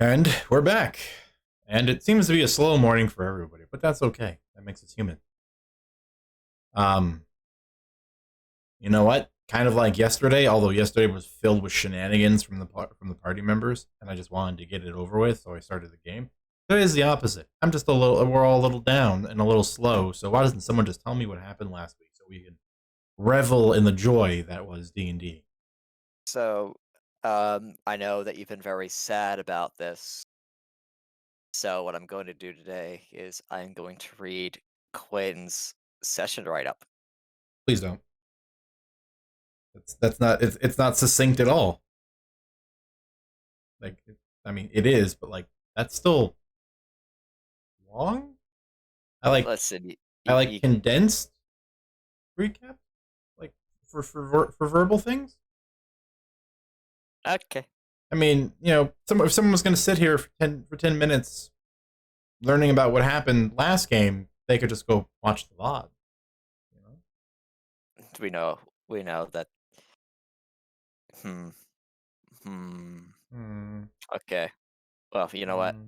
And we're back. And it seems to be a slow morning for everybody, but that's okay. That makes us human. Um, you know what? Kind of like yesterday, although yesterday was filled with shenanigans from the party members, and I just wanted to get it over with, so I started the game. Today is the opposite. I'm just a little. We're all a little down and a little slow. So why doesn't someone just tell me what happened last week so we can revel in the joy that was D&D? So, I know that you've been very sad about this. So, what I'm going to do today is I'm going to read Quinn's session write up. Please don't. That's not. It's not succinct at all. Like, I mean, it is, but like that's still long. I like Listen, I like condensed recap, like for verbal things. okay. I mean, if someone was going to sit here for 10 minutes learning about what happened last game, they could just go watch the VOD. You know? We know that. Hmm. Hmm. Hmm. Okay. Well, you know what? Hmm.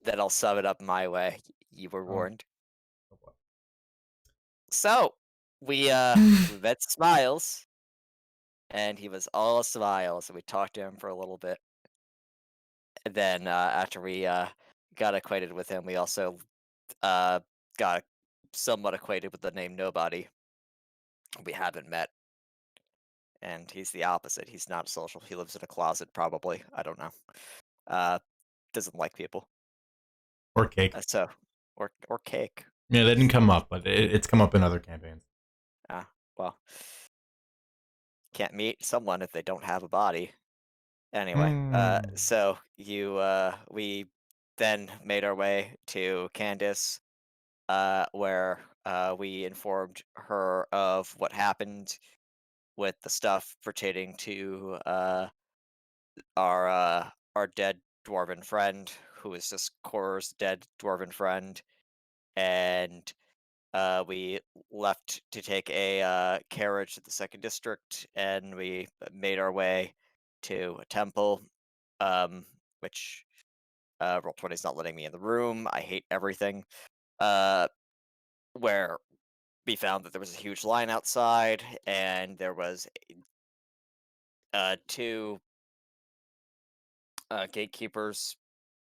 Then I'll sum it up my way. You were Oh. warned. Oh, So, we uh well. we met Smiles, and he was all smiles, and we talked to him for a little bit. And then after we got acquainted with him, we also uh, got somewhat acquainted with the name Nobody. We haven't met, and he's the opposite. He's not social. He lives in a closet, probably. I don't know. Uh, doesn't like people. Or cake. So, or cake. Yeah, that didn't come up, but it's come up in other campaigns. Ah, well, can't meet someone if they don't have a body. Anyway, Hmm. so we then made our way to Candace, where we informed her of what happened with the stuff pertaining to our dead dwarven friend, who is just Kor's dead dwarven friend, and we left to take a carriage to the second district, and we made our way to a temple, um, which Roll20 is not letting me in the room. I hate everything. Uh, where we found that there was a huge line outside, and there was two gatekeepers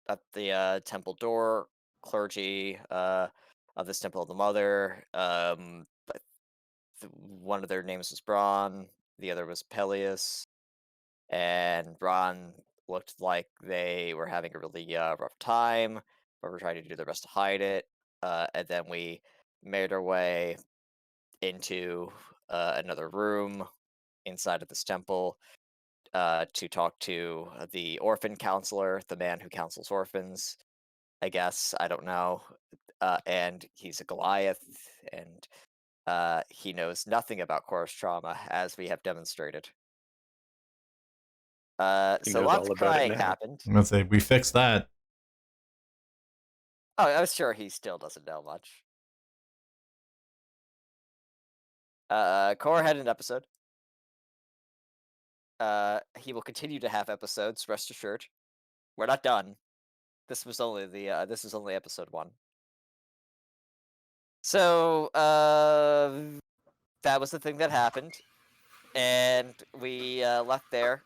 at the temple door, clergy of this temple of the mother. One of their names was Braun, the other was Peleus, and Braun looked like they were having a really rough time, but were trying to do their best to hide it. And then we made our way into another room inside of this temple to talk to the orphan counselor, the man who counsels orphans. I guess I don't know. And he's a Goliath, and he knows nothing about chorus trauma, as we have demonstrated. He So knows lots all of about it crying now. happened. I'm gonna say we fixed that. Oh, I'm sure he still doesn't know much. Core had an episode. He will continue to have episodes. Rest assured, we're not done. This was only episode one. So that was the thing that happened, and we left there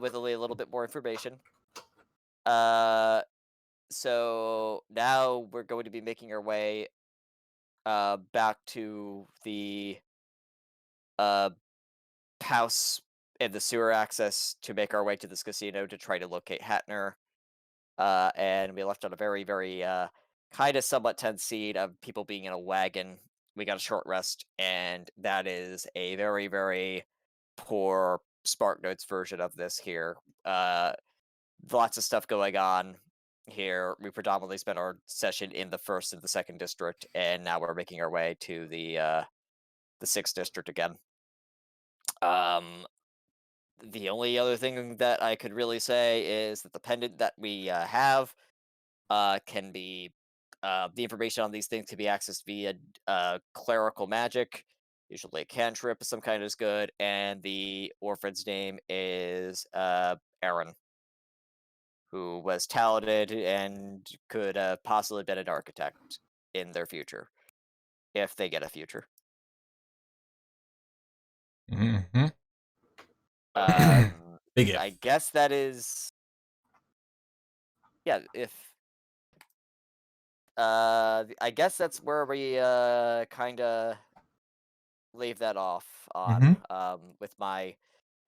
with only a little bit more information. Uh, so now we're going to be making our way back to the uh, house and the sewer access to make our way to this casino to try to locate Hatner. And we left on a very, very kind of somewhat tense scene of people being in a wagon. We got a short rest, and that is a very, very poor Spark Notes version of this here. Lots of stuff going on here. We predominantly spent our session in the first and the second district, and now we're making our way to the sixth district again. Um, the only other thing that I could really say is that the pendant that we have can be the information on these things can be accessed via clerical magic. Usually, a cantrip of some kind is good, and the orphan's name is Aaron. who was talented and could have possibly been an architect in their future, if they get a future. Mm-hmm. Um, Big I if. guess that is, yeah. If I guess that's where we kind of leave that off on, Mm-hmm. with my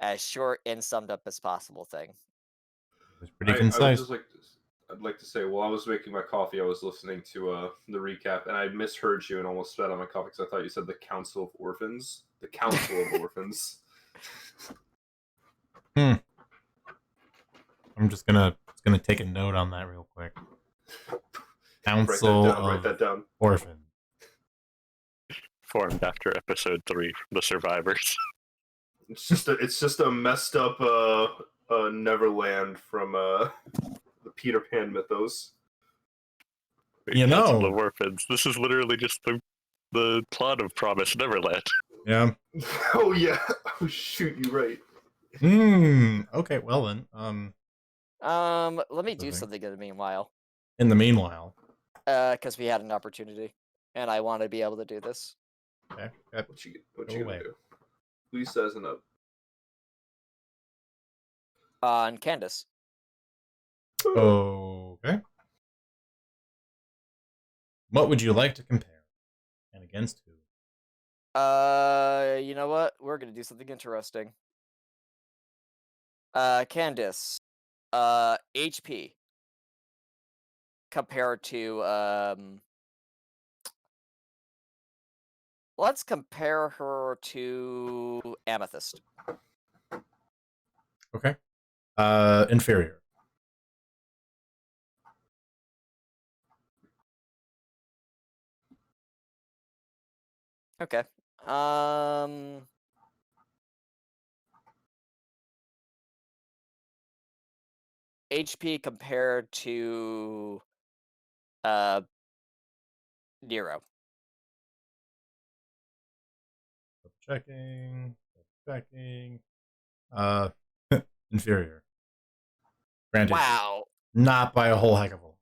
as short and summed up as possible thing. It was pretty I would concise. just like to. I'd like to say, while I was making my coffee, I was listening to the recap, and I misheard you and almost spat on my coffee because I thought you said the Council of Orphans. The Council of Orphans. Hmm. I'm just gonna take a note on that real quick. Write that Council down. Write of that down. Orphan. Formed after episode 3, The Survivors. It's just a messed up Neverland from the Peter Pan mythos. You Council know. of Orphans. This is literally just the plot of Promise Neverland. Yeah. Oh yeah. Oh shoot, you're right. Okay, well then. Let me do Okay. something in the meanwhile, In the meanwhile. because we had an opportunity, and I want to be able to do this. Okay. What Go you gonna away. do? Who says it up? On Candace. Okay. What would you like to compare? And against who? You know what? We're gonna do something interesting. Candace. HP compared to let's compare her to Amethyst. Okay. Inferior. Okay. HP compared to uh Nero. Checking. Checking. Inferior. Granted, Wow. not by a whole heck of a lot.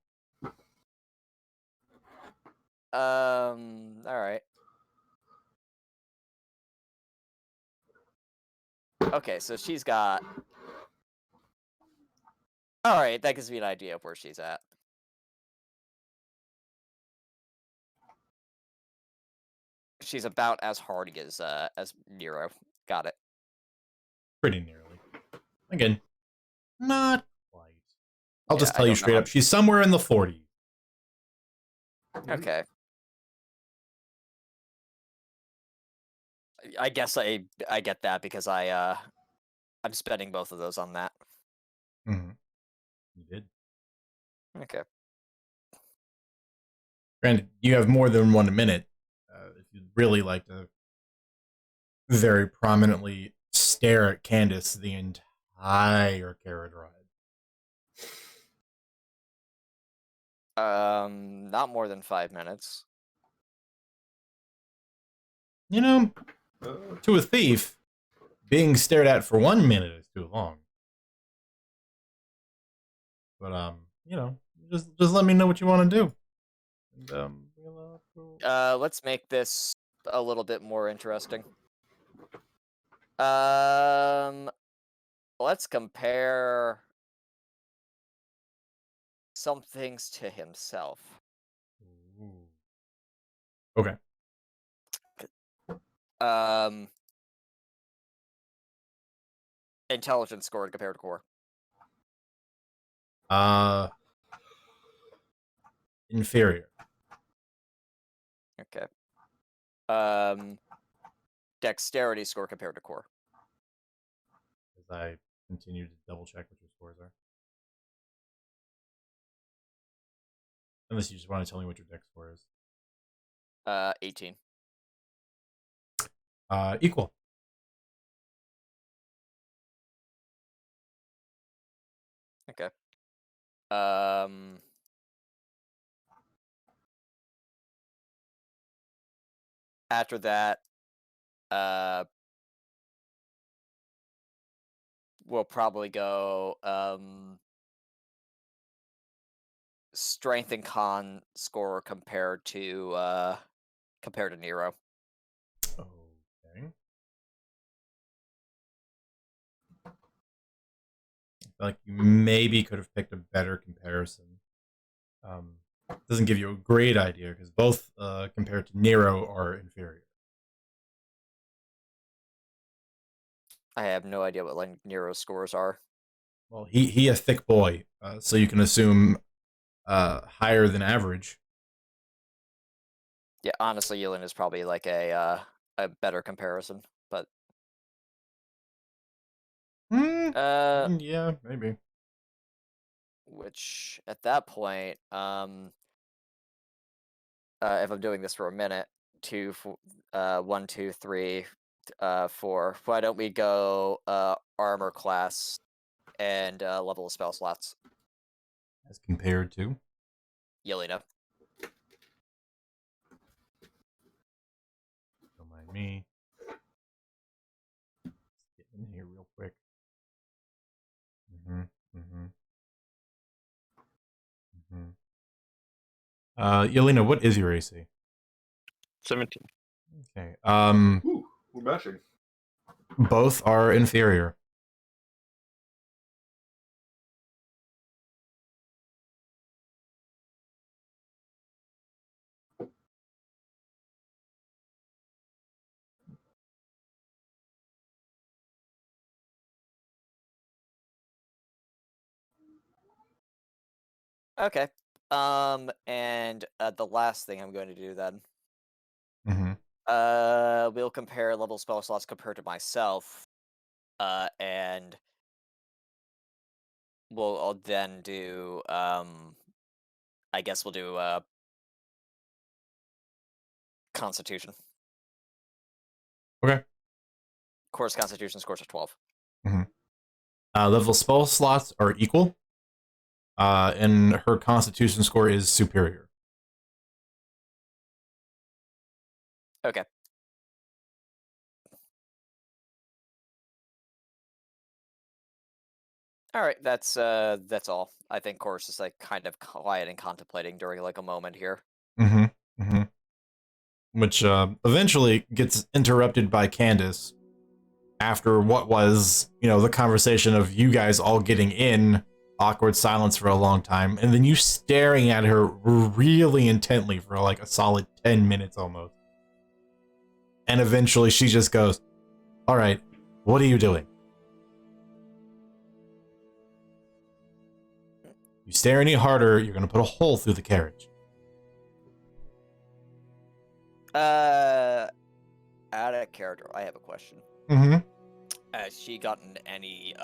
All right. Okay, so she's got. All right, that gives me an idea of where she's at. She's about as hardy as Nero. Got it. Pretty nearly. Again, not quite. I'll Yeah, just I tell you don't know straight how- up. She's somewhere in the 40s. Okay. I guess I get that because I'm spending both of those on that. Mm-hmm. You did. Okay. Granted, you have more than 1 minute. If you'd really like to very prominently stare at Candace the entire carriage ride. Not more than 5 minutes. You know, to a thief, being stared at for 1 minute is too long. But you know, just let me know what you want to do. And Let's make this a little bit more interesting. Let's compare some things to himself. Ooh. Okay. Intelligence score compared to core. Inferior. Okay. Dexterity score compared to core. As I continue to double check what your scores are. Unless you just want to tell me what your dex score is. 18. Equal. Okay. After that, we'll probably go strength and con score compared to Nero. Okay. Like you maybe could have picked a better comparison. Doesn't give you a great idea because both compared to Nero are inferior. I have no idea what like Nero's scores are. Well, he a thick boy, so you can assume higher than average. Yeah, honestly, Yulin is probably like a better comparison, but Yeah, maybe. which at that point, if I'm doing this for a minute, 1, 2, 3, 4. Why don't we go armor class and level of spell slots? As compared to. Yelena. Don't mind me. Let's get in here real quick. Yelena, what is your AC? 17. Okay. Ooh, we're matching. Both are inferior. Okay. And the last thing I'm going to do then. We'll compare level spell slots compared to myself. And I'll then do I guess we'll do Constitution. Okay. Course Constitution scores are 12. Level spell slots are equal. And her Constitution score is superior. Okay. All right, that's all. I think Course is like kind of quiet and contemplating during like a moment here. Which eventually gets interrupted by Candace after what was, the conversation of you guys all getting in, awkward silence for a long time, and then you staring at her really intently for like a solid 10 minutes almost. And eventually she just goes, "All right, what are you doing? You stare any harder, you're going to put a hole through the carriage." Out of character, I have a question. Has she gotten any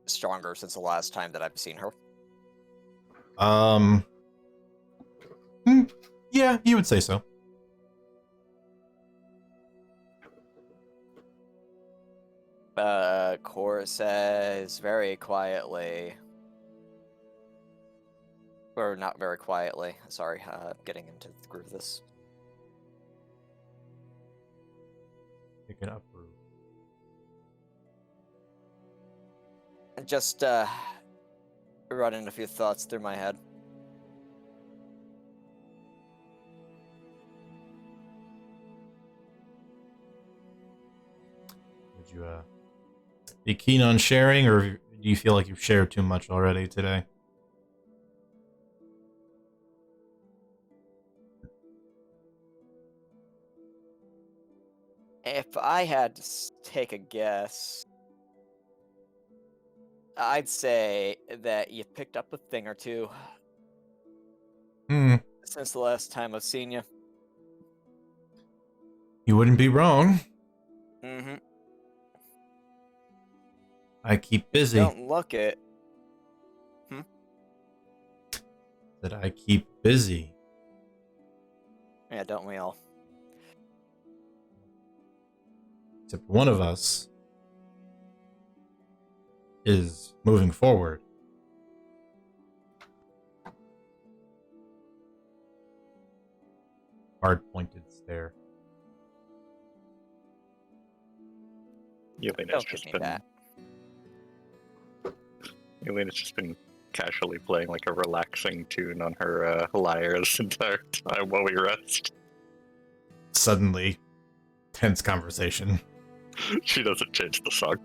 stronger since the last time that I've seen her? Yeah, you would say so. Cora says very quietly, or not very quietly. Sorry, getting into the groove of this. Picking up. Just running a few thoughts through my head. Would you be keen on sharing, or do you feel like you've shared too much already today? If I had to take a guess, I'd say that you picked up a thing or two since the last time I've seen you. You wouldn't be wrong. I keep busy. Don't look it. That I keep busy. Yeah, don't we all? Except one of us is moving forward. Hard pointed stare. Yelena's Don't just give me been. that. Elena's just been casually playing like a relaxing tune on her lyre this entire time while we rest. Suddenly, tense conversation. She doesn't change the song.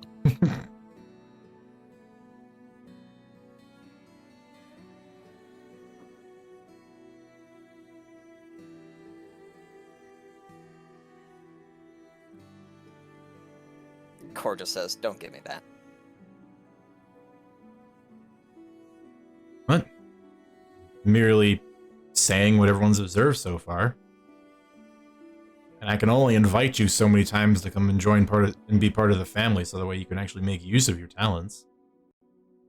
Core just says, "Don't give me that." What? Merely saying what everyone's observed so far. And I can only invite you so many times to come and join and be part of the family, so that way you can actually make use of your talents.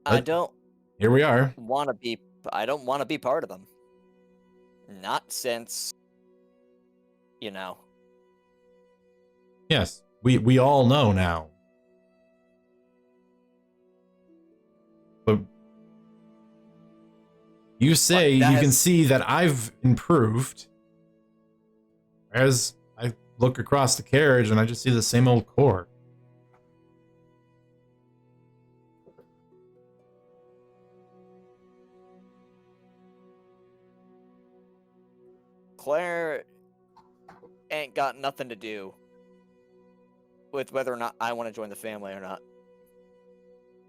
I But don't here we are. want to be. I don't want to be part of them. Not since, you know. Yes, we all know now. But you say But that you can has- see that I've improved. As I look across the carriage and I just see the same old core. Claire ain't got nothing to do with whether or not I want to join the family or not.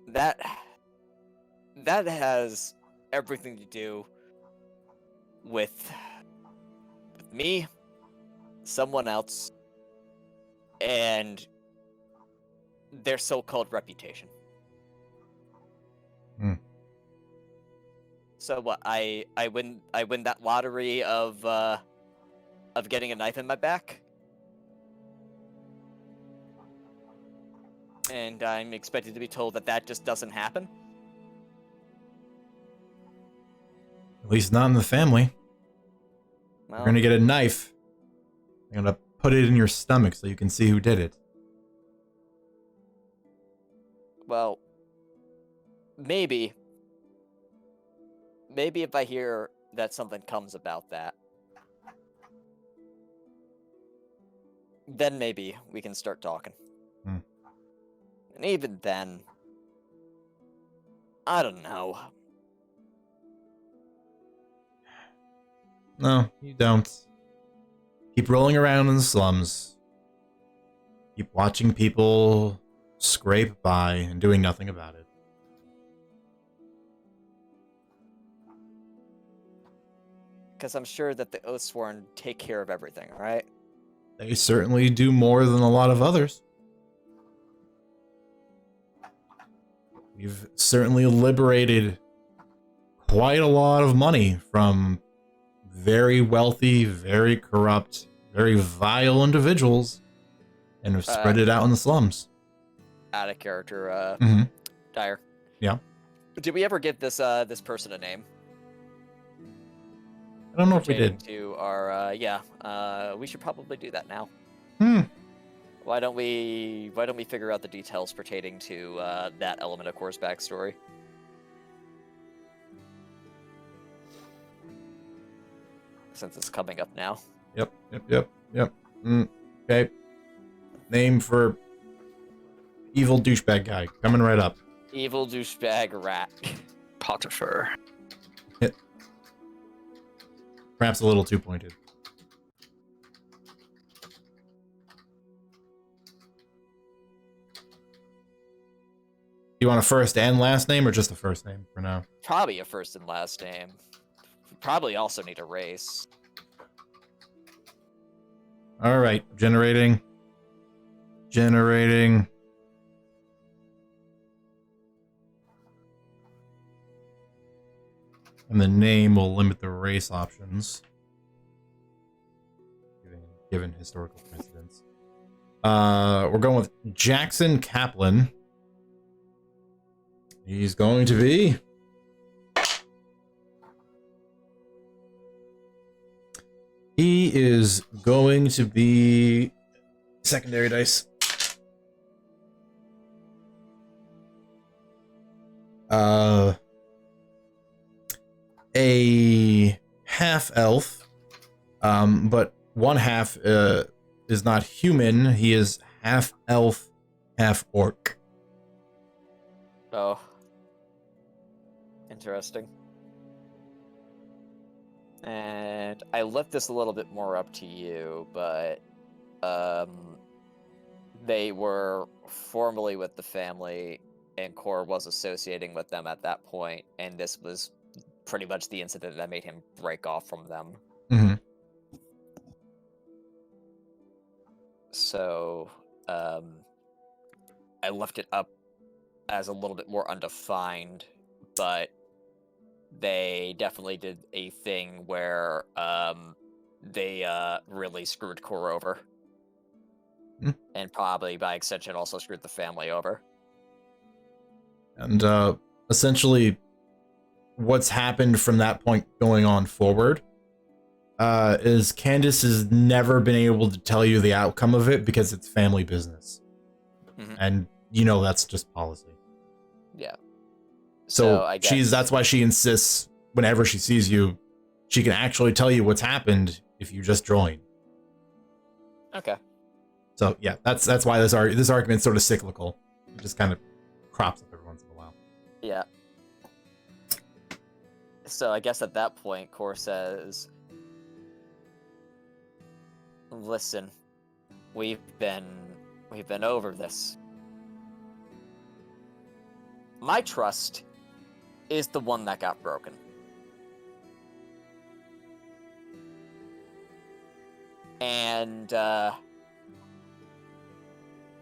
That has everything to do with me, someone else, and their so-called reputation. Hmm. So what? I win that lottery of getting a knife in my back, and I'm expected to be told that that just doesn't happen. At least not in the family. Well, You're gonna get a knife. I'm gonna put it in your stomach so you can see who did it. well, maybe if I hear that something comes about that, then maybe we can start talking. Hmm. And even then, I don't know. No, you don't. Keep rolling around in the slums. Keep watching people scrape by and doing nothing about it. Because I'm sure that the Oathsworn take care of everything, right? They certainly do more than a lot of others. We've certainly liberated quite a lot of money from very wealthy, very corrupt, very vile individuals and have spread it out in the slums. Out of character, Mhm. Dyer. Yeah. Did we ever give this this person a name? I don't know if we Pertaining did. to our we should probably do that now. Hmm. Why don't we figure out the details pertaining to that element of Core's backstory? Since it's coming up now. Yep. Okay. Name for evil douchebag guy. Coming right up. Evil douchebag rat. Potiphar. Perhaps a little too pointed. You want a first and last name or just a first name for now? Probably a first and last name. Probably also need a race. All right. Generating. And the name will limit the race options, given historical precedence. We're going with Jackson Kaplan. He's going to be secondary dice. A half elf, but one half is not human. He is half elf, half orc. Oh. Interesting. And I left this a little bit more up to you, but they were formerly with the family, and Core was associating with them at that point, and this was pretty much the incident that made him break off from them. Mm-hmm. So, I left it up as a little bit more undefined, but they definitely did a thing where they really screwed Core over. Mm. And probably by extension also screwed the family over. And essentially what's happened from that point going on forward is Candace has never been able to tell you the outcome of it because it's family business. Mhm. And that's just policy. Yeah. So I guess that's why she insists whenever she sees you, she can actually tell you what's happened if you just join. Okay. So yeah, that's why this argument's sort of cyclical. It just kind of crops up every once in a while. Yeah. So I guess at that point, Core says, "Listen, we've been over this. My trust is the one that got broken. And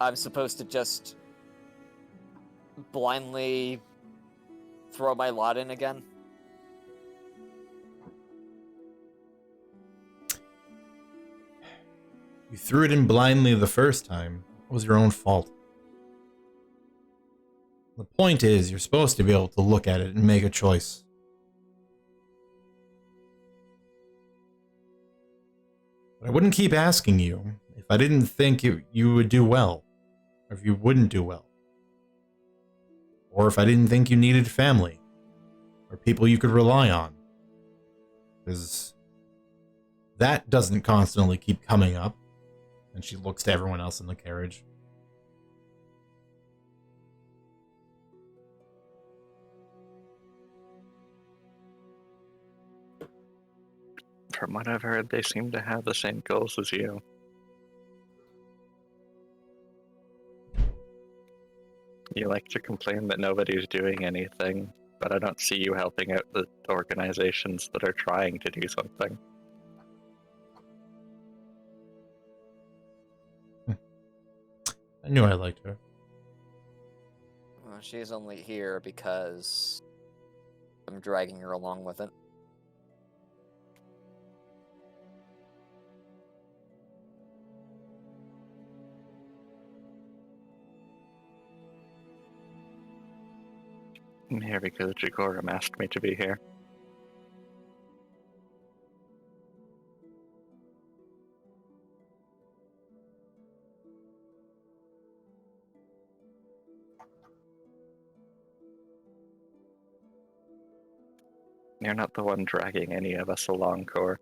I'm supposed to just blindly throw my lot in again?" You threw it in blindly the first time. It was your own fault. The point is, you're supposed to be able to look at it and make a choice. But I wouldn't keep asking you if I didn't think you would do well, or if you wouldn't do well. Or if I didn't think you needed family, or people you could rely on. Because that doesn't constantly keep coming up. And she looks to everyone else in the carriage. From what I've heard, they seem to have the same goals as you. You like to complain that nobody's doing anything, but I don't see you helping out the organizations that are trying to do something. I knew I liked her. Well, she's only here because I'm dragging her along with it. I'm here because Jagoram asked me to be here. You're not the one dragging any of us along, Core.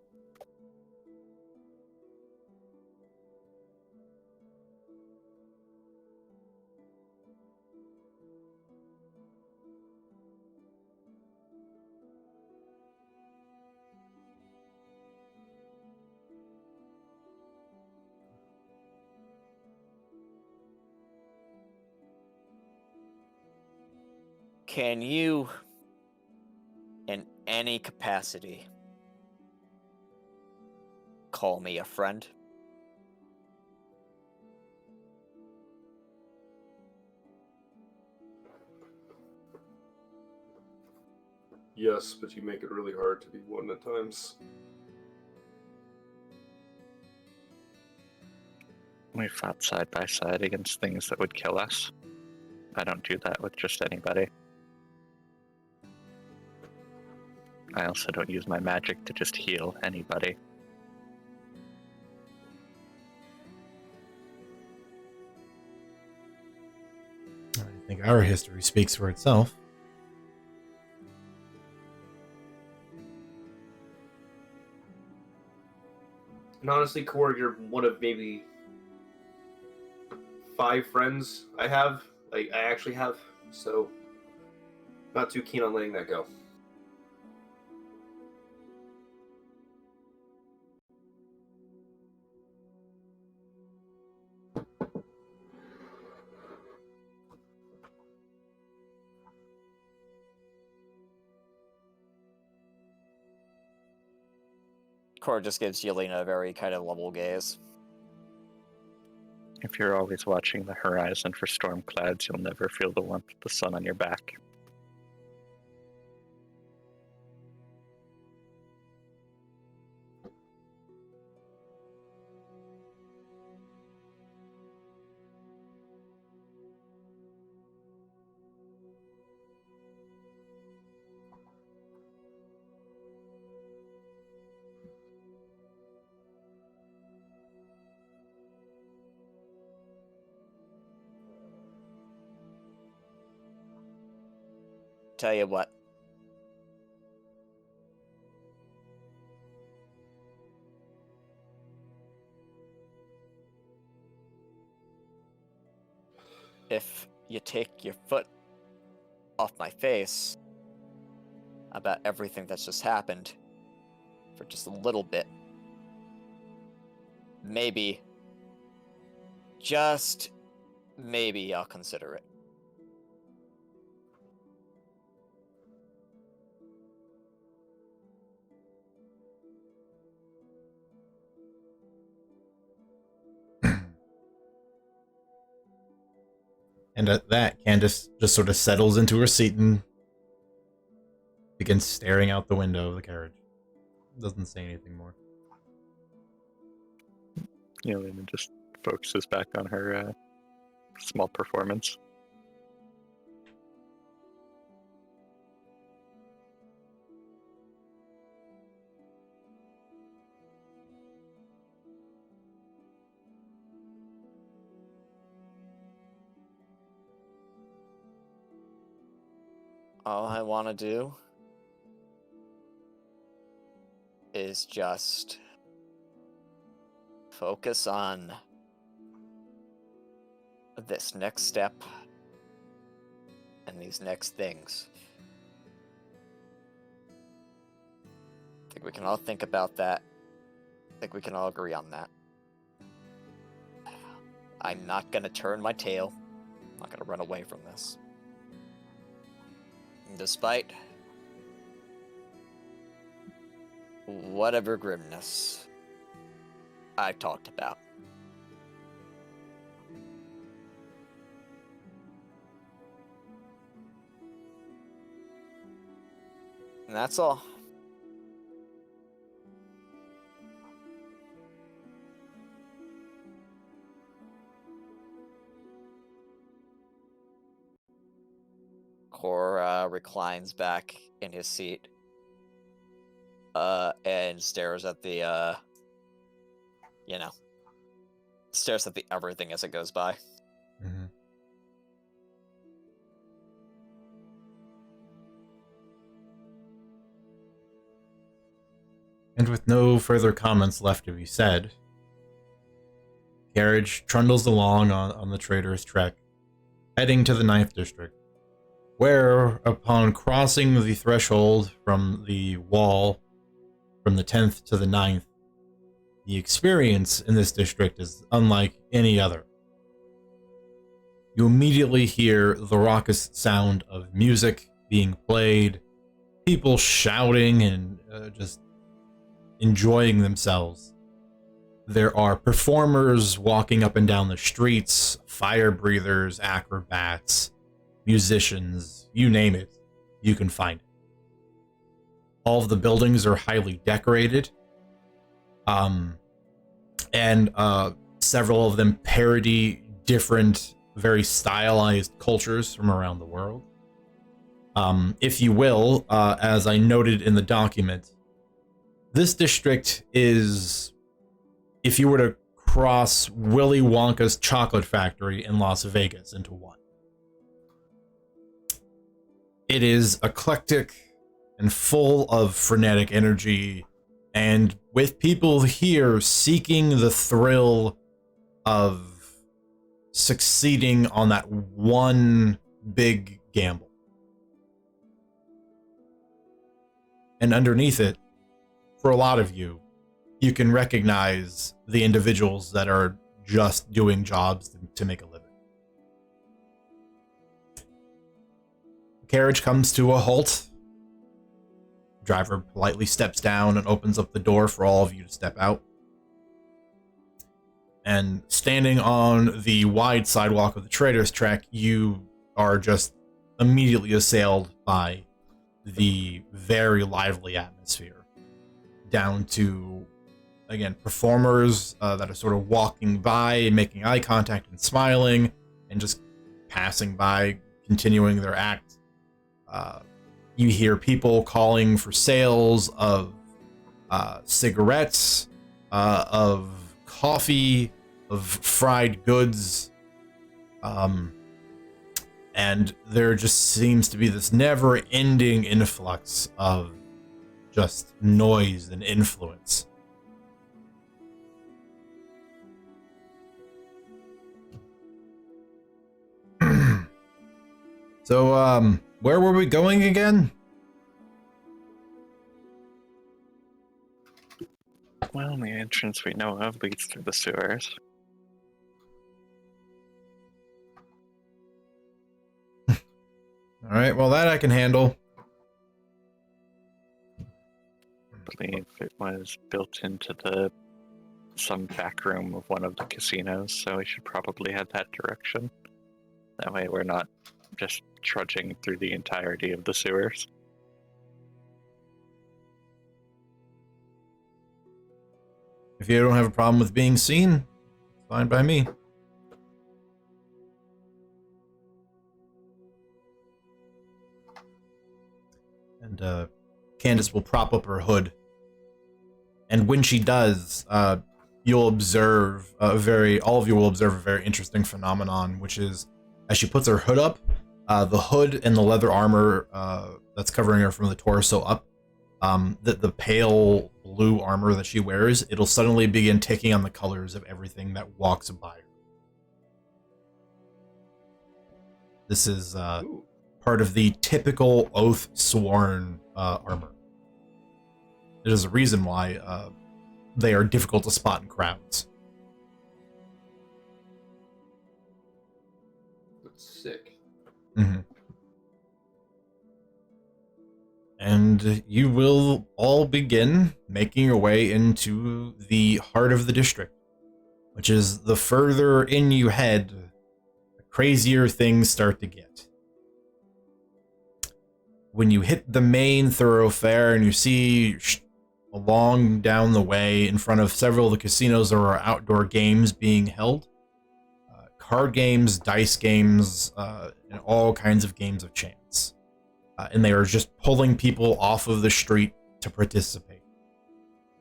Can you, in any capacity, call me a friend? Yes, but you make it really hard to be one at times. We fought side by side against things that would kill us. I don't do that with just anybody. I also don't use my magic to just heal anybody. I think our history speaks for itself. And honestly, Core, you're one of maybe 5 friends I have. Like, I actually have. So, Not too keen on letting that go. Cora just gives Yelena a very kind of level gaze. If you're always watching the horizon for storm clouds, you'll never feel the warmth of the sun on your back. Tell you what. If you take your foot off my face about everything that's just happened for just a little bit, maybe, just maybe I'll consider it. And at that, Candace just sort of settles into her seat and begins staring out the window of the carriage. Doesn't say anything more. Yelena just focuses back on her small performance. All I want to do is just focus on this next step and these next things. I think we can all think about that. I think we can all agree on that. I'm not going to turn my tail. I'm not going to run away from this. Despite whatever grimness I talked about. And that's all. Cor reclines back in his seat and stares at the stares at the everything as it goes by. Mm-hmm. And with no further comments left to be said, carriage trundles along on the trader's trek, heading to the 9th district, where, upon crossing the threshold from the wall from the 10th to the 9th, the experience in this district is unlike any other. You immediately hear the raucous sound of music being played, people shouting and just enjoying themselves. There are performers walking up and down the streets, fire breathers, acrobats, musicians, you name it, you can find it. All of the buildings are highly decorated, and several of them parody different, very stylized cultures from around the world. If you will, as I noted in the document, this district is, if you were to cross Willy Wonka's chocolate factory in Las Vegas into one. It is eclectic and full of frenetic energy, and with people here seeking the thrill of succeeding on that one big gamble. And underneath it, for a lot of you, you can recognize the individuals that are just doing jobs to make a living. The carriage comes to a halt. The driver politely steps down and opens up the door for all of you to step out. And standing on the wide sidewalk of the trader's track, you are just immediately assailed by the very lively atmosphere. Down to, again, performers that are sort of walking by, making eye contact and smiling, and just passing by, continuing their act. You hear people calling for sales of cigarettes, of coffee, of fried goods, and there just seems to be this never-ending influx of just noise and influence. So, where were we going again? Well, the entrance we know of leads through the sewers. All right, well, that I can handle. I believe it was built into some back room of one of the casinos, so we should probably head that direction. That way we're not just trudging through the entirety of the sewers. If you don't have a problem with being seen, it's fine by me. And Candace will prop up her hood. And when she does, you'll observe all of you will observe a very interesting phenomenon, which is as she puts her hood up, the hood and the leather armor that's covering her from the torso up, the pale blue armor that she wears, it'll suddenly begin taking on the colors of everything that walks by her. This is part of the typical oath sworn armor. There's a reason why they are difficult to spot in crowds. That's sick. Mm-hmm. And you will all begin making your way into the heart of the district, which is the further in you head, the crazier things start to get. When you hit the main thoroughfare and you see along down the way in front of several of the casinos there are outdoor games being held, card games, dice games, and all kinds of games of chance. And they are just pulling people off of the street to participate.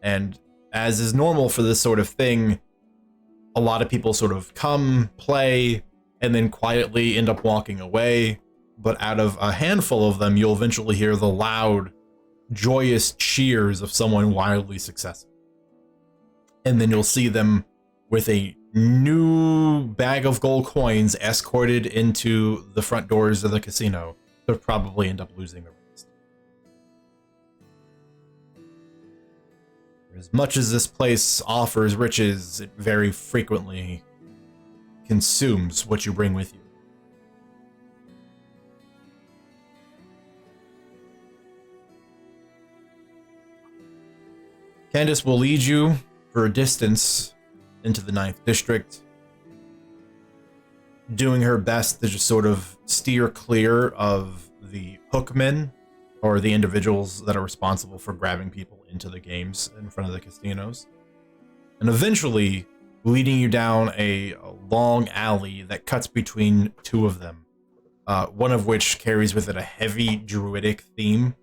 And as is normal for this sort of thing, a lot of people sort of come, play, and then quietly end up walking away. But out of a handful of them, you'll eventually hear the loud, joyous cheers of someone wildly successful. And then you'll see them with a new bag of gold coins escorted into the front doors of the casino. They'll probably end up losing the rest. As much as this place offers riches, it very frequently consumes what you bring with you. Candace will lead you for a distance into the 9th district, doing her best to just sort of steer clear of the hookmen, or the individuals that are responsible for grabbing people into the games in front of the casinos, and eventually leading you down a long alley that cuts between two of them, one of which carries with it a heavy druidic theme,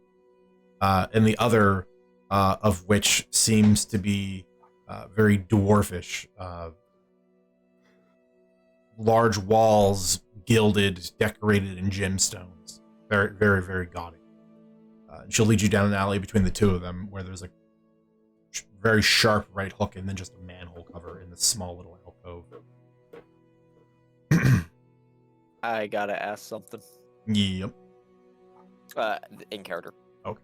and the other of which seems to be very dwarfish. Large walls, gilded, decorated in gemstones. Very, very, very gaudy. She'll lead you down an alley between the two of them, where there's a very sharp right hook and then just a manhole cover in this small little alcove. I gotta ask something. Yep. In character. Okay.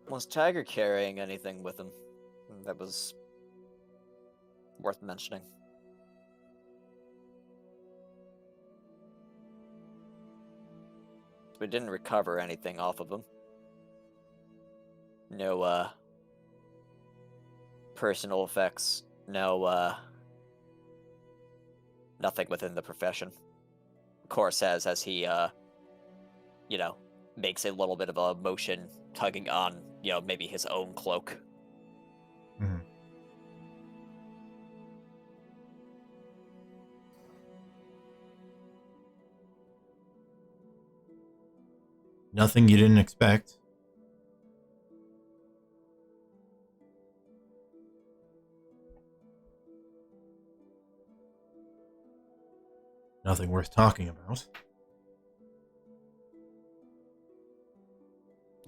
Was Tiger carrying anything with him that was worth mentioning? We didn't recover anything off of him. No, personal effects. No, nothing within the profession. Cor says as he, you know, makes a little bit of a motion tugging on, maybe his own cloak. Mhm. Nothing you didn't expect. Nothing worth talking about.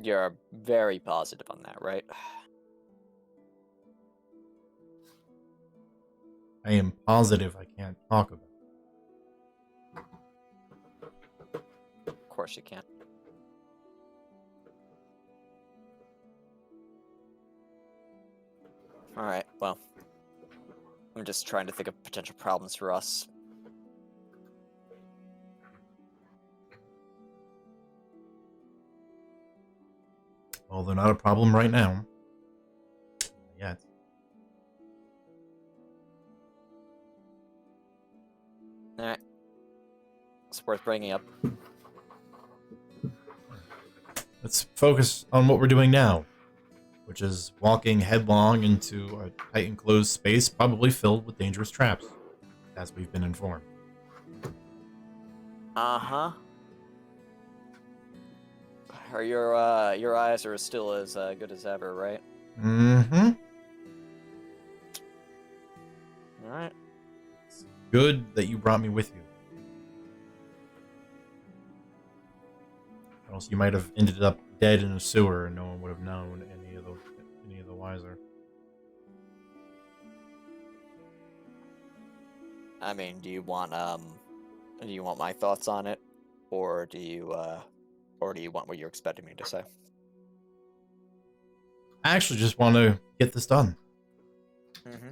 You're very positive on that, right? I am positive I can't talk about it. Of course you can't. Alright, well. I'm just trying to think of potential problems for us. Well, they're not a problem right now. Not yet. Alright. It's worth bringing up. Let's focus on what we're doing now, which is walking headlong into a tight enclosed space probably filled with dangerous traps, as we've been informed. Uh-huh. Your eyes are still as good as ever, right? Mm-hmm. Alright. It's good that you brought me with you. Or else you might have ended up dead in a sewer and no one would have known any of the wiser. I mean, do you want my thoughts on it? Or do you want what you're expecting me to say? I actually just want to get this done. Mm-hmm.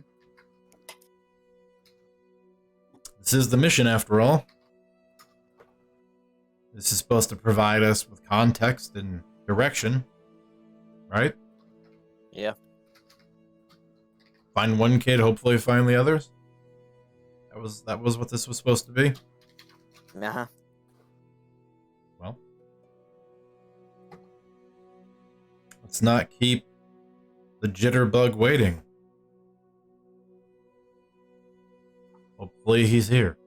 This is the mission, after all. This is supposed to provide us with context and direction, right? Yeah. Find one kid, hopefully find the others. That was what this was supposed to be. Uh-huh. Well, let's not keep the jitterbug waiting. Hopefully he's here.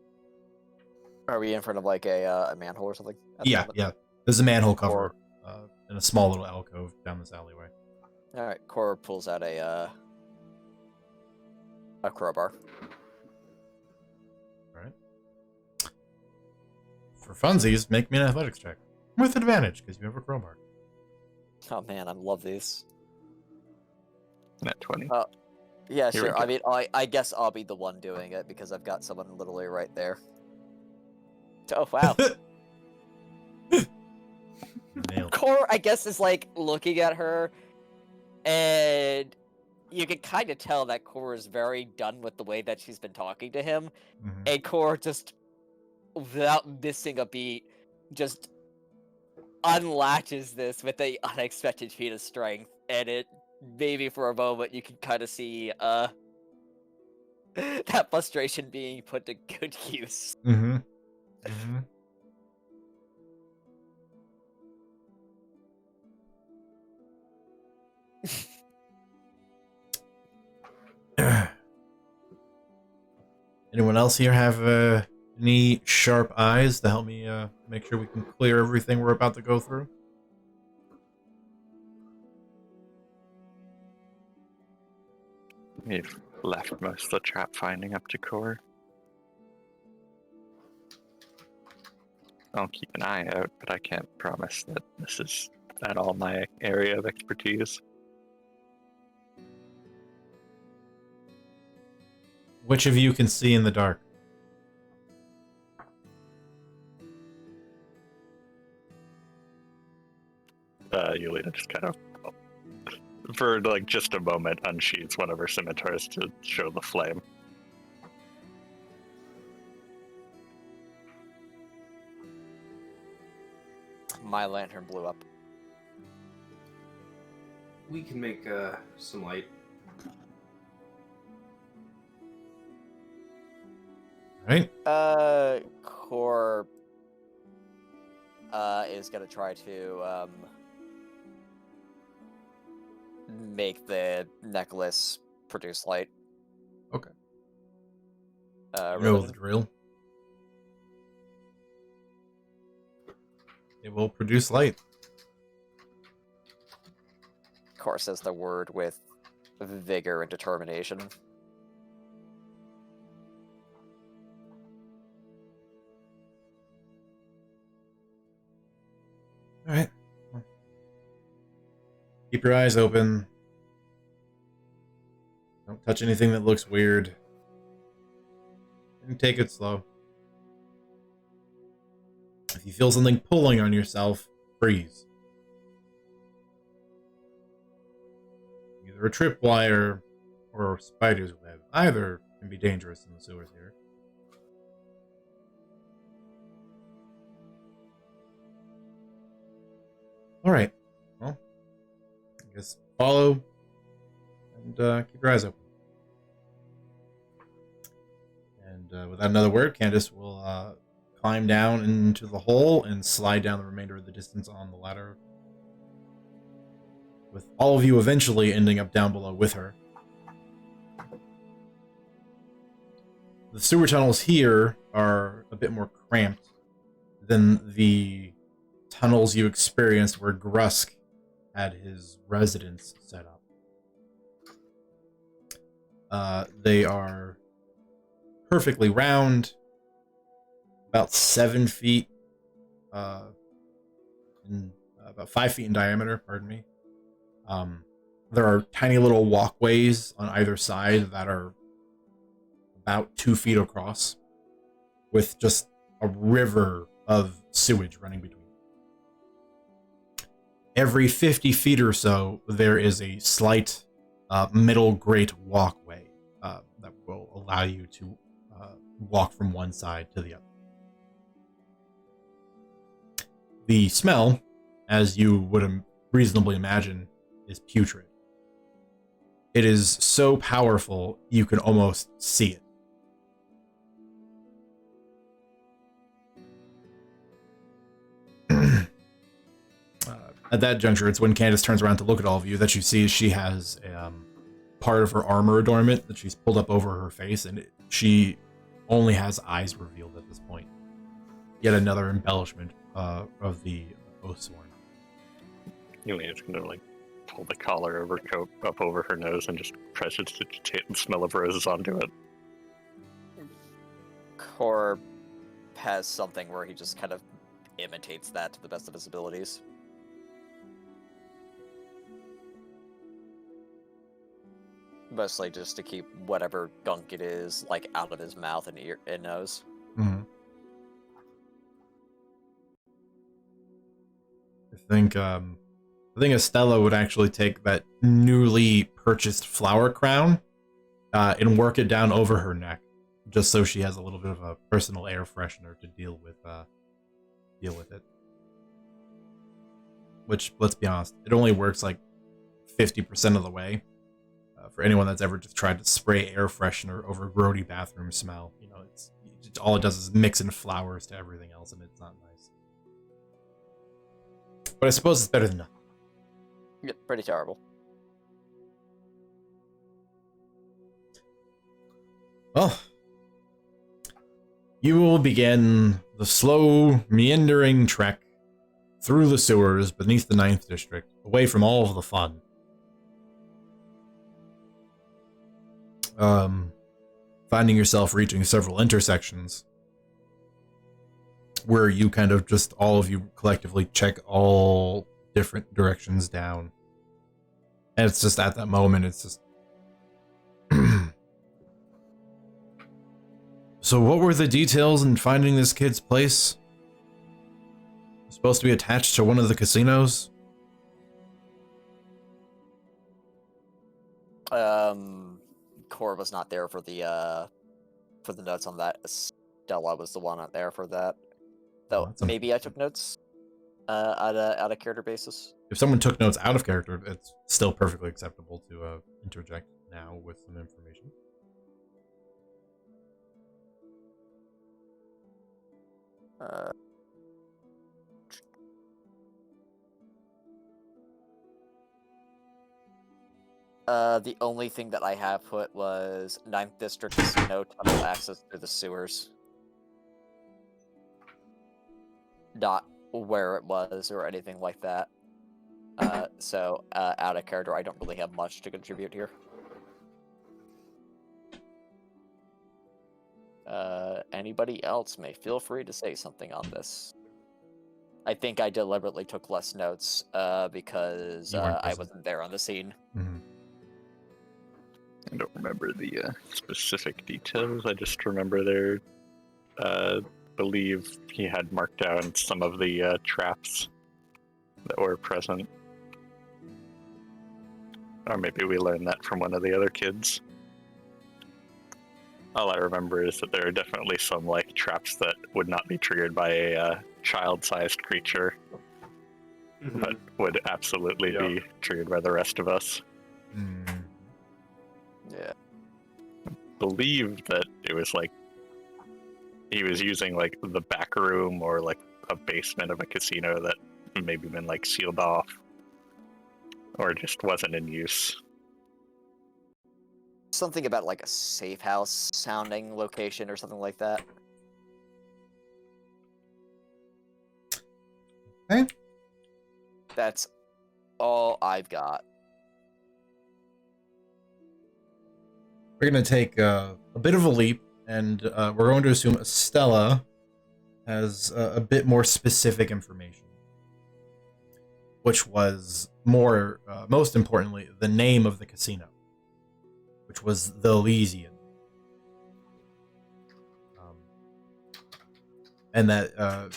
Are we in front of like a manhole or something? at the Yeah, moment? yeah. There's a manhole cover Or- in a small little alcove down this alleyway. All right. Cor pulls out a crowbar. All right. For funsies, make me an athletics check with advantage because you have a crowbar. Oh man, I love these. Net 20. Yeah, Here we sure. go. I mean, I guess I'll be the one doing it because I've got someone literally right there. Oh wow. Nailed it. Cor, I guess, is like looking at her, and you can kind of tell that Cor is very done with the way that she's been talking to him. Mhm. And Cor just, without missing a beat, just unlatches this with a unexpected feat of strength, and it maybe for a moment you can kind of see that frustration being put to good use. Mm-hmm. Mm-hmm. Anyone else here have any sharp eyes to help me make sure we can clear everything we're about to go through? We've left most of the trap finding up to core. I'll keep an eye out, but I can't promise that this is at all my area of expertise. Which of you can see in the dark? Yulita just kind of for like just a moment, unsheathes one of her scimitars to show the flame. My lantern blew up. We can make some light. Right? Core is gonna try to make the necklace produce light. Okay. You know religion. the drill. It will produce light. Core says the word with vigor and determination. All right. Keep your eyes open. Don't touch anything that looks weird. And take it slow. If you feel something pulling on yourself, freeze. Either a tripwire or a spider's web. Either can be dangerous in the sewers here. Alright. Well, I guess follow and keep your eyes open. And without another word, Candace will climb down into the hole and slide down the remainder of the distance on the ladder, with all of you eventually ending up down below with her. The sewer tunnels here are a bit more cramped than the tunnels you experienced where Grusk had his residence set up. They are perfectly round, about 7 feet, about 5 feet in diameter, pardon me. There are tiny little walkways on either side that are about 2 feet across, with just a river of sewage running between. Every 50 feet or so, there is a slight middle grate walkway that will allow you to walk from one side to the other. The smell, as you would reasonably imagine, is putrid. It is so powerful, you can almost see it. At that juncture, it's when Candace turns around to look at all of you that you see she has part of her armor adornment that she's pulled up over her face, and she only has eyes revealed at this point. Yet another embellishment of the Oathsworn. Yulia's gonna like pull the collar of her coat up over her nose and just prestidigitate the smell of roses onto it. Core has something where he just kind of imitates that to the best of his abilities. Mostly just to keep whatever gunk it is, like, out of his mouth and ear and nose. Mm-hmm. I think Estella would actually take that newly purchased flower crown and work it down over her neck, just so she has a little bit of a personal air freshener to deal with it. Which, let's be honest, it only works like 50% of the way. For anyone that's ever just tried to spray air freshener over grody bathroom smell, you know, it's all it does is mix in flowers to everything else, and it's not nice. But I suppose it's better than nothing. Yeah, pretty terrible. Well, you will begin the slow, meandering trek through the sewers beneath the 9th District, away from all of the fun. Finding yourself reaching several intersections where you kind of just, all of you collectively check all different directions down. And it's just at that moment, it's just... So what were the details in finding this kid's place? Supposed to be attached to one of the casinos? Cora was not there for the notes on that. Stella was the one out there for that. Though that's maybe I took notes out of character basis. If someone took notes out of character, it's still perfectly acceptable to interject now with some information. The only thing that I have put was 9th District Casino tunnel access through the sewers. Not where it was or anything like that. So, out of character, I don't really have much to contribute here. Anybody else may feel free to say something on this. I think I deliberately took less notes because I wasn't there on the scene. Mm-hmm. I don't remember the specific details. I just remember there, believe he had marked down some of the traps that were present. Or maybe we learned that from one of the other kids. All I remember is that there are definitely some like traps that would not be triggered by a child-sized creature, but would absolutely be triggered by the rest of us. Mm. Yeah. Believe that it was like he was using like the back room or like a basement of a casino that maybe been like sealed off or just wasn't in use. Something about like a safe house sounding location or something like that. Okay. That's all I've got. We're going to take a bit of a leap, and we're going to assume Stella has a bit more specific information, which was most importantly, the name of the casino, which was the Elysian. And that,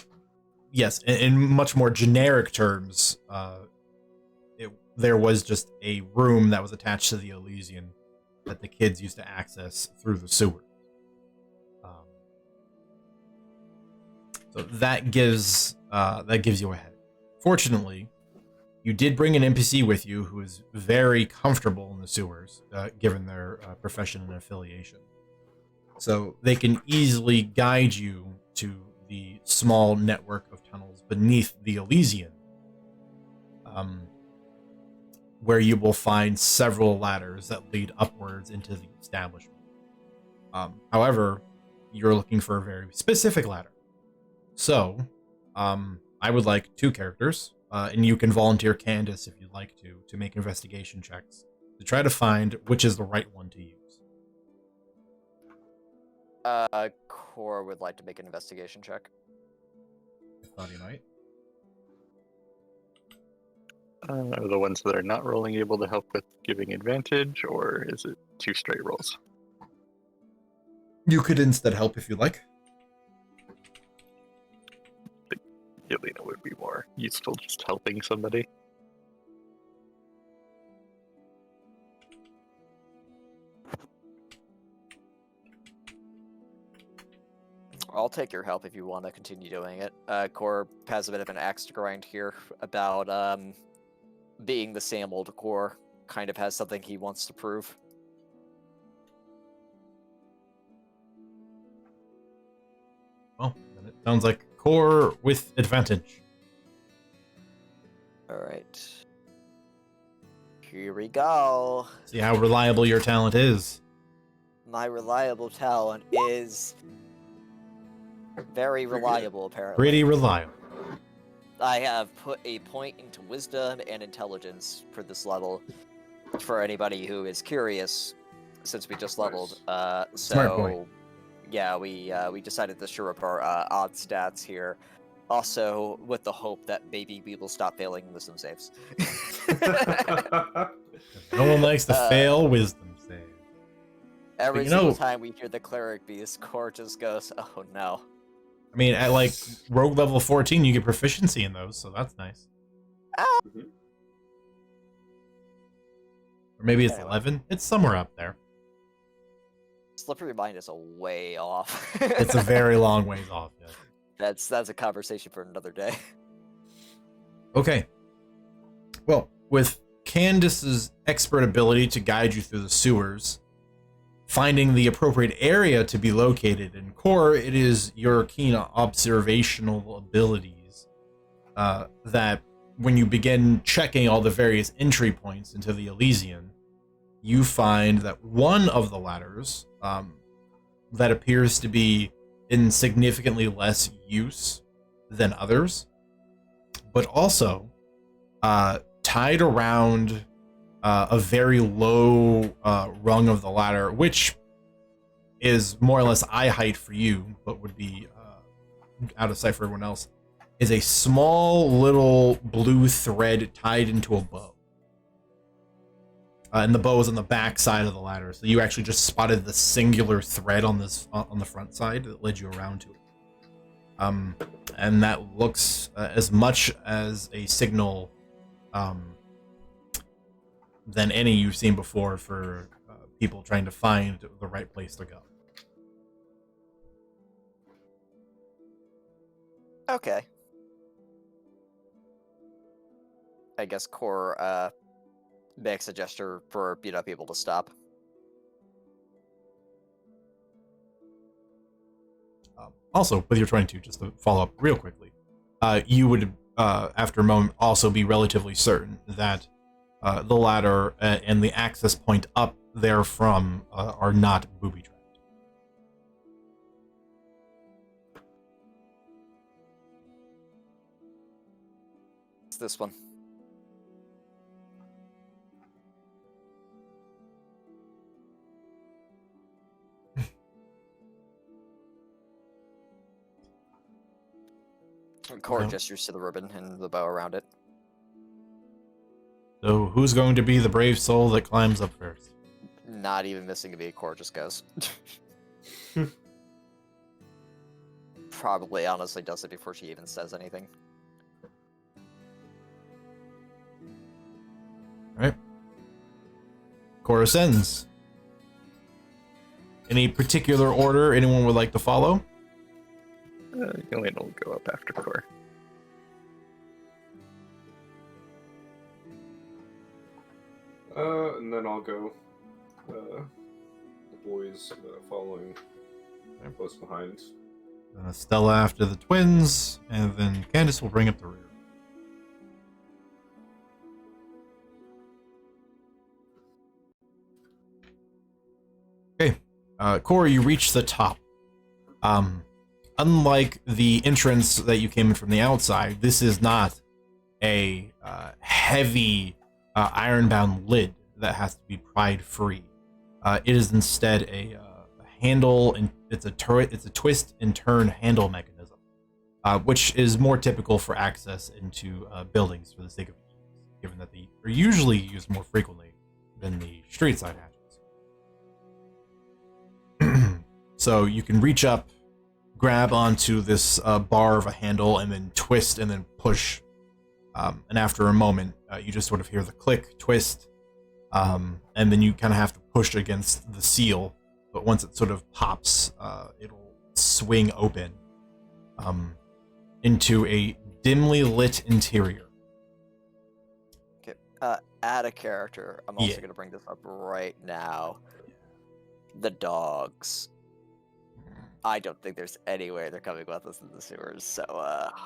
yes, in much more generic terms, there was just a room that was attached to the Elysian that the kids used to access through the sewer. So that gives you a head. Fortunately, you did bring an NPC with you who is very comfortable in the sewers, given their profession and affiliation. So they can easily guide you to the small network of tunnels beneath the Elysian, where you will find several ladders that lead upwards into the establishment. However, you're looking for a very specific ladder. So, I would like 2 characters, and you can volunteer Candace if you'd like to make investigation checks to try to find which is the right one to use. Core would like to make an investigation check. I thought he might. Are the ones that are not rolling able to help with giving advantage, or is it 2 straight rolls? You could instead help if you like. I think Yelena would be more useful just helping somebody. I'll take your help if you want to continue doing it. Core has a bit of an axe to grind here about being the same old Core. Kind of has something he wants to prove. Well, then it sounds like Core with advantage. Alright. Here we go. See how reliable your talent is. My reliable talent is very reliable, apparently. Pretty reliable. I have put a point into wisdom and intelligence for this level. For anybody who is curious, since we just leveled. Smart boy. So, yeah, we decided to shore up our odd stats here. Also, with the hope that maybe we will stop failing wisdom saves. No one likes to fail wisdom save. Every single time we hear the cleric beast, Core just goes, "Oh no." I mean, at like rogue level 14, you get proficiency in those, so that's nice. Or maybe it's Anyway. 11. It's somewhere up there. Slippery Mind is a way off. It's a very long ways off. Yeah. That's a conversation for another day. Okay. Well, with Candace's expert ability to guide you through the sewers, finding the appropriate area to be located in Core, it is your keen observational abilities that when you begin checking all the various entry points into the Elysian, you find that one of the ladders that appears to be in significantly less use than others, but also tied around a very low rung of the ladder, which is more or less eye height for you, but would be out of sight for everyone else, is a small little blue thread tied into a bow. And the bow is on the back side of the ladder, so you actually just spotted the singular thread on this on the front side that led you around to it. And that looks as much as a signal than any you've seen before for people trying to find the right place to go. Okay. I guess Core makes a gesture for people to stop. Also, with your 22, just to follow up real quickly, you would, after a moment, also be relatively certain that the ladder and the access point up therefrom are not booby-trapped. It's this one. Core gestures to the ribbon and the bow around it. So, who's going to be the brave soul that climbs up first? Not even missing a beat, Core just goes. Probably honestly does it before she even says anything. Alright. Core ascends. Any particular order anyone would like to follow? Gillian will go up after Core. And then I'll go. The boys following close behind. Then Estella after the twins, and then Candace will bring up the rear. Okay, Core, you reach the top. Unlike the entrance that you came in from the outside, this is not a heavy iron-bound lid that has to be pried free. It is instead a handle, and it's a twist and turn handle mechanism, which is more typical for access into buildings for the sake of ease, given that they are usually used more frequently than the street side hatches. So you can reach up, grab onto this bar of a handle, and then twist and then push. And after a moment, you just sort of hear the click, twist, and then you kind of have to push against the seal. But once it sort of pops, it'll swing open into a dimly lit interior. Okay. Add a character. I'm also going to bring this up right now. The dogs. I don't think there's any way they're coming with us in the sewers.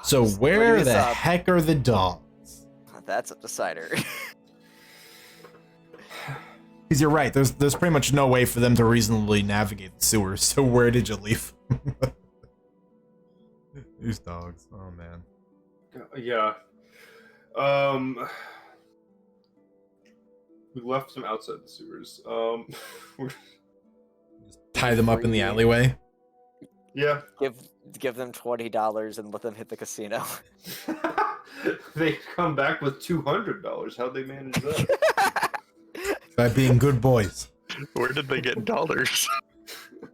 So where the heck are the dogs? That's up to Cider. Because you're right. There's pretty much no way for them to reasonably navigate the sewers. So where did you leave them? These dogs. Oh man. Yeah. We left them outside the sewers. Just tie them up in the alleyway. Yeah. Give them $20 and let them hit the casino. They come back with $200. How'd they manage that? By being good boys. Where did they get dollars?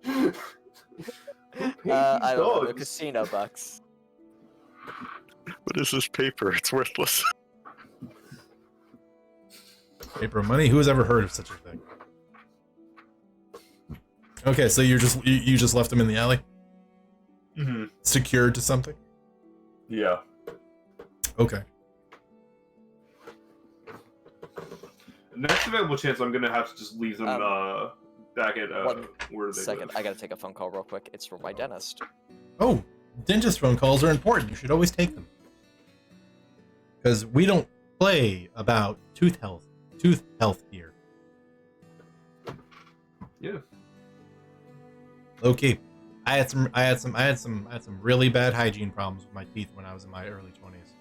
I don't know, the casino bucks. What is this paper? It's worthless. Paper money? Who has ever heard of such a thing? Okay, so you just left him in the alley? Mm-hmm. Secured to something? Yeah. Okay. Next available chance, I'm gonna have to just leave them back at One where they second, live. I gotta take a phone call real quick. It's from my dentist. Oh, dentist phone calls are important. You should always take them. Because we don't play about tooth health here. Yeah. Low key. I had some really bad hygiene problems with my teeth when I was in my early 20s.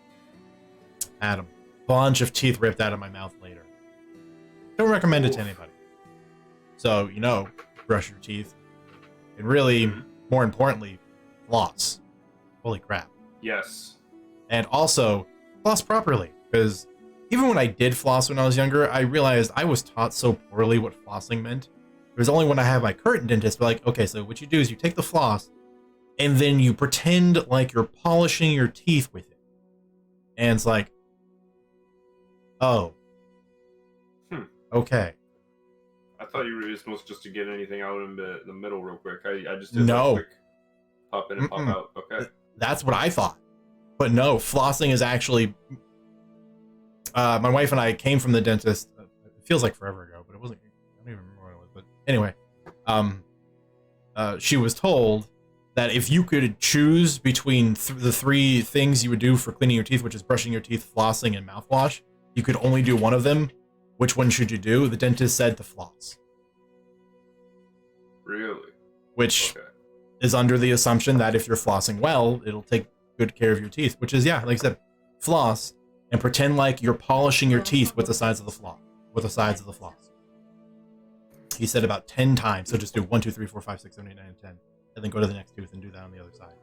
I had a bunch of teeth ripped out of my mouth later. Don't recommend it to anybody. So, brush your teeth. And really, more importantly, floss. Holy crap. Yes. And also, floss properly. Because even when I did floss when I was younger, I realized I was taught so poorly what flossing meant. It was only when I had my current dentist, but like, okay, so what you do is you take the floss, and then you pretend like you're polishing your teeth with it. And it's like, oh. Okay. I thought you were supposed just to get anything out in the middle real quick. I just did No. a quick pop in and pop out. Okay. That's what I thought. But no, flossing is actually... my wife and I came from the dentist, it feels like forever ago, but it wasn't... I don't even remember what it was. But anyway, she was told that if you could choose between the three things you would do for cleaning your teeth, which is brushing your teeth, flossing, and mouthwash, you could only do one of them. Which one should you do? The dentist said to floss. Really? Which is under the assumption that if you're flossing well, it'll take good care of your teeth. Which is, yeah, like I said, floss and pretend like you're polishing your teeth with the sides of the floss. He said about 10 times. So just do 1, 2, 3, 4, 5, 6, 7, 8, 9, and 10. And then go to the next tooth and do that on the other side.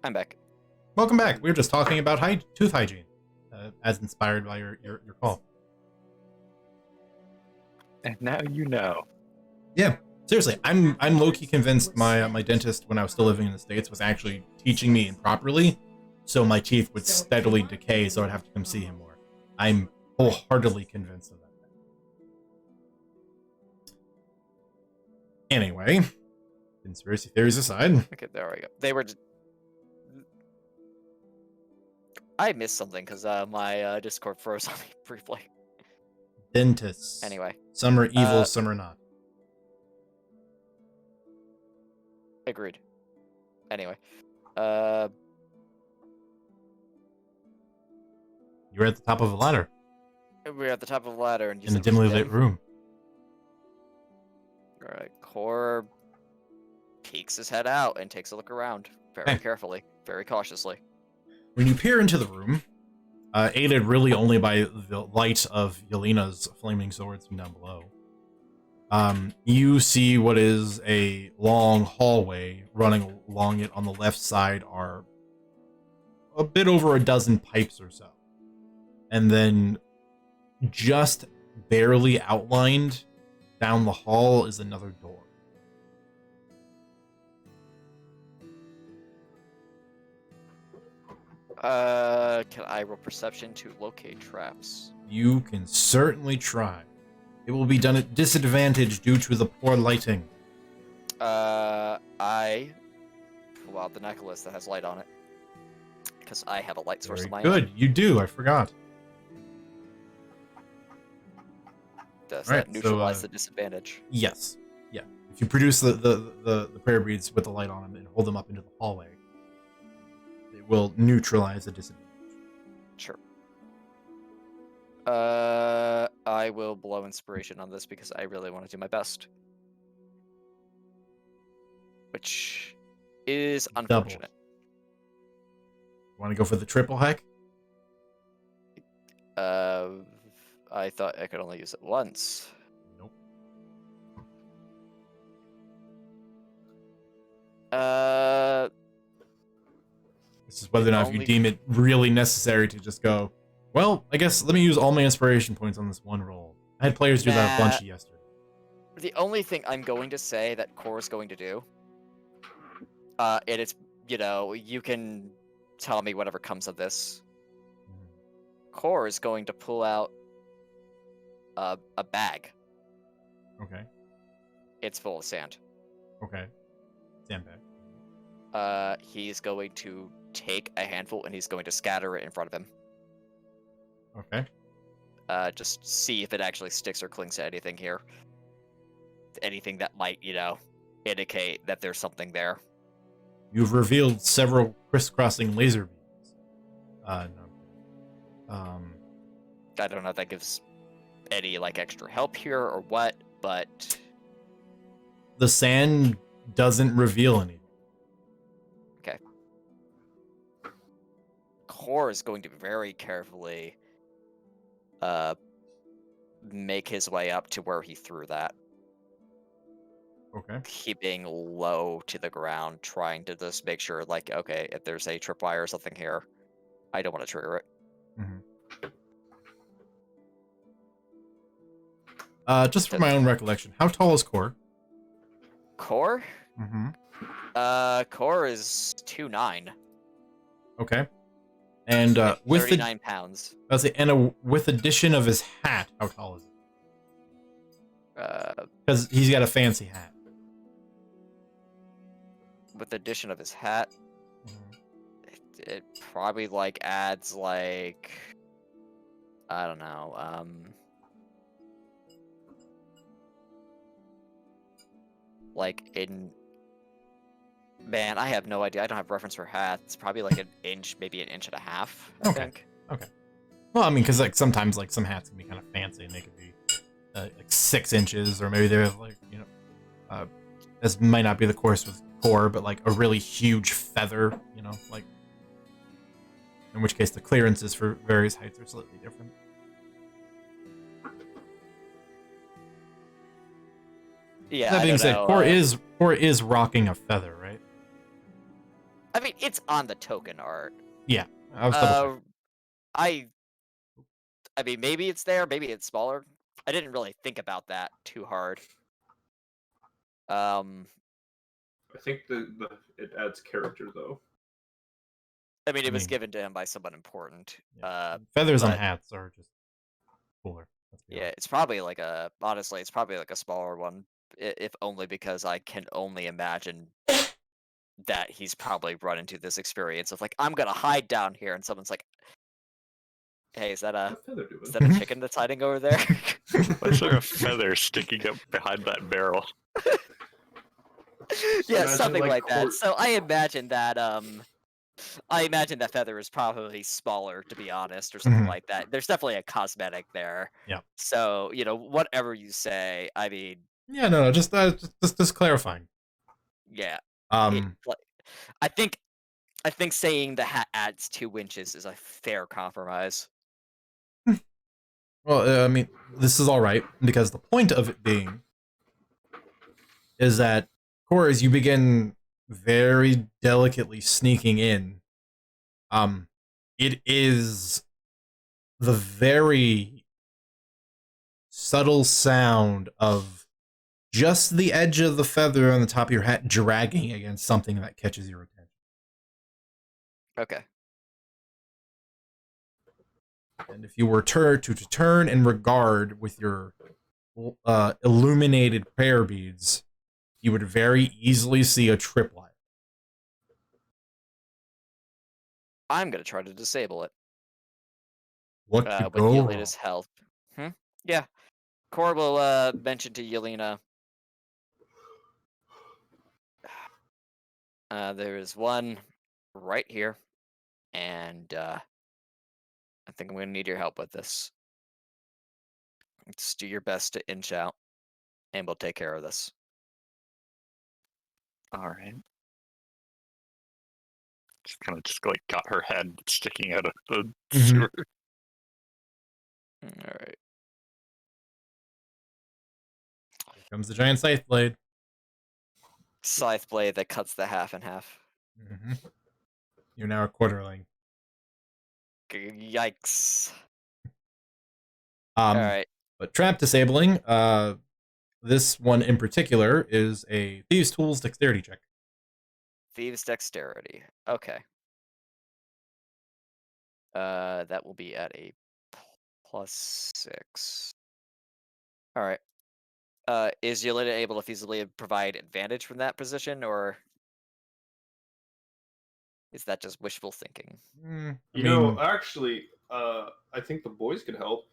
I'm back. Welcome back. We were just talking about tooth hygiene, as inspired by your call. And now you know. Yeah, seriously, I'm low-key convinced my dentist, when I was still living in the States, was actually teaching me improperly, so my teeth would steadily decay, so I'd have to come see him more. I'm wholeheartedly convinced of that. Anyway, conspiracy theories aside. Okay, there we go. They were... I missed something because my Discord froze on me briefly. Dentists. Anyway. Some are evil, some are not. Agreed. Anyway. You were at the top of a ladder. We're at the top of the ladder and you In a said it was dimly dim. lit room. Alright, Core peeks his head out and takes a look around very carefully, very cautiously. When you peer into the room, aided really only by the light of Yelena's flaming swords from down below, you see what is a long hallway. Running along it on the left side are a bit over a dozen pipes or so. And then just barely outlined down the hall is another door. Can I roll perception to locate traps? You can certainly try. It will be done at disadvantage due to the poor lighting. I pull out the necklace that has light on it. Because I have a light source Very of my good. own. You do. I forgot. Does Alright, that neutralize so, the disadvantage? Yes. Yeah. If you produce the prayer beads with the light on them and hold them up into the hallway, it will neutralize the disadvantage. Sure. I will blow inspiration on this because I really want to do my best. Which is unfortunate. You want to go for the triple heck? I thought I could only use it once. Nope. This is whether or not if you deem it really necessary to just go, well, I guess let me use all my inspiration points on this one roll. I had players do that a bunch yesterday. The only thing I'm going to say that Core is going to do, and it's, you can tell me whatever comes of this. Core is going to pull out a bag. Okay. It's full of sand. Okay. Sandbag. He's going to take a handful and he's going to scatter it in front of him. Okay. Just see if it actually sticks or clings to anything here. Anything that might, indicate that there's something there. You've revealed several crisscrossing laser beams. No. I don't know if that gives any extra help here or what, but The sand doesn't reveal anything. Core is going to very carefully make his way up to where he threw that, Okay. keeping low to the ground, trying to just make sure, okay, if there's a tripwire or something here, I don't want to trigger it. Just for my own recollection, how tall is Core? Core? Mm-hmm. Core is 2'9". Okay. And with 39 pounds. with addition of his hat, how tall is it? Uh, Because he's got a fancy hat. with the addition of his hat, it probably adds I don't know, in man, I have no idea. I don't have reference for hats. It's probably an inch, maybe an inch and a half, I Okay. think. Okay. Well, I mean, because sometimes some hats can be kind of fancy and they could be 6 inches, or maybe they're this might not be the course with Core, but a really huge feather, in which case the clearances for various heights are slightly different. Yeah. That being said, Core is rocking a feather, right? I mean, it's on the token art. Yeah. I was double checking. I mean, maybe it's there, maybe it's smaller. I didn't really think about that too hard. I think it adds character though. I mean, it was given to him by someone important. Yeah. Feathers on but- hats are just cooler. Yeah, it's probably honestly, it's probably a smaller one, if only because I can only imagine that he's probably run into this experience of I'm gonna hide down here, and someone's like, "Hey, is that a chicken that's hiding over there?" Why is there a feather sticking up behind that barrel? Yeah, Imagine, something like that. Core- So I imagine that feather is probably smaller, to be honest, or something Mhm. like that. There's definitely a cosmetic there. Yeah. So whatever you say, I mean, Yeah, no, just clarifying. yeah. Um, I think saying the hat adds 2 inches is a fair compromise. well, I mean, this is all right because the point of it being is that Core, as you begin very delicately sneaking in, it is the very subtle sound of just the edge of the feather on the top of your hat dragging against something that catches your attention. Okay. And if you were to turn and regard with your illuminated prayer beads, you would very easily see a tripwire. I'm gonna try to disable it. What could With go wrong? Yelena's help. Yeah. Cor will mention to Yelena. There is one right here, and I think I'm gonna need your help with this. Just do your best to inch out, and we'll take care of this. All right. Just kind of got her head sticking out of the Mhm. sewer. All right. Here comes the giant scythe blade. Scythe blade that cuts the half in half. Mm-hmm. You're now a quarterling. Yikes. All right. But trap disabling, this one in particular is a Thieves' Tools dexterity check. Thieves' dexterity. Okay. That will be at a +6. All right. Is Yelena able to feasibly provide advantage from that position, or is that just wishful thinking? Actually, I think the boys could help.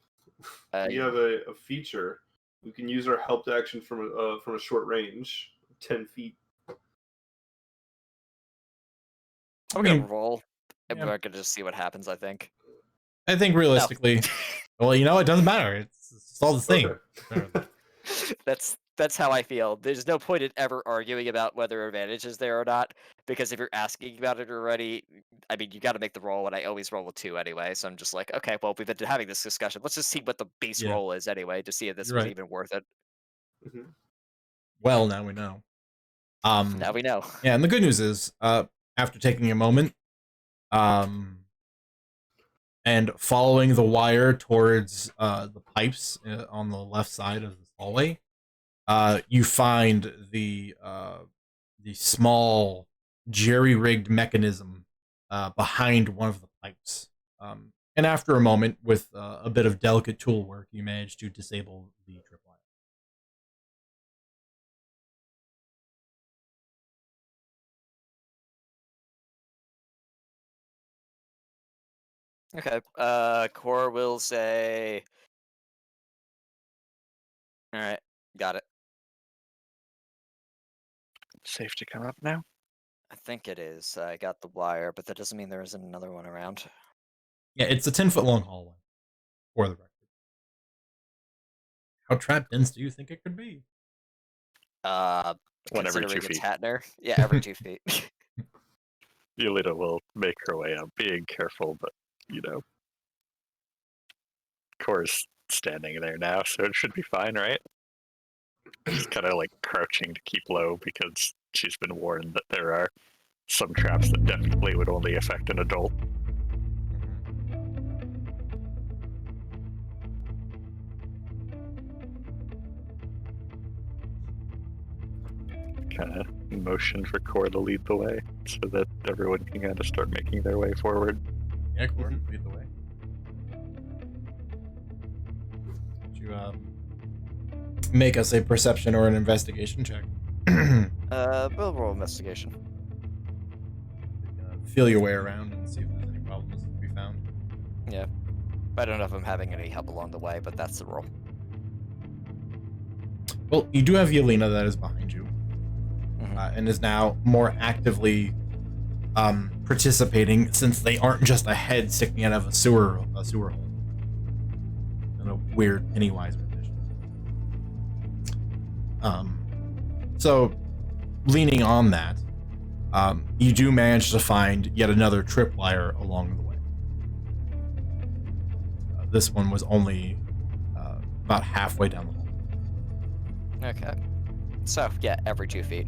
We have a feature. We can use our helped action from a short range, 10 feet. I'm I gonna mean, roll, and yeah. we're gonna just see what happens. I think. I think realistically, well, it doesn't matter. It's all the same. Okay. That's how I feel. There's no point in ever arguing about whether advantage is there or not, because if you're asking about it already, I mean, you got to make the roll, and I always roll a 2 anyway. So I'm just like, okay, well, we've been having this discussion. Let's just see what the base Yeah. roll is anyway, to see if this You're was right. even worth it. Mhm. Well, now we know. Now we know. Yeah, and the good news is, after taking a moment, and following the wire towards the pipes on the left side of the hallway, you find the small jerry-rigged mechanism behind one of the pipes. And after a moment, with a bit of delicate tool work, you manage to disable the tripwire. Okay. Core will say. All right, got it. Safe to come up now? I think it is. I got the wire, but that doesn't mean there isn't another one around. Yeah, it's a 10-foot long hallway, for the record. How trapped dense do you think it could be? One every 2 Considering it's feet. Hatner, yeah, every 2 feet. Yelena will make her way up, being careful, but, Core's standing there now, so it should be fine, right? She's kind of like crouching to keep low because she's been warned that there are some traps that definitely would only affect an adult. Kind of motion for Core to lead the way so that everyone can kind of start making their way forward. Yeah, Core, lead the way. Would you make us a perception or an investigation check? We'll roll investigation. Feel your way around and see if there's any problems to be found. Yeah. I don't know if I'm having any help along the way, but that's the roll. Well, you do have Yelena that is behind you, and is now more actively participating, since they aren't just a head sticking out of a sewer hole in a weird Pennywise rendition. So, leaning on that, you do manage to find yet another tripwire along the way. This one was only about halfway down the hall. Okay. So, yeah, every 2 feet.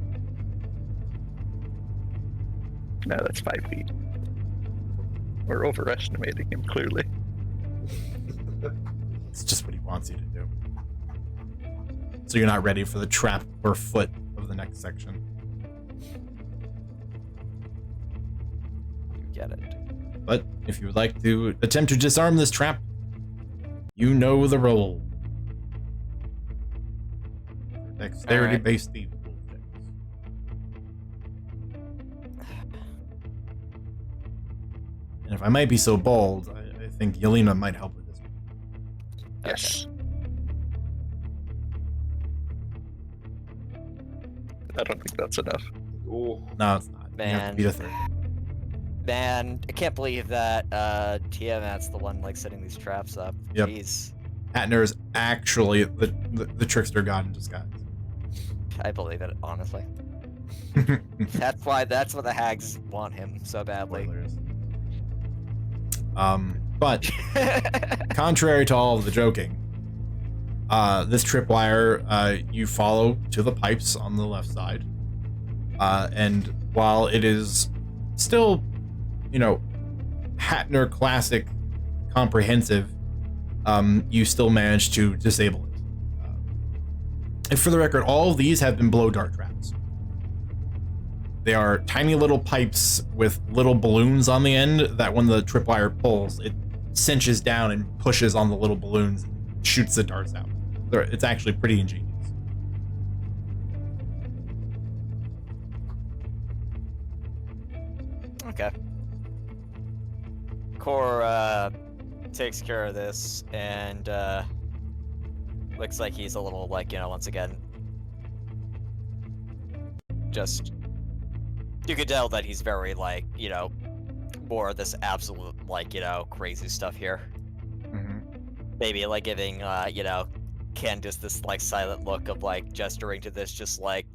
No, that's 5 feet. We're overestimating him, clearly. It's just what he wants you to do. So you're not ready for the trap per foot of the next section. You get it. But if you would like to attempt to disarm this trap, you know the role. Dexterity-based thief. And if I might be so bold, I think Yelena might help with this one. Yes. I don't think that's enough. Ooh. No, it's not. You have to Man. be the third. Man, I can't believe that Tiamat's the one like setting these traps up. Yep. Jeez. Hatner is actually the trickster god in disguise. I believe it, honestly. That's why the hags want him so badly. Spoilers. But contrary to all of the joking, this tripwire you follow to the pipes on the left side, and while it is still, Hatner classic comprehensive, you still manage to disable it. And for the record, all of these have been blow dart traps. They are tiny little pipes with little balloons on the end that when the tripwire pulls, it cinches down and pushes on the little balloons and shoots the darts out. It's actually pretty ingenious. Okay. Core takes care of this, and looks like he's a little, like, once again, just, you could tell that he's very, like, more of this absolute, like, crazy stuff here. Mm-hmm. Maybe, like, giving, Candace this, like, silent look of, like, gesturing to this, just like,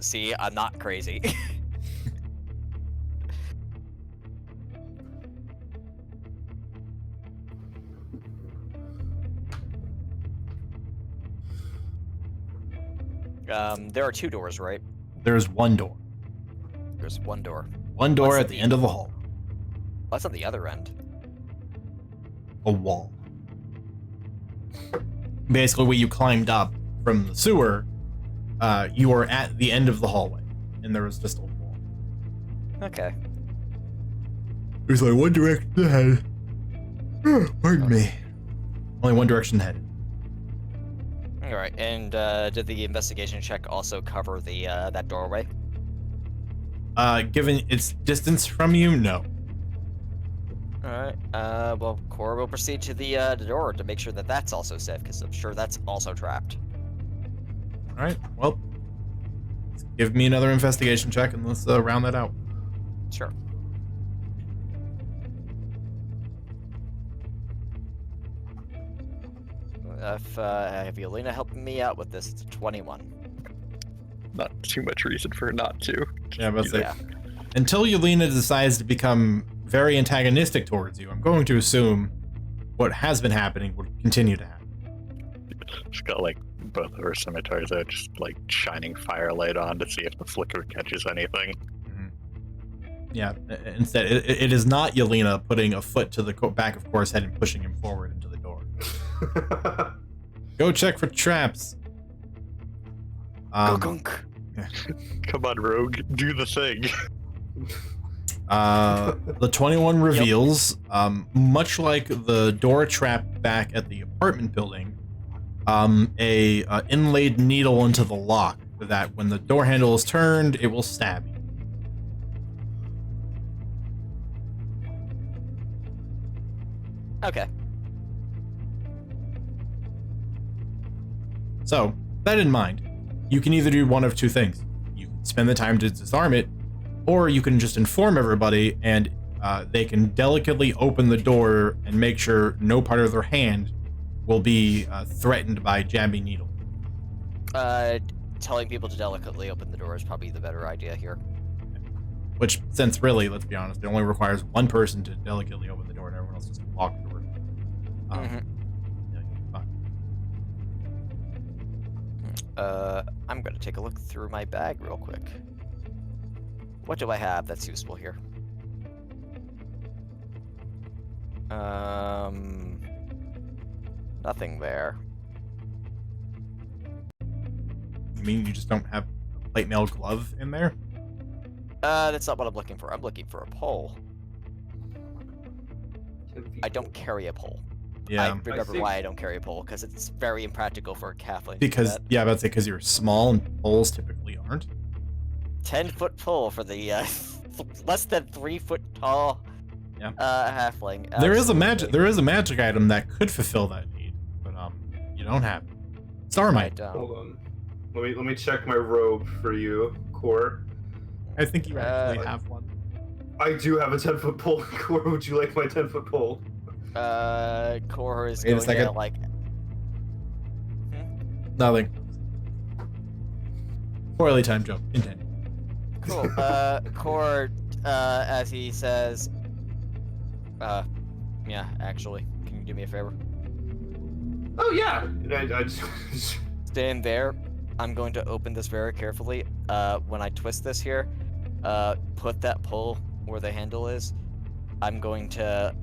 see, I'm not crazy. There are 2 doors, right? There's one door. There's 1 door. One door What's at the end of the hall. What's on the other end? A wall. Basically, where you climbed up from the sewer, you were at the end of the hallway, and there was just a wall. Okay. There's only one direction ahead. Pardon me. Only one direction ahead. Alright, and did the investigation check also cover the that doorway? Given its distance from you, no. Alright, well, Core will proceed to the door to make sure that that's also safe, because I'm sure that's also trapped. Alright, well, give me another investigation check and let's round that out. Sure. If have Yelena helping me out with this, it's a 21. Not too much reason for her not to. Yeah, but Yeah. until Yelena decides to become very antagonistic towards you, I'm going to assume what has been happening would continue to happen. She's got like both of her scimitars out, just like shining firelight on to see if the flicker catches anything. Yeah, instead, it is not Yelena putting a foot to the back of Core's head and pushing him forward into the door. Go check for traps. Go gunk. Come on, Rogue, do the thing. The 21 reveals, much like the door trap back at the apartment building, a inlaid needle into the lock that when the door handle is turned, it will stab you. Okay. So, that in mind, you can either do one of two things. You can spend the time to disarm it, or you can just inform everybody and they can delicately open the door and make sure no part of their hand will be threatened by jabbing needle. Telling people to delicately open the door is probably the better idea here. Which, since really, let's be honest, it only requires one person to delicately open the door and everyone else just walk through it. Yeah, fine. I'm gonna take a look through my bag real quick. What do I have that's useful here? Nothing there. You mean you just don't have a plate mail glove in there? That's not what I'm looking for. I'm looking for a pole. I don't carry a pole. Yeah. I remember why I don't carry a pole, because it's very impractical for a halfling. Because, yeah, I was about to say, because you're small and poles typically aren't. 10-foot pole for the less than 3 foot tall halfling. There is a magic item that could fulfill that need, but you don't have it. Starmite. Hold on. Let me check my robe for you, Core. I think you actually have one. I do have a 10-foot pole. Core, would you like my 10-foot pole? Core is Wait a going second. to like. Nothing. Poorly timed joke. Intended. Cool. Core, as he says, yeah, actually, can you do me a favor? Oh yeah. I just Stand there. I'm going to open this very carefully. When I twist this here, put that pole where the handle is. I'm going to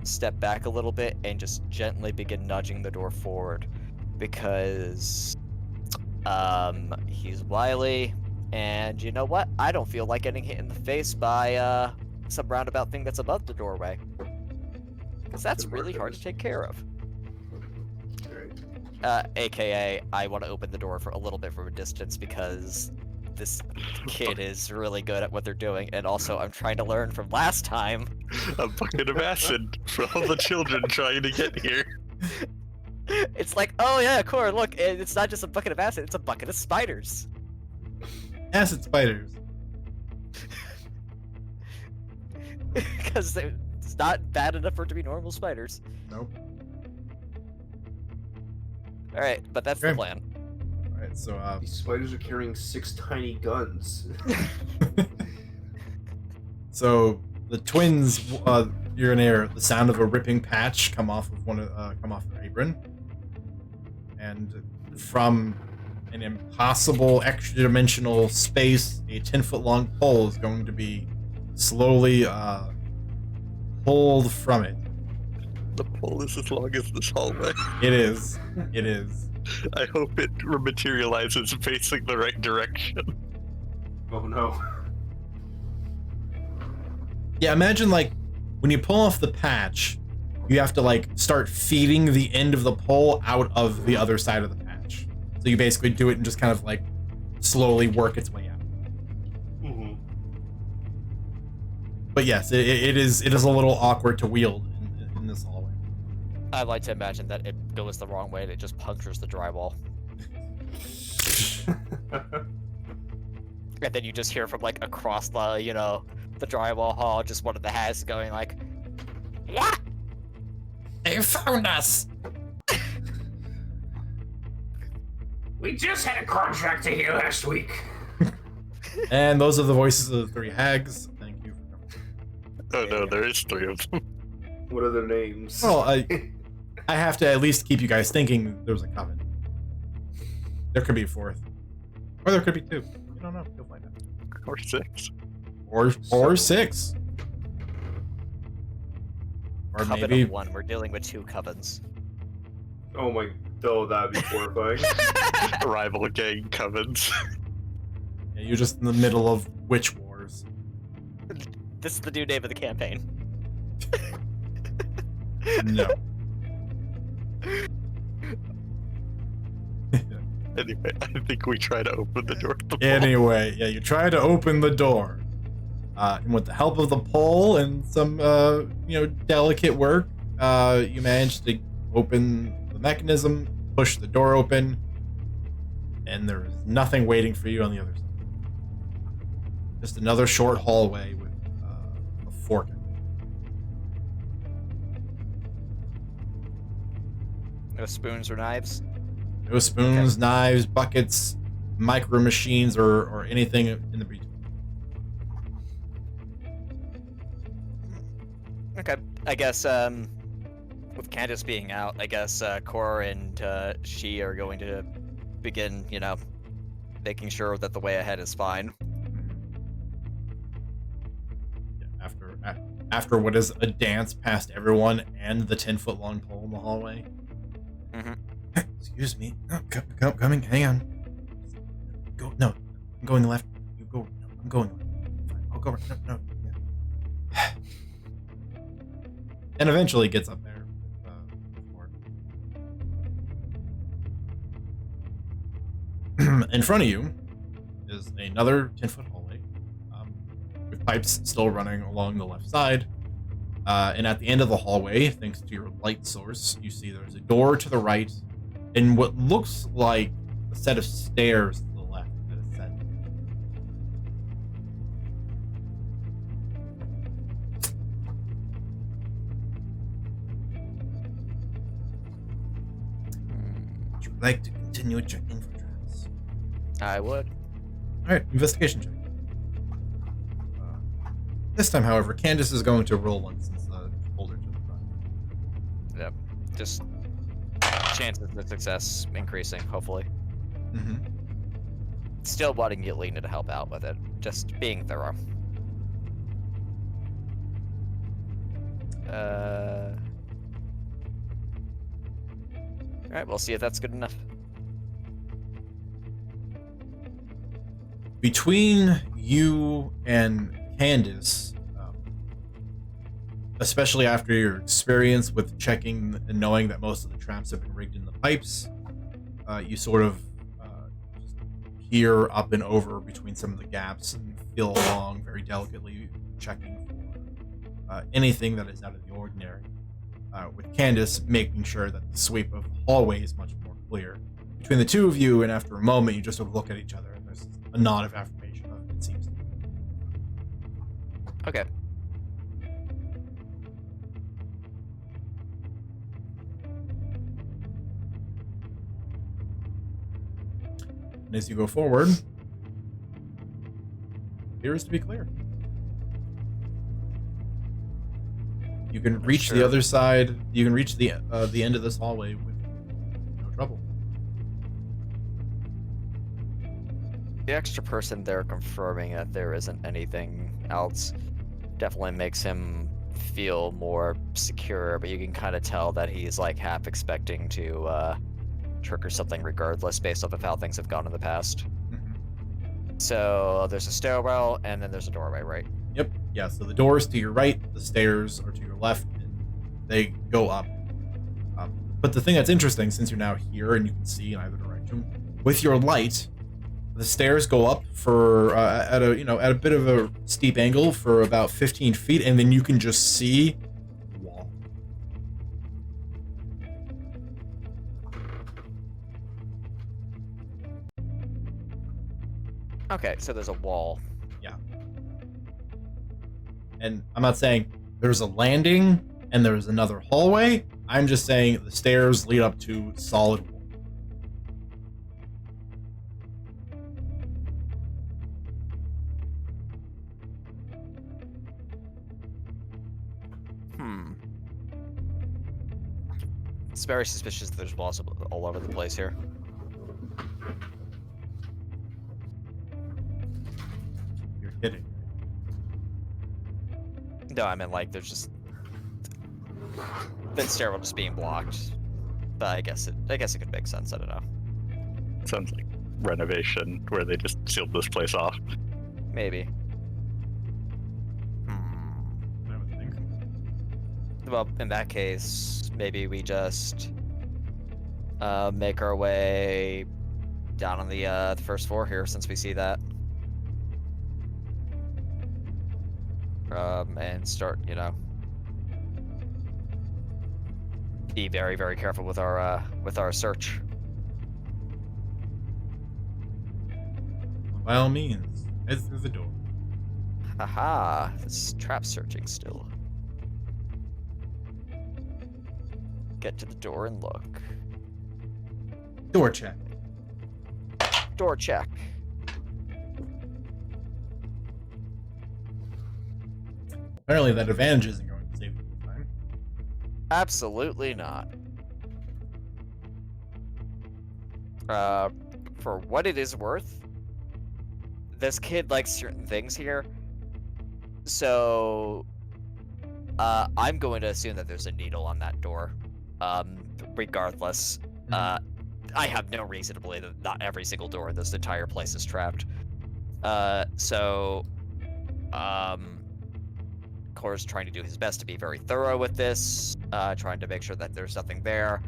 step back a little bit and just gently begin nudging the door forward, because he's wily, and you know what? I don't feel like getting hit in the face by some roundabout thing that's above the doorway, because that's really hard to take care of. Alright. AKA, I want to open the door for a little bit from a distance because this kid is really good at what they're doing, and also I'm trying to learn from last time. A bucket of acid for all the children trying to get here. It's like, oh yeah, Cor, look, it's not just a bucket of acid, it's a bucket of spiders. Acid spiders. Because it's not bad enough for it to be normal spiders. Nope. Alright, but that's the Okay. plan. Alright, so These spiders are carrying 6 tiny guns. so the twins, you're gonna hear the sound of a ripping patch come off of their apron, and from an impossible extra-dimensional space, a 10-foot-long pole is going to be slowly pulled from it. The pole is as long as this hallway. It is. It is. I hope it materializes facing the right direction. Oh no. Yeah, imagine like when you pull off the patch, you have to like start feeding the end of the pole out of the other side of the patch. So you basically do it and just kind of like slowly work its way out. Mm-hmm. But yes, it is a little awkward to wield in this hallway. I'd like to imagine that it goes the wrong way and it just punctures the drywall. And then you just hear from like across the, the drywall hall, just one of the hags going like, "Yeah, They found us! We just had a contractor here last week. And those are the voices of the 3 hags. Thank you for coming. Oh no, there is 3 of them. What are their names? Well, I have to at least keep you guys thinking there's a coven. There could be a 4th. Or there could be 2. You don't know. You'll find out. Or 6. Or 6. Or coven maybe of 1. We're dealing with 2 covens." Oh, that'd be horrifying. Rival gang covens. yeah, you're just in the middle of witch wars. This is the new name of the campaign. No. Anyway, I think we try to open the door. Anyway, yeah, you try to open the door. And with the help of the pole and some, delicate work, you manage to open the mechanism, push the door open, and there is nothing waiting for you on the other side. Just another short hallway with a fork in it. No spoons or knives? No spoons, knives, buckets, micro machines, or anything in the between. Okay. I guess, with Candace being out, I guess Cor and she are going to begin, making sure that the way ahead is fine. Yeah, after what is a dance past everyone and the 10-foot-long pole in the hallway. Mhm. Excuse me. Oh, coming. Hang on. Go. No, I'm going left. You go. No, I'm going left. Fine, I'll go right. No. Yeah. And eventually gets up there. In front of you is another 10-foot hallway, with pipes still running along the left side. And at the end of the hallway, thanks to your light source, you see there's a door to the right and what looks like a set of stairs to the left that ascend. Would you like to continue checking for traps? I would. Alright, investigation check. This time, however, Candace is going to roll one since older to the front. Yep. Just chances of success increasing, hopefully. Mm-hmm. Still wanting Yelena to help out with it. Just being thorough. Alright, we'll see if that's good enough. Between you and Candace, especially after your experience with checking and knowing that most of the traps have been rigged in the pipes, you sort of just peer up and over between some of the gaps and feel along very delicately, checking for anything that is out of the ordinary. With Candace making sure that the sweep of the hallway is much more clear. Between the two of you, and after a moment, you just sort of look at each other, and there's a nod of affirmation of it seems to be. Okay. And as you go forward, it appears to be clear. You can reach the other side. You can reach the end of this hallway with no trouble. The extra person there confirming that there isn't anything else definitely makes him feel more secure, but you can kind of tell that he's like half expecting to trigger something regardless based off of how things have gone in the past. Mm-hmm. So there's a stairwell and then there's a doorway, right? Yep. Yeah, so the doors to your right, the stairs are to your left, and they go up. But the thing that's interesting, since you're now here and you can see in either direction, with your light, the stairs go up for at a bit of a steep angle for about 15 feet, and then you can just see the wall. Okay, so there's a wall. Yeah. And I'm not saying there's a landing and there's another hallway. I'm just saying the stairs lead up to solid wall. It's very suspicious that there's walls all over the place here. You're kidding. No, I mean like there's just the stairwell just being blocked. But I guess it could make sense. I don't know. Sounds like renovation where they just sealed this place off. Maybe. I would think. Well, in that case, maybe we just make our way down on the first floor here, since we see that, and start, be very, very careful with our search. By all means, head through the door. Haha, it's trap searching still. Get to the door and look. Door check. Door check. Apparently that advantage isn't going to save you this time. Absolutely not. For what it is worth, this kid likes certain things here. So, I'm going to assume that there's a needle on that door. Regardless, I have no reason to believe that not every single door in this entire place is trapped. Core's trying to do his best to be very thorough with this, trying to make sure that there's nothing there.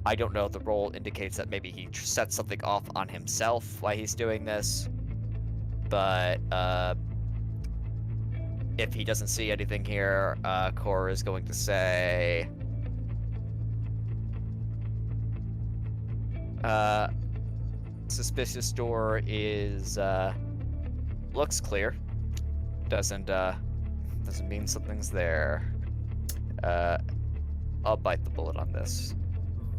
I don't know if the roll indicates that maybe he sets something off on himself while he's doing this, but if he doesn't see anything here, Core is going to say, suspicious door is looks clear. Doesn't mean something's there. I'll bite the bullet on this.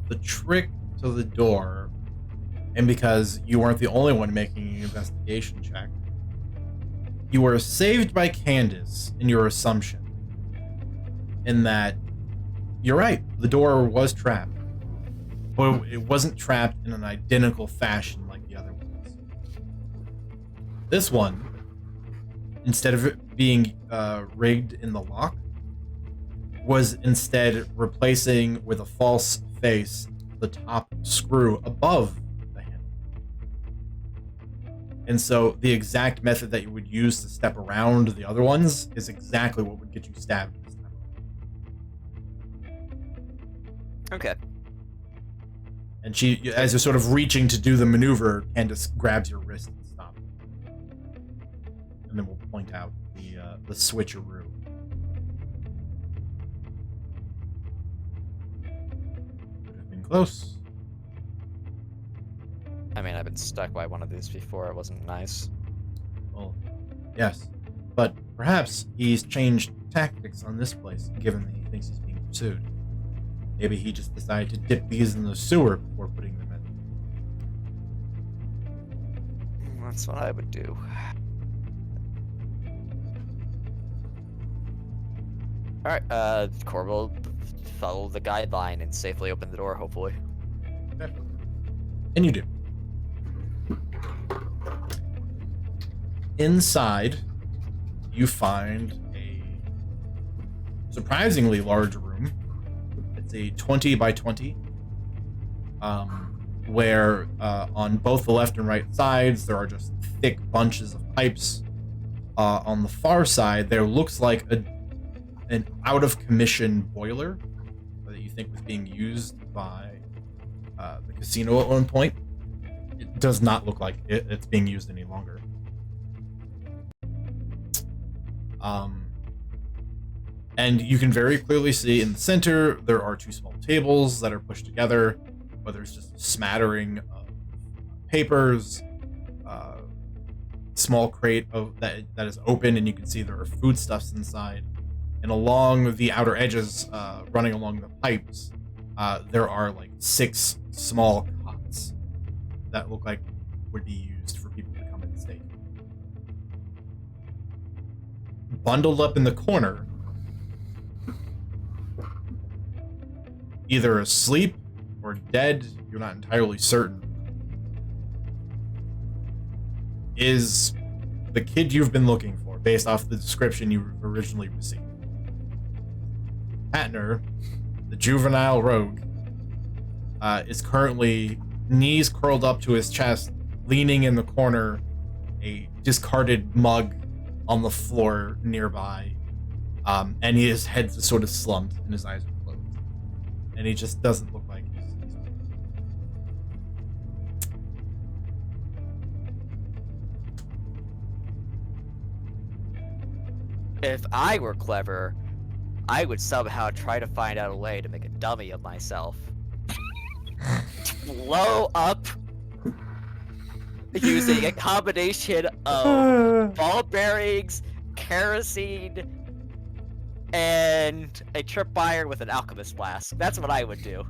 The trick to the door, and because you weren't the only one making an investigation check, you were saved by Candace in your assumption. In that, you're right, the door was trapped. But it wasn't trapped in an identical fashion like the other ones. This one, instead of it being rigged in the lock, was instead replacing with a false face the top screw above the handle. And so the exact method that you would use to step around the other ones is exactly what would get you stabbed this time. Okay. And she, as you're sort of reaching to do the maneuver, Candace grabs your wrist and stops. And then we'll point out the switcheroo. Could have been close. I mean, I've been stuck by one of these before. It wasn't nice. Well, yes. But perhaps he's changed tactics on this place, given that he thinks he's being pursued. Maybe he just decided to dip these in the sewer before putting them in. That's what I would do. Alright, Cor will follow the guideline and safely open the door, hopefully. Okay. And you do. Inside, you find a surprisingly large room. It's a 20 by 20, where on both the left and right sides there are just thick bunches of pipes. On the far side, there looks like an out-of-commission boiler that you think was being used by the casino at one point. It does not look like it's being used any longer. And you can very clearly see in the center there are two small tables that are pushed together, but there's just a smattering of papers, small crate that is open, and you can see there are foodstuffs inside. And along the outer edges, running along the pipes, there are like 6 small cots that look like would be used for people to come and stay. Bundled up in the corner, either asleep or dead, you're not entirely certain, is the kid you've been looking for, based off the description you originally received. Patner, the juvenile rogue, is currently knees curled up to his chest, leaning in the corner, a discarded mug on the floor nearby, and his head's sort of slumped and his eyes are closed. And he just doesn't look like he's If I were clever, I would somehow try to find out a way to make a dummy of myself. Blow up using a combination of ball bearings, kerosene, and a tripwire with an alchemist flask. That's what I would do.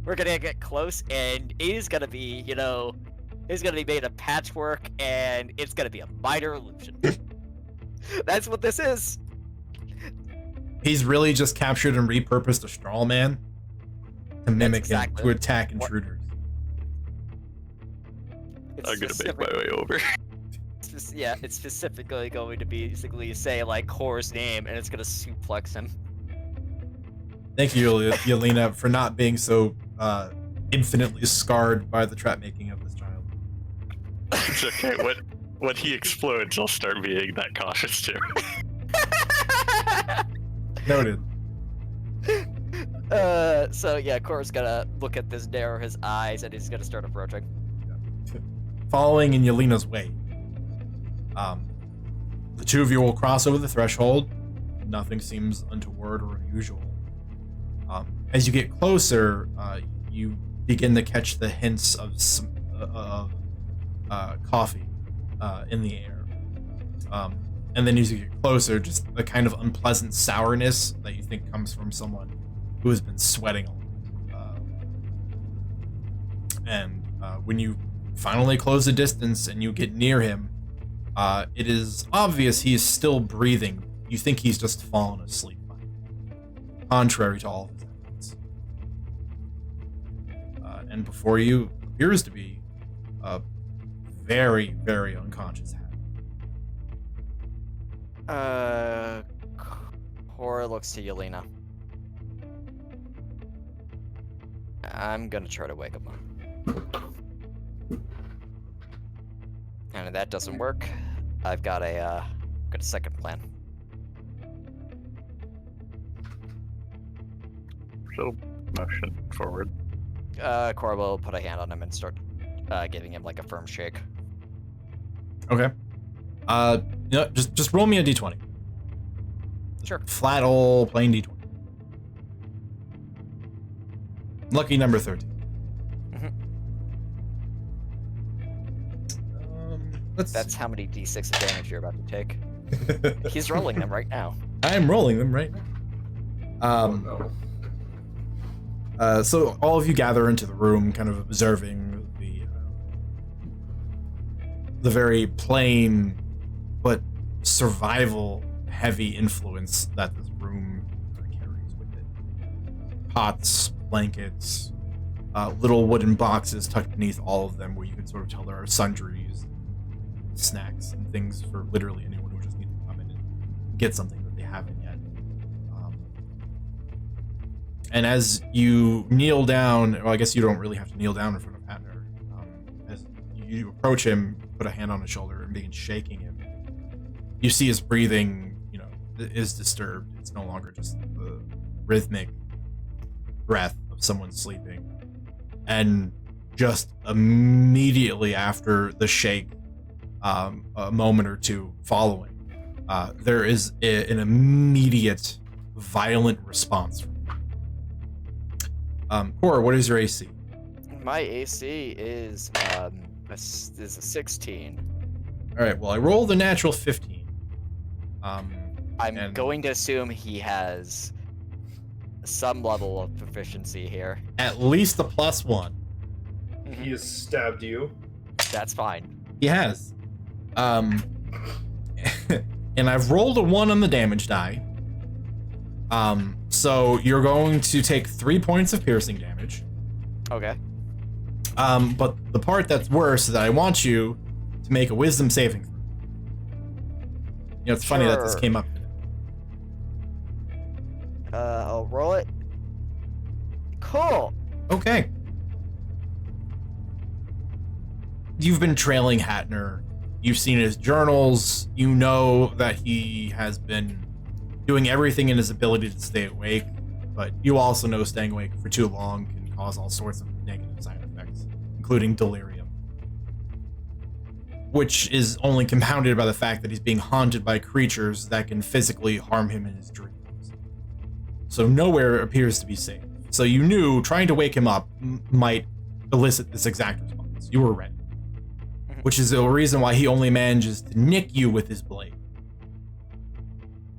We're gonna get close, and he's gonna be, he's gonna be made of patchwork, and it's gonna be a minor illusion. That's what this is. He's really just captured and repurposed a straw man to mimic him, to attack intruders. I'm gonna make my way over. It's specifically going to basically say like Cor's name, and it's gonna suplex him. Thank you, Yelena, for not being so infinitely scarred by the trap making of this child. It's okay. When he explodes, I'll start being that cautious too. Noted. So yeah, Cor's gonna look at this, narrow his eyes, and he's gonna start approaching. Following in Yelena's way. The two of you will cross over the threshold. Nothing seems untoward or unusual. As you get closer, you begin to catch the hints of coffee in the air. And then as you get closer, just a kind of unpleasant sourness that you think comes from someone who has been sweating a lot. And when you finally close the distance and you get near him, it is obvious he is still breathing. You think he's just fallen asleep, contrary to all of his evidence. And before you appears to be a very, very unconscious hat. Cora looks to Yelena. I'm gonna try to wake him up. And if that doesn't work, I've got a second plan. So, motion forward. Cora will put a hand on him and start giving him like a firm shake. Okay. Just roll me a d20. Sure. Flat old plain d20. Lucky number 13. That's how many d6 of damage you're about to take. He's rolling them right now. I'm rolling them right now. So all of you gather into the room, kind of observing the very plain but survival-heavy influence that this room carries with it. Pots, blankets, little wooden boxes tucked beneath all of them, where you can sort of tell there are sundries, snacks, and things for literally anyone who just needs to come in and get something that they haven't yet. And as you kneel down, well, I guess you don't really have to kneel down in front of Hatner. As you approach him, put a hand on his shoulder and begin shaking him, you see his breathing, is disturbed. It's no longer just the rhythmic breath of someone sleeping. And just immediately after the shake, a moment or two following, there is an immediate violent response. Cora, what is your AC? My AC is a 16. All right. Well, I rolled a natural 15. I'm going to assume he has some level of proficiency here. At least a +1. He has stabbed you. That's fine. He has. And I've rolled a 1 on the damage die. So you're going to take 3 points of piercing damage. Okay. But the part that's worse is that I want you to make a wisdom saving throw. It's funny that this came up today. I'll roll it. Cool. Okay. You've been trailing Hatner. You've seen his journals. You know that he has been doing everything in his ability to stay awake, but you also know staying awake for too long can cause all sorts of negative side effects, including delirium, which is only compounded by the fact that he's being haunted by creatures that can physically harm him in his dreams. So nowhere appears to be safe. So you knew trying to wake him up might elicit this exact response. You were ready. Which is the reason why he only manages to nick you with his blade.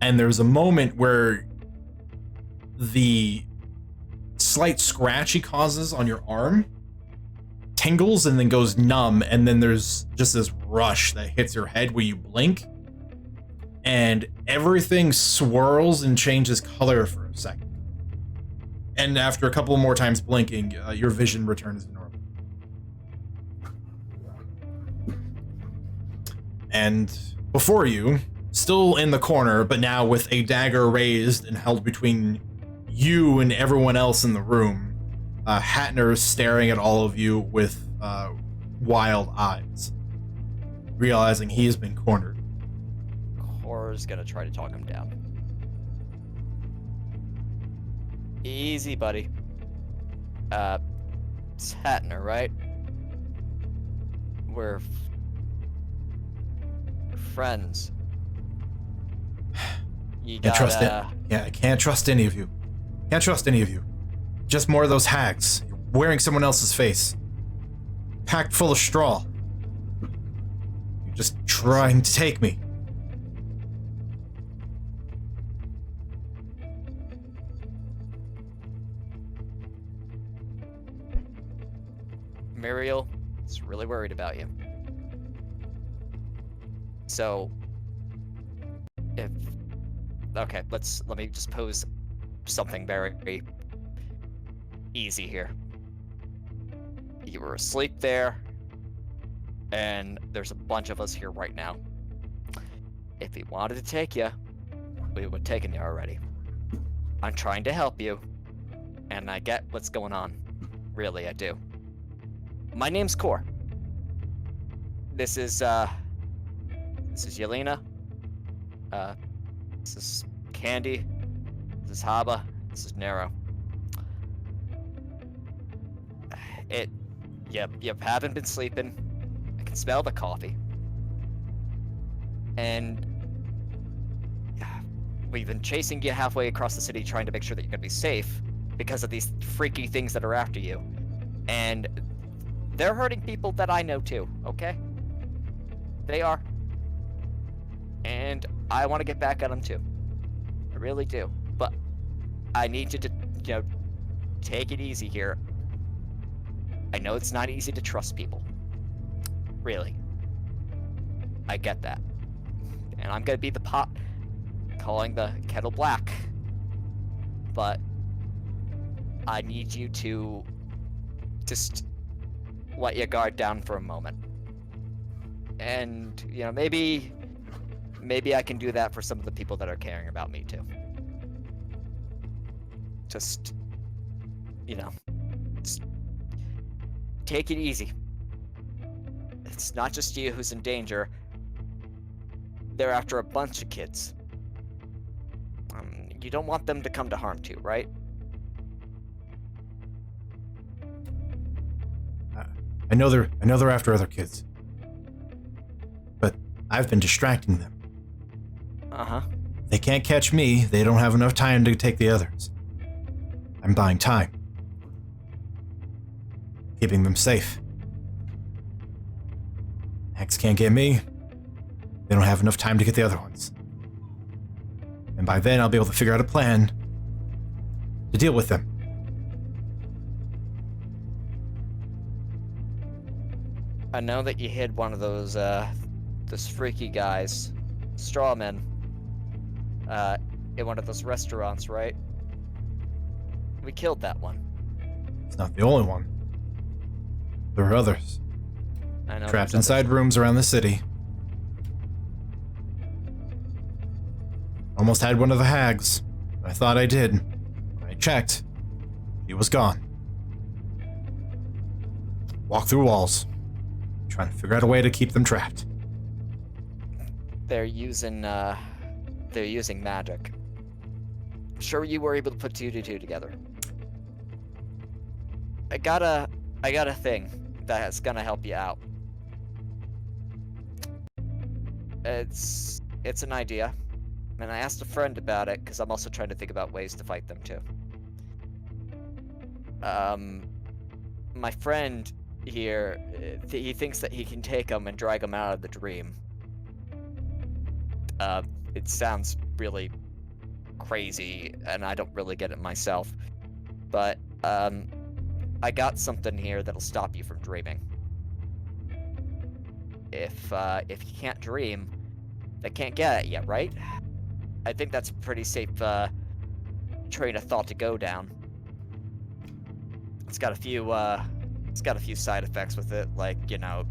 And there's a moment where the slight scratch he causes on your arm tingles and then goes numb, and then there's just this rush that hits your head where you blink, and everything swirls and changes color for a second. And after a couple more times blinking, your vision returns to normal. And before you, still in the corner, but now with a dagger raised and held between you and everyone else in the room, Hatner is staring at all of you with wild eyes, realizing he has been cornered. Cora's gonna try to talk him down. Easy, buddy. It's Hatner, right? We're friends. You Can't trust it. gotta... Yeah, I can't trust any of you. Can't trust any of you. Just more of those hags. You're wearing someone else's face. Packed full of straw. You're just trying to take me. Muriel is really worried about you. So, okay, let me just pose something very easy here. You were asleep there, and there's a bunch of us here right now. If he wanted to take you, we would have taken you already. I'm trying to help you, and I get what's going on. Really, I do. My name's Core. This is Yelena. This is Candy. This is Haba. This is Nero. You haven't been sleeping. I can smell the coffee. And we've been chasing you halfway across the city trying to make sure that you're gonna be safe because of these freaky things that are after you. And they're hurting people that I know too, okay? They are. And I want to get back at them too. I really do. But I need you to, take it easy here. I know it's not easy to trust people. Really. I get that. And I'm gonna be the pot calling the kettle black. But I need you to just let your guard down for a moment. And, maybe I can do that for some of the people that are caring about me too. Just, just take it easy. It's not just you who's in danger. They're after a bunch of kids. You don't want them to come to harm too, right? I know they're after other kids, but I've been distracting them. They can't catch me. They don't have enough time to take the others. I'm buying time, keeping them safe. Hex can't get me. They don't have enough time to get the other ones. And by then, I'll be able to figure out a plan to deal with them. I know that you hid one of those freaky guys, strawmen, in one of those restaurants, right? We killed that one. It's not the only one. There are others. I know. Trapped inside rooms around the city. Almost had one of the hags. I thought I did. When I checked, he was gone. Walk through walls. Trying to figure out a way to keep them trapped. They're using magic. I'm sure you were able to put 2 to 2 together. I got a thing that's gonna help you out. It's an idea, and I asked a friend about it because I'm also trying to think about ways to fight them too. My friend here, he thinks that he can take them and drag them out of the dream. It sounds really crazy, and I don't really get it myself. But, I got something here that'll stop you from dreaming. If you can't dream, they can't get at you, right? I think that's a pretty safe, train of thought to go down. It's got a few side effects with it, like,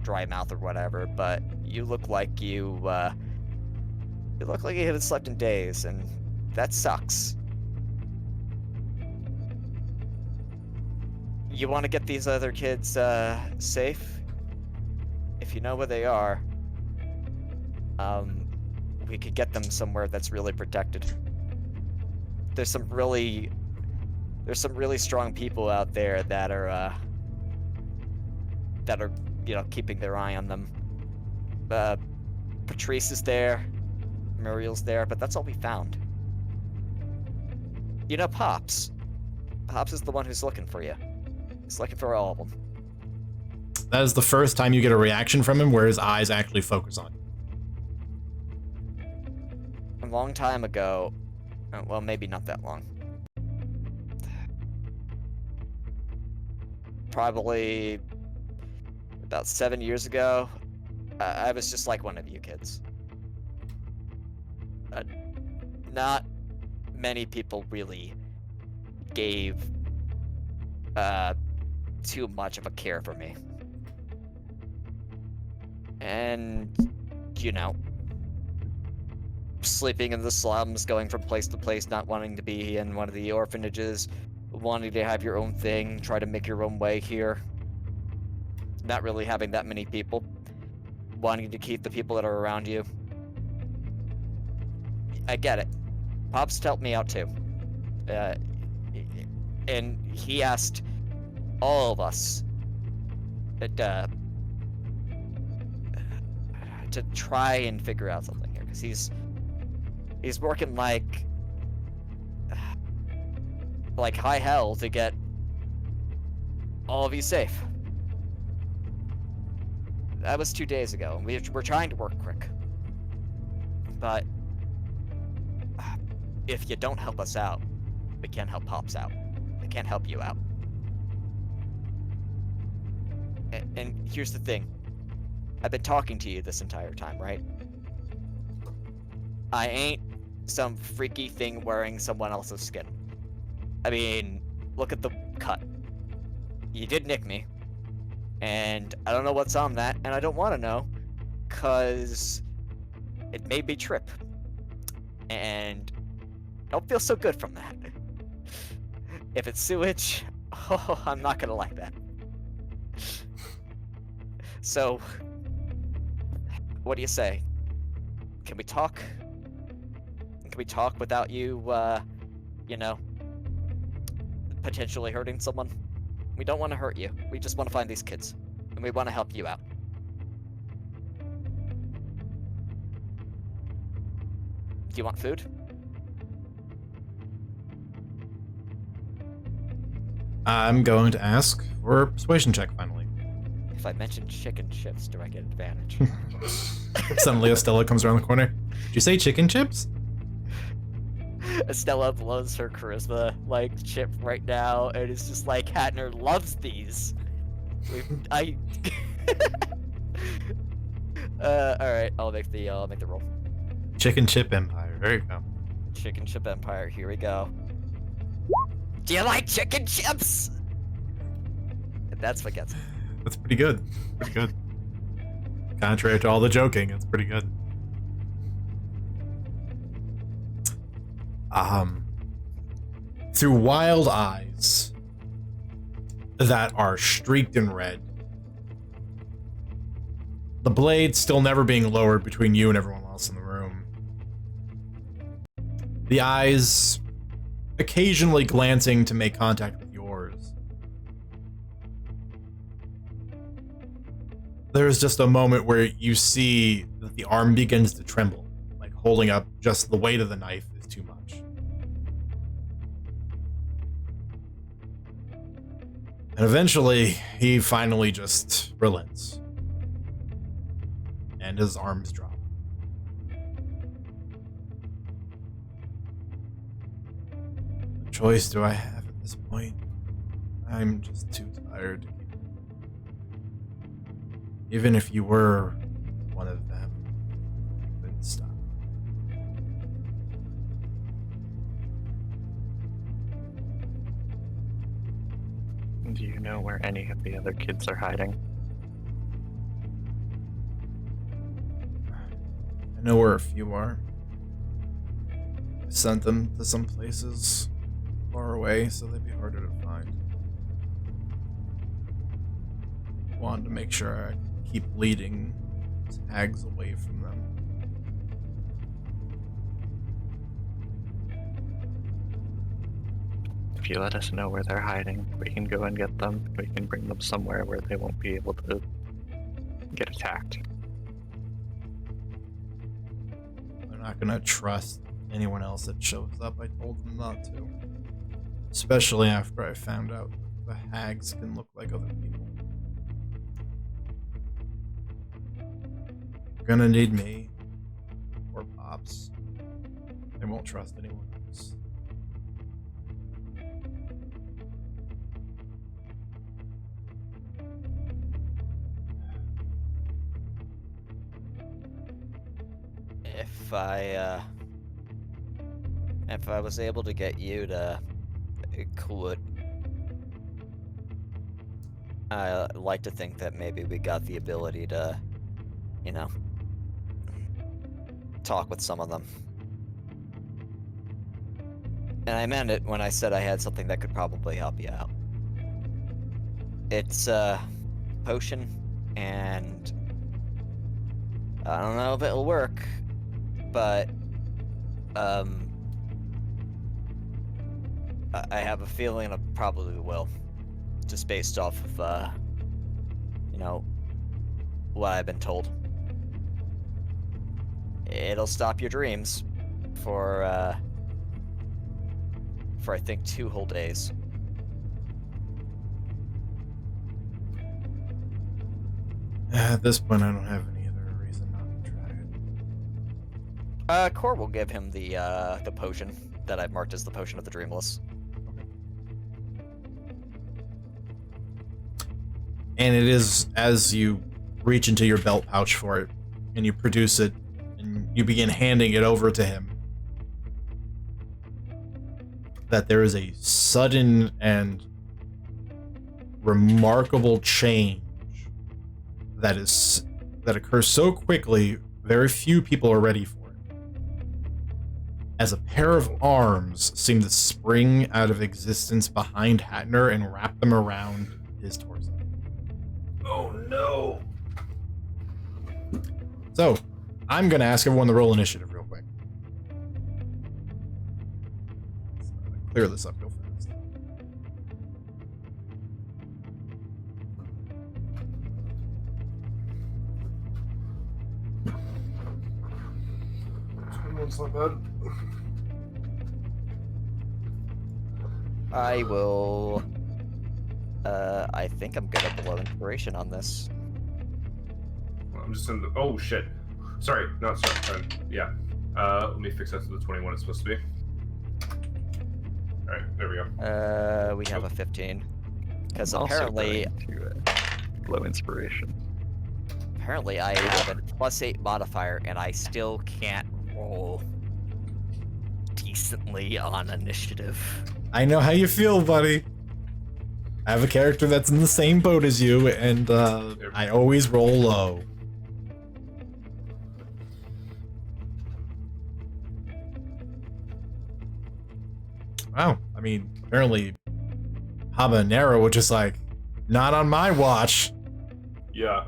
dry mouth or whatever, but you look like you haven't slept in days, and that sucks. You want to get these other kids, safe? If you know where they are, we could get them somewhere that's really protected. There's some really strong people out there that are, keeping their eye on them. Patrice is there, Muriel's there, but that's all we found. Pops. Pops is the one who's looking for you. He's looking for all of them. That is the first time you get a reaction from him where his eyes actually focus on you. A long time ago, well, maybe not that long. Probably about 7 years ago, I was just like one of you kids. Not many people really gave too much of a care for me. And, sleeping in the slums, going from place to place, not wanting to be in one of the orphanages, wanting to have your own thing, try to make your own way here. Not really having that many people. Wanting to keep the people that are around you. I get it. Pops helped me out too. And he asked all of us to try and figure out something here, because he's working like high hell to get all of you safe. That was 2 days ago, and we're trying to work quick. But if you don't help us out, we can't help Pops out. We can't help you out. And here's the thing. I've been talking to you this entire time, right? I ain't some freaky thing wearing someone else's skin. I mean, look at the cut. You did nick me. And I don't know what's on that, and I don't want to know, because it made me trip. And I don't feel so good from that. If it's sewage, oh, I'm not gonna like that. So, what do you say? Can we talk? Can we talk without you, you know, potentially hurting someone? We don't want to hurt you. We just want to find these kids. And we want to help you out. Do you want food? I'm going to ask for a persuasion check finally. If I mention chicken chips, do I get advantage? Suddenly Estella comes around the corner. Did you say chicken chips? Estella blows her charisma chip right now, and it's just like Hatner loves these. All right, I'll make the roll. Chicken chip empire. There you go. Chicken chip empire. Here we go. Do you like chicken chips? And that's what gets me. That's pretty good. Pretty good. Contrary to all the joking, it's pretty good. Through wild eyes that are streaked in red, the blade still never being lowered between you and everyone else in the room, the eyes occasionally glancing to make contact with yours, there's just a moment where you see that the arm begins to tremble, like holding up just the weight of the knife is too much. And eventually, he finally just relents. And his arms drop. What choice do I have at this point? I'm just too tired. Even if you were one of them, you couldn't stop. Do you know where any of the other kids are hiding? I know where a few are. I sent them to some places far away so they'd be harder to find. Wanted to make sure I keep leading tags away from them. If you let us know where they're hiding, we can go and get them. We can bring them somewhere where they won't be able to get attacked. They're not gonna trust anyone else that shows up. I told them not to. Especially after I found out the hags can look like other people. They're gonna need me. Or Pops. They won't trust anyone else. If I was able to get you to quit, I like to think that maybe we got the ability to, you know, talk with some of them. And I meant it when I said I had something that could probably help you out. It's a potion, and I don't know if it'll work, but I have a feeling it probably will, just based off of know, what I've been told. It'll stop your dreams for I think 2 whole days. At this point, I don't have any other reason not to try it. Core will give him the potion that I've marked as the potion of the dreamless. And it is, as you reach into your belt pouch for it, and you produce it, and you begin handing it over to him, that there is a sudden and remarkable change that occurs so quickly, very few people are ready for it. As a pair of arms seem to spring out of existence behind Hatner and wrap them around his torso. Oh no! So, I'm gonna ask everyone to roll initiative real quick. So, clear this up real fast. That's not bad. I will. I think I'm good at below inspiration on this. I'm just in the. Oh shit! Sorry, not sorry. Yeah. Let me fix that to the 21 it's supposed to be. All right, there we go. We have a 15. Because Also apparently, going to, low inspiration. apparently I have a +8 modifier, and I still can't roll decently on initiative. I know how you feel, buddy. I have a character that's in the same boat as you, and I always roll low. Wow, I mean, apparently Habanero was just like, not on my watch. Yeah.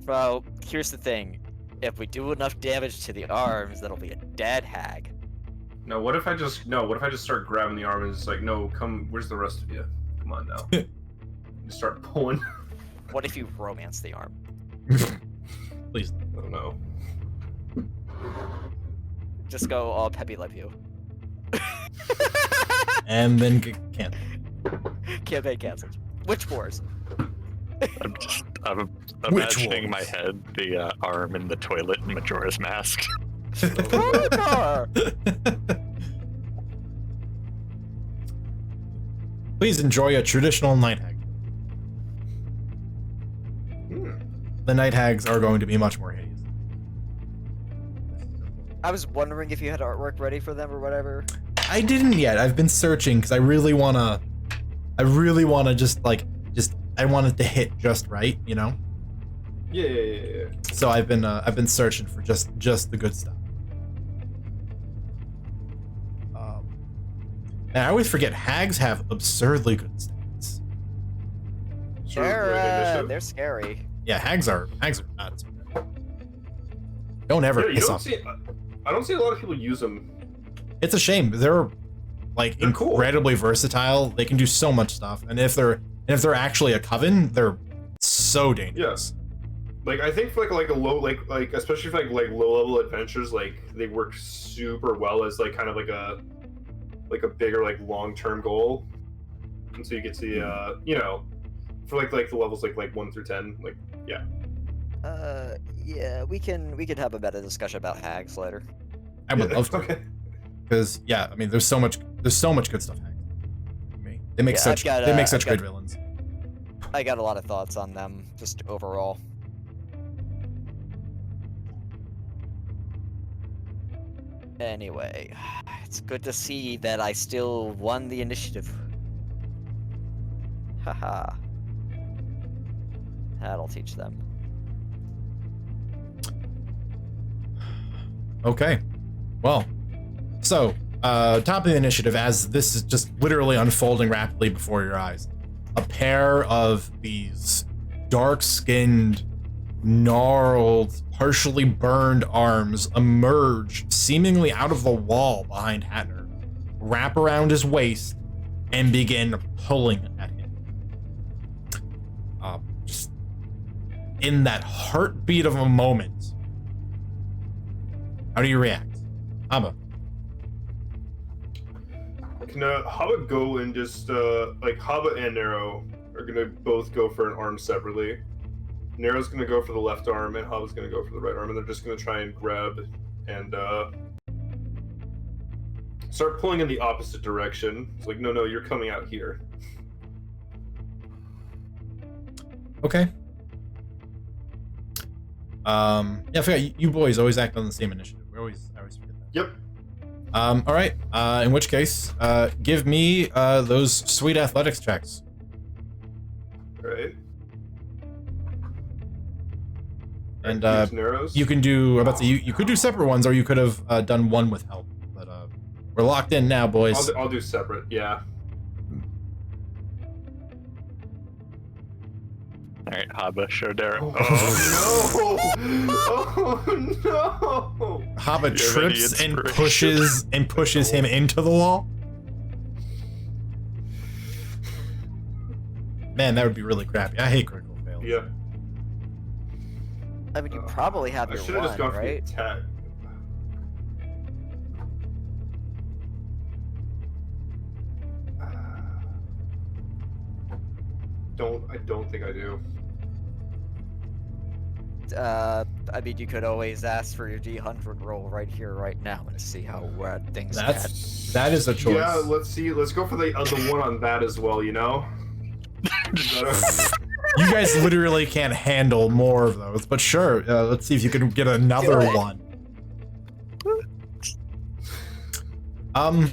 Well, here's the thing. If we do enough damage to the arms, that'll be a dead hag. No, what if I just start grabbing the arm and it's like, no, come, where's the rest of you? Come on now. Just start pulling. What if you romance the arm? Please. Oh no. Just go all Peppy Le Pew. And then cancel. Campaign cancelled. Witch Wars. I'm imagining in my head the arm in the toilet in Majora's Mask. Please enjoy a traditional night hag. The night hags are going to be much more hideous. I was wondering if you had artwork ready for them or whatever. I didn't yet. I've been searching because I really wanna just I want it to hit just right, you know? Yeah. So I've been searching for just the good stuff. And I always forget hags have absurdly good stats. They're scary. Yeah, hags are nuts. Don't ever piss off. I don't see a lot of people use them. It's a shame. They're cool. incredibly versatile. They can do so much stuff. And if they're actually a coven, they're so dangerous. Like I think for like a low like especially for like low level adventures, like they work super well as like kind of like a bigger like long term goal. And so you get to you know, for like the levels like 1 through 10, like yeah. Yeah, we can have a better discussion about hags later. I would love to. Okay. Because yeah, I mean, there's so much good stuff. They make such great villains. I got a lot of thoughts on them, just overall. Anyway, it's good to see that I still won the initiative. Haha. That'll teach them. Okay. Well, so, top of the initiative, as this is just literally unfolding rapidly before your eyes, a pair of these dark-skinned, gnarled, partially burned arms emerge seemingly out of the wall behind Hatner, wrap around his waist, and begin pulling at him. just in that heartbeat of a moment, how do you react? Haba. Can Haba go and just like Haba and Nero are gonna both go for an arm separately. Nero's gonna go for the left arm and Haba's gonna go for the right arm, and they're just gonna try and grab and start pulling in the opposite direction. It's like, no, you're coming out here. Okay. Yeah, I forgot you boys always act on the same initiative. I always forget that. Yep. All right. In which case, give me those sweet athletics checks. All right. And Use Nero's. you can do. I'm about to say you could do separate ones, or you could have done one with help. But we're locked in now, boys. I'll do separate. Yeah. All right, Haba, show Derek. Oh no! Oh no! Haba Do you have any trips inspiration? and pushes him into the wall. Man, that would be really crappy. I hate critical fails. Yeah. I mean, you probably have I your should have just one, gone for the right? attack. I don't think I do. I mean, you could always ask for your D100 roll right here, right now, and see how things get. That is a choice. Yeah, let's see. Let's go for the one on that as well. You know. Is that You guys literally can't handle more of those, but sure. Let's see if you can get another one. Well,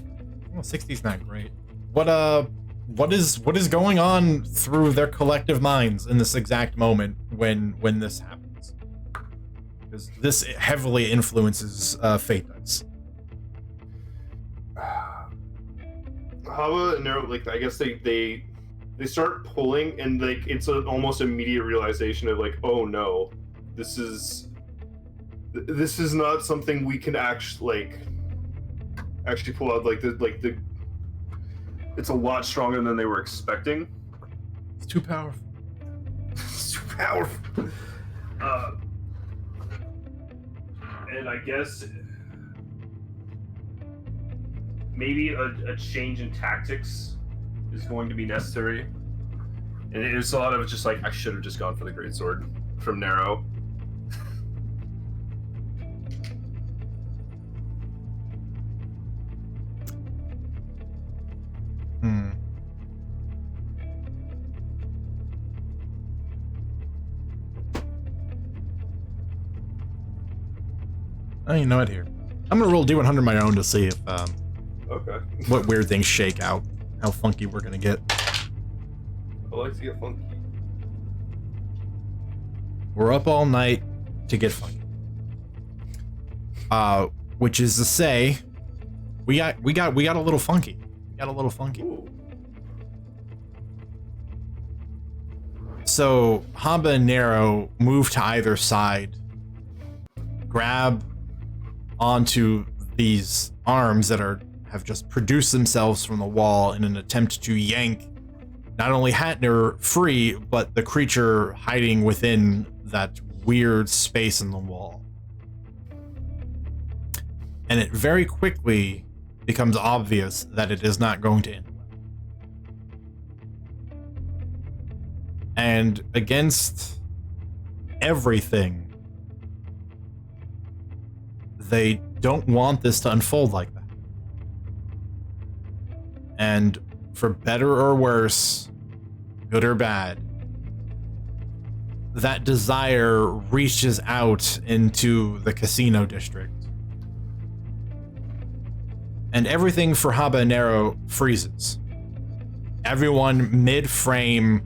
60's not great. What is going on through their collective minds in this exact moment when this happens? Because this heavily influences fate dice. Hava and Nero, like, I guess they start pulling, and like it's an almost immediate realization of like, oh no, this is not something we can actually pull out. Like the it's a lot stronger than they were expecting. It's too powerful. It's too powerful. And I guess maybe a change in tactics is going to be necessary. And it's a lot of just like, I should have just gone for the greatsword from Nero. Oh, you know what? Here, I'm gonna roll D100 my own to see if Okay. what weird things shake out, how funky we're gonna get. I like to get funky. We're up all night to get funky. Which is to say, we got a little funky. We got a little funky. Ooh. So Haba and Nero move to either side, grab onto these arms that have just produced themselves from the wall in an attempt to yank not only Hatner free, but the creature hiding within that weird space in the wall. And it very quickly becomes obvious that it is not going to end well. And against everything, they don't want this to unfold like that. And for better or worse, good or bad, that desire reaches out into the casino district. And everything for Haba and Nero freezes. Everyone mid-frame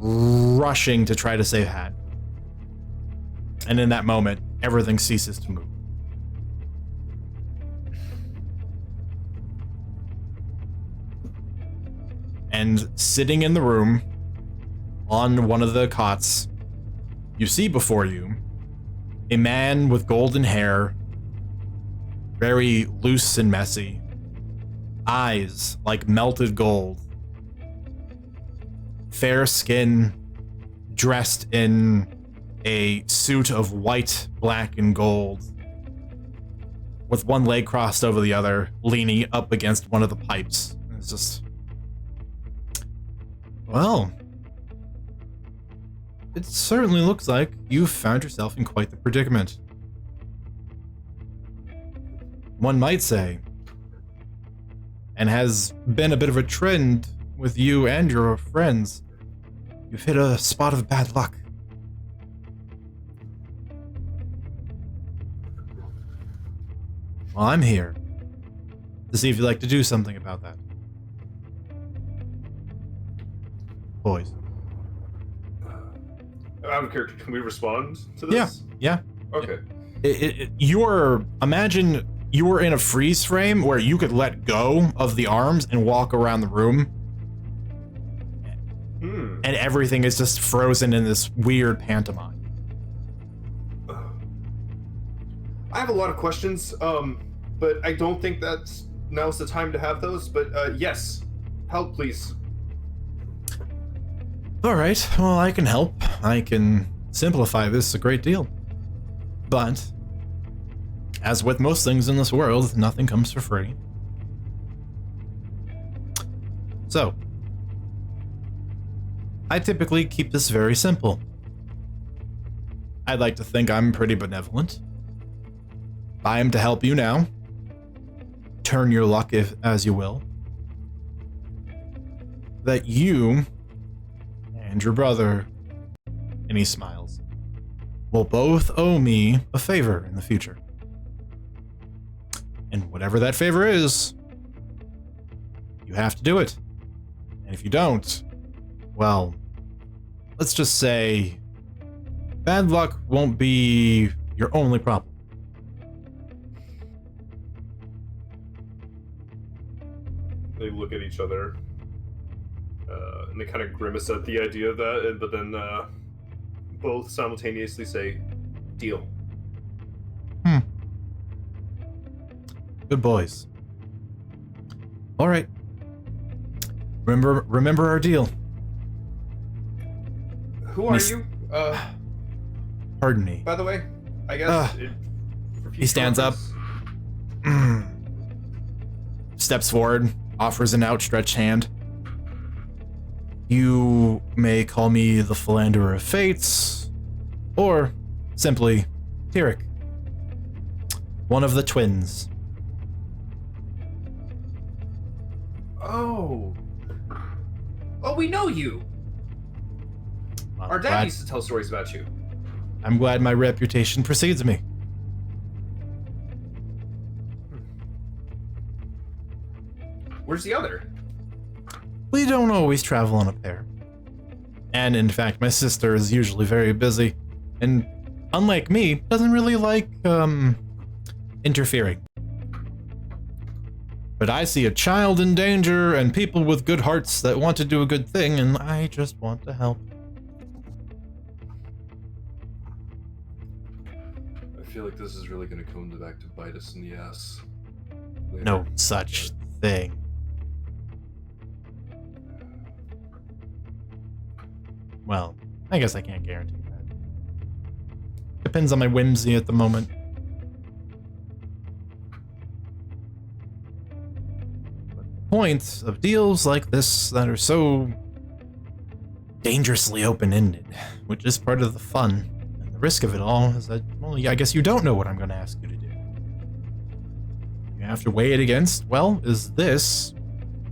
rushing to try to save Hat. And in that moment, everything ceases to move. And sitting in the room, on one of the cots, you see before you a man with golden hair, very loose and messy, eyes like melted gold, fair skin, dressed in a suit of white, black, and gold, with one leg crossed over the other, leaning up against one of the pipes. It's just... Well, it certainly looks like you've found yourself in quite the predicament. One might say, and has been a bit of a trend with you and your friends. You've hit a spot of bad luck. Well, I'm here to see if you'd like to do something about that. Boys. Out of character, can we respond to this? Yeah. Okay. Imagine you were in a freeze frame where you could let go of the arms and walk around the room, and everything is just frozen in this weird pantomime. I have a lot of questions, but I don't think now's the time to have those. But yes, help, please. All right, well, I can help. I can simplify this a great deal. But, as with most things in this world, nothing comes for free. So, I typically keep this very simple. I'd like to think I'm pretty benevolent. I am to help you now. Turn your luck as you will. That you and your brother, and he smiles, will both owe me a favor in the future. And whatever that favor is, you have to do it. And if you don't, well, let's just say bad luck won't be your only problem. They look at each other, and they kind of grimace at the idea of that, but then both simultaneously say, "Deal." Good boys. All right. Remember our deal. Who are you? Pardon me. By the way, I guess. He stands up, steps forward, offers an outstretched hand. You may call me the Philanderer of Fates, or simply Tyrek, one of the twins. Oh, we know you. Well, Our dad used to tell stories about you. I'm glad my reputation precedes me. Where's the other? We don't always travel on a pair. And in fact, my sister is usually very busy, and unlike me, doesn't really like, interfering. But I see a child in danger and people with good hearts that want to do a good thing, and I just want to help. I feel like this is really going to come back to bite us in the ass. Later. No such thing. Well, I guess I can't guarantee that. Depends on my whimsy at the moment. But the point of deals like this that are so dangerously open-ended, which is part of the fun, and the risk of it all, is that, well, I guess you don't know what I'm going to ask you to do. You have to weigh it against, well, is this,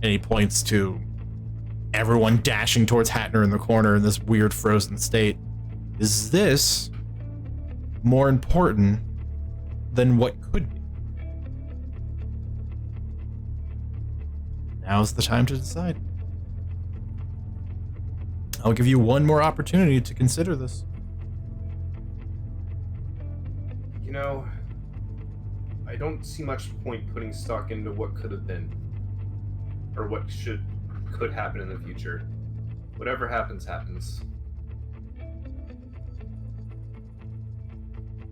and he points to everyone dashing towards Hatner in the corner in this weird frozen state. Is this more important than what could be? Now's the time to decide. I'll give you one more opportunity to consider this. You know, I don't see much point putting stock into what could have been, or what could happen in the future. Whatever happens, happens.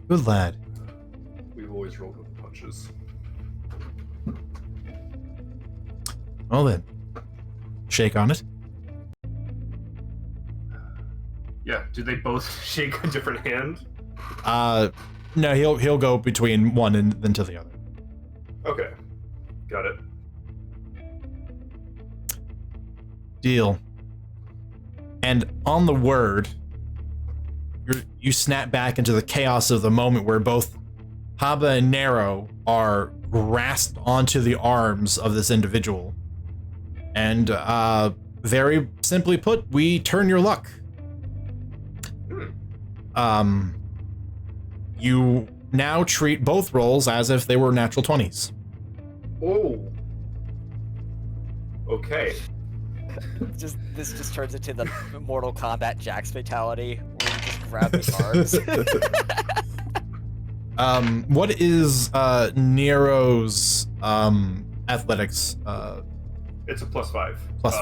Good lad. We've always rolled with the punches. Well then, shake on it. Yeah. Do they both shake a different hand? No, he'll go between one and then to the other. Okay. Got it. Deal. And on the word, you snap back into the chaos of the moment where both Haba and Nero are grasped onto the arms of this individual. And very simply put, we turn your luck. You now treat both rolls as if they were natural 20s. Oh. Okay. This just turns into the Mortal Kombat Jax fatality, where you just grab the arms. What is Nero's athletics? It's a +5. Plus.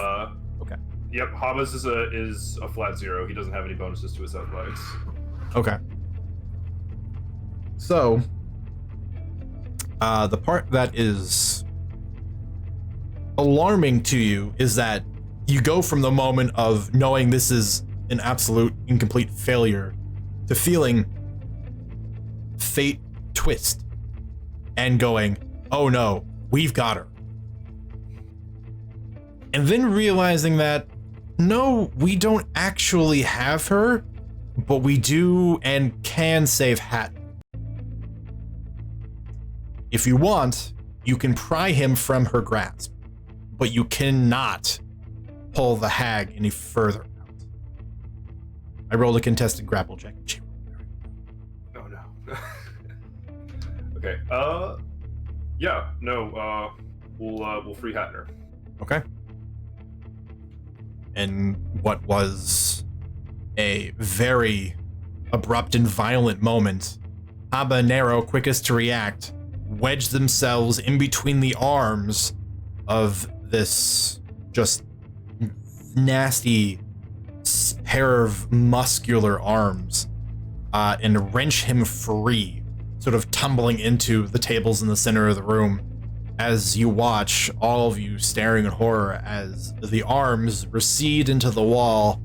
Okay. Yep. Haba's is a flat 0. He doesn't have any bonuses to his athletics. Okay. So, the part that is alarming to you is that you go from the moment of knowing this is an absolute incomplete failure to feeling fate twist and going, oh no, we've got her. And then realizing that, no, we don't actually have her, but we do and can save Hatton. If you want, you can pry him from her grasp, but you cannot pull the hag any further out. I rolled a contested grapple check. Oh no. Okay. Yeah. No. We'll free Hatner. Okay. And what was a very abrupt and violent moment, Haba and Nero, quickest to react, wedged themselves in between the arms of this just nasty pair of muscular arms and wrench him free, sort of tumbling into the tables in the center of the room as you watch, all of you staring in horror as the arms recede into the wall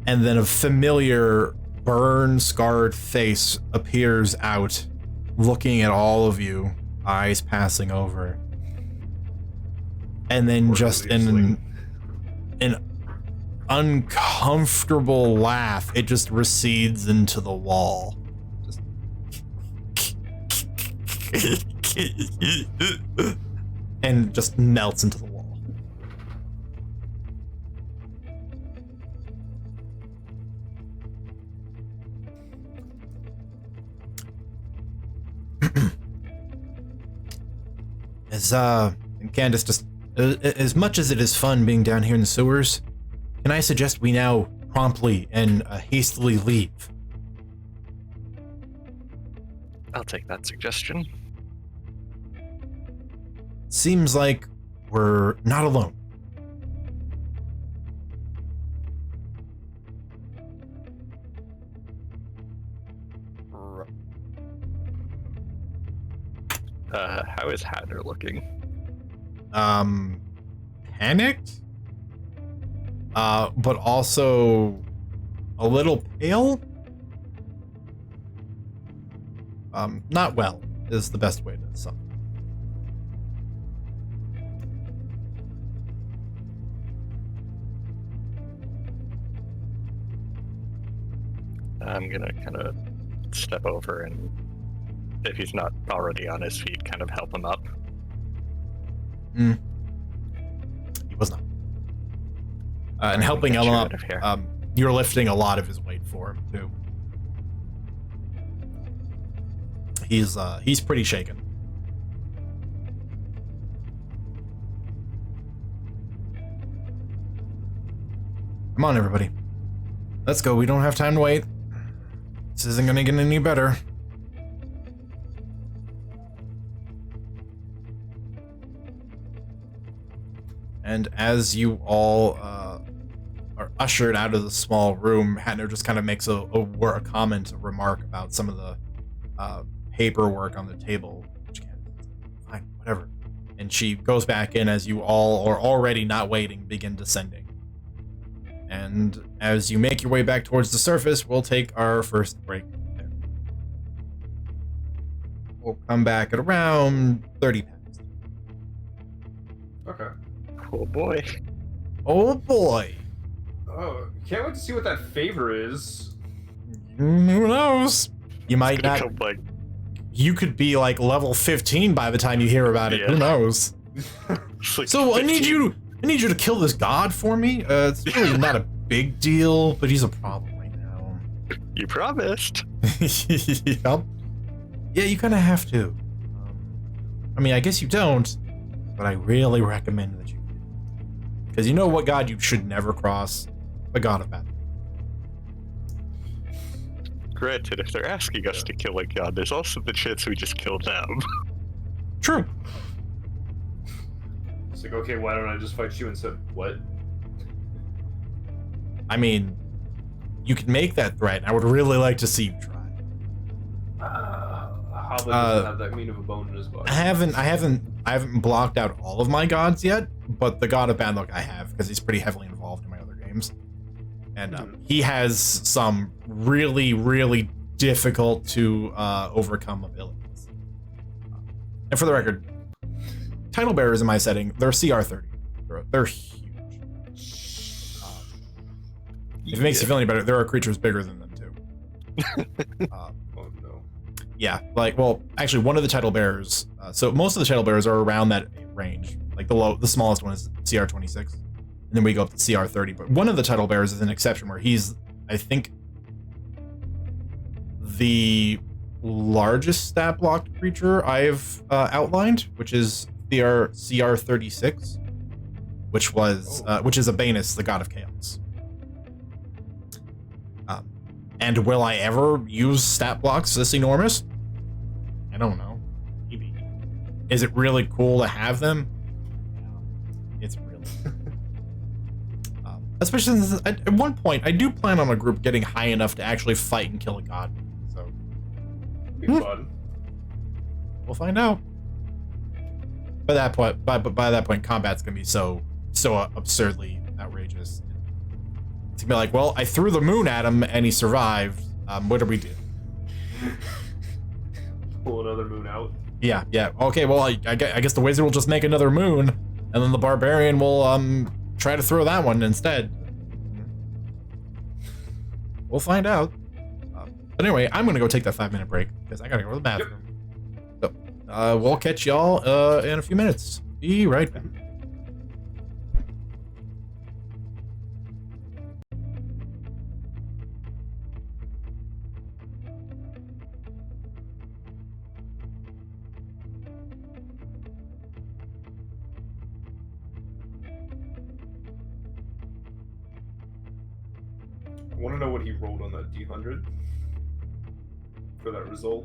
and then a familiar burn-scarred face appears out, looking at all of you, eyes passing over. And then just in an uncomfortable laugh, it just recedes into the wall. And just melts into the wall. And Candace, just as much as it is fun being down here in the sewers, can I suggest we now promptly and hastily leave? I'll take that suggestion. Seems like we're not alone. How is Hatter looking? Panicked? But also a little pale? Not well is the best way to sum it. I'm gonna kind of step over and, if he's not already on his feet, kind of help him up. He was not. And helping him up, you're lifting a lot of his weight for him too. He's pretty shaken. Come on, everybody. Let's go. We don't have time to wait. This isn't gonna get any better. And as you all are ushered out of the small room, Hatner just kind of makes a remark about some of the paperwork on the table. Which fine, whatever. And she goes back in as you all are already not waiting, begin descending. And as you make your way back towards the surface, we'll take our first break there. We'll come back at around 30 past. Okay. Oh boy. Oh boy. Oh, can't wait to see what that favor is. Who knows? You might It's gonna not. come like You could be like level 15 by the time you hear about it. Yeah. Who knows? it's like So I 15. need you to kill this god for me. It's really not a big deal, but he's a problem right now. You promised. Yep. Yeah, you kind of have to. I mean, I guess you don't, but I really recommend that you do. Because you know what god you should never cross? The god of battle. Granted, if they're asking us to kill a god, there's also the chance we just kill them. True. It's like, okay, why don't I just fight you instead? What? I mean, you could make that threat, and I would really like to see you try. Hobbit doesn't have that mean of a bone in his body. I haven't blocked out all of my gods yet, but the god of bad luck I have, because he's pretty heavily involved in my other games. And he has some really, really difficult to overcome abilities. And for the record, title bearers in my setting, they're CR30. They're huge. If it makes you feel any better, there are creatures bigger than them too. Oh no. Yeah, like, well, actually, one of the title bearers. So most of the title bearers are around that range. Like the smallest one is CR26, and then we go up to CR30. But one of the title bearers is an exception where he's, I think, the largest stat blocked creature I've outlined, which is CR36, which is Abanus, the god of chaos. And will I ever use stat blocks this enormous? I don't know. Maybe. Is it really cool to have them? Yeah, it's really. Especially since at one point, I do plan on a group getting high enough to actually fight and kill a god. So Be fun. we'll find out. By that point, combat's gonna be so absurdly outrageous. To be like, well, I threw the moon at him and he survived. What do we do? Pull another moon out. Yeah. Okay, well, I guess the wizard will just make another moon, and then the barbarian will try to throw that one instead. We'll find out. But anyway, I'm gonna go take that 5-minute break because I gotta go to the bathroom. Yep. So, we'll catch y'all in a few minutes. Be right back. I want to know what he rolled on that D100 for that result.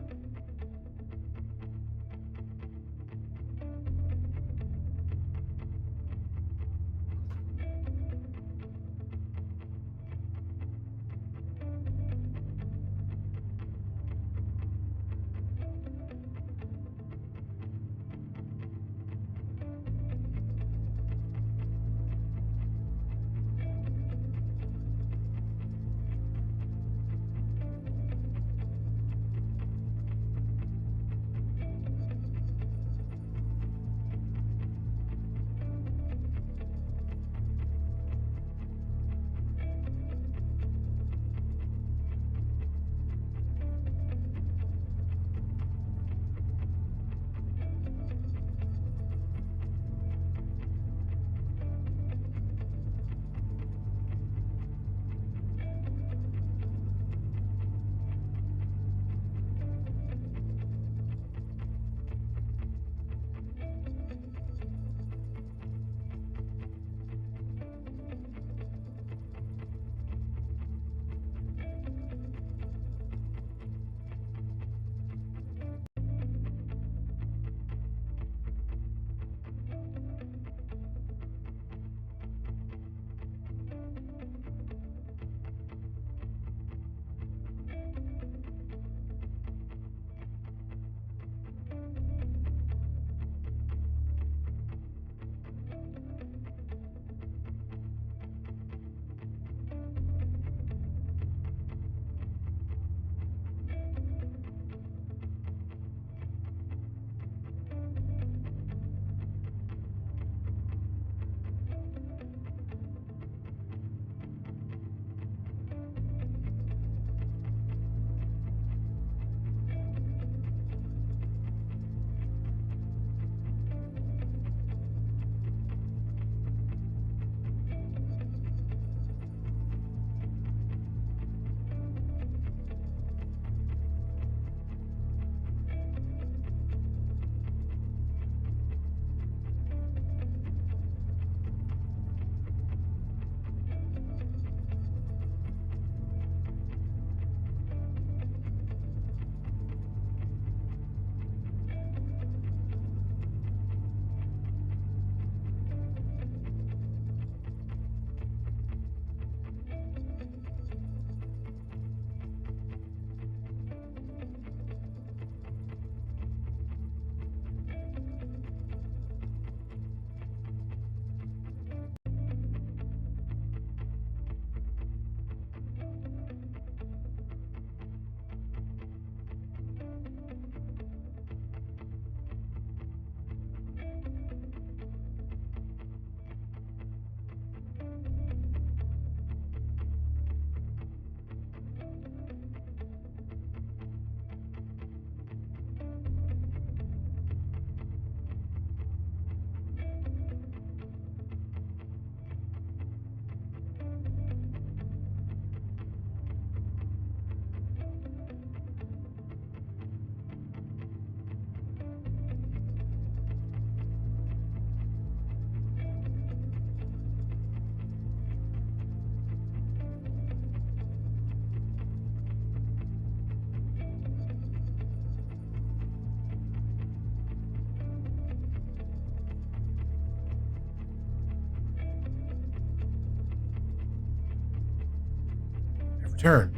return.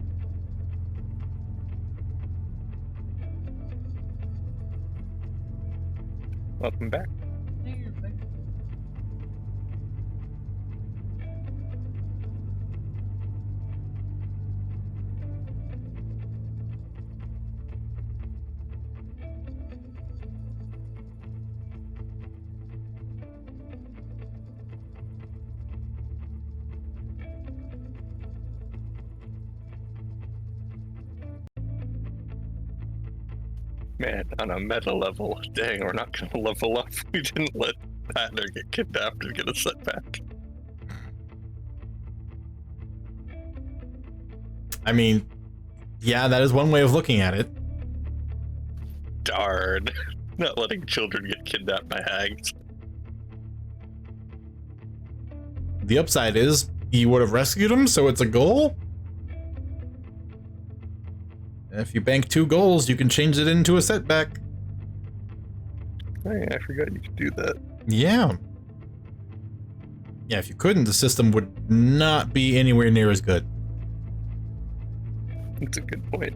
Welcome back. Man, on a meta level, dang, we're not gonna level up. We didn't let Patner get kidnapped and get a setback. I mean, yeah, that is one way of looking at it. Darn. Not letting children get kidnapped by hags. The upside is you would have rescued him, so it's a goal. If you bank 2 goals, you can change it into a setback. Hey, I forgot you could do that. Yeah. Yeah, if you couldn't, the system would not be anywhere near as good. That's a good point.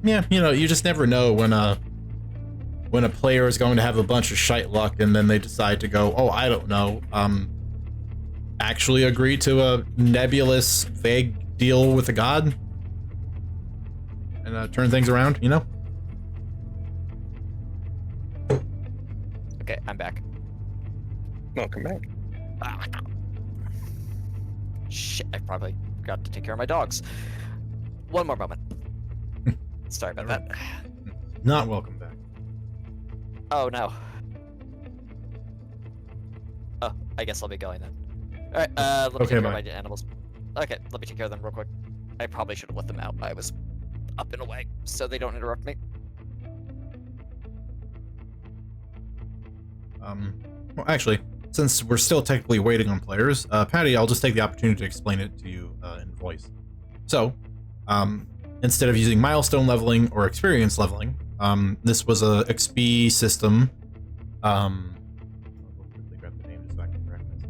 Yeah, you know, you just never know when a player is going to have a bunch of shite luck and then they decide to go, oh, I don't know, actually agree to a nebulous, vague deal with a god and turn things around, you know? Okay, I'm back. Welcome back. Ah. Shit, I probably forgot to take care of my dogs. One more moment. Sorry about that. Not welcome back. Oh no. Oh, I guess I'll be going then. Alright, let me Okay, take care of bye. my animals. Okay, let me take care of them real quick. I probably should have let them out. I was up and away, so they don't interrupt me. Well, actually, since we're still technically waiting on players, Patty, I'll just take the opportunity to explain it to you in voice. So, instead of using milestone leveling or experience leveling, this was a XP system. I'll quickly grab the name just so I can correct this.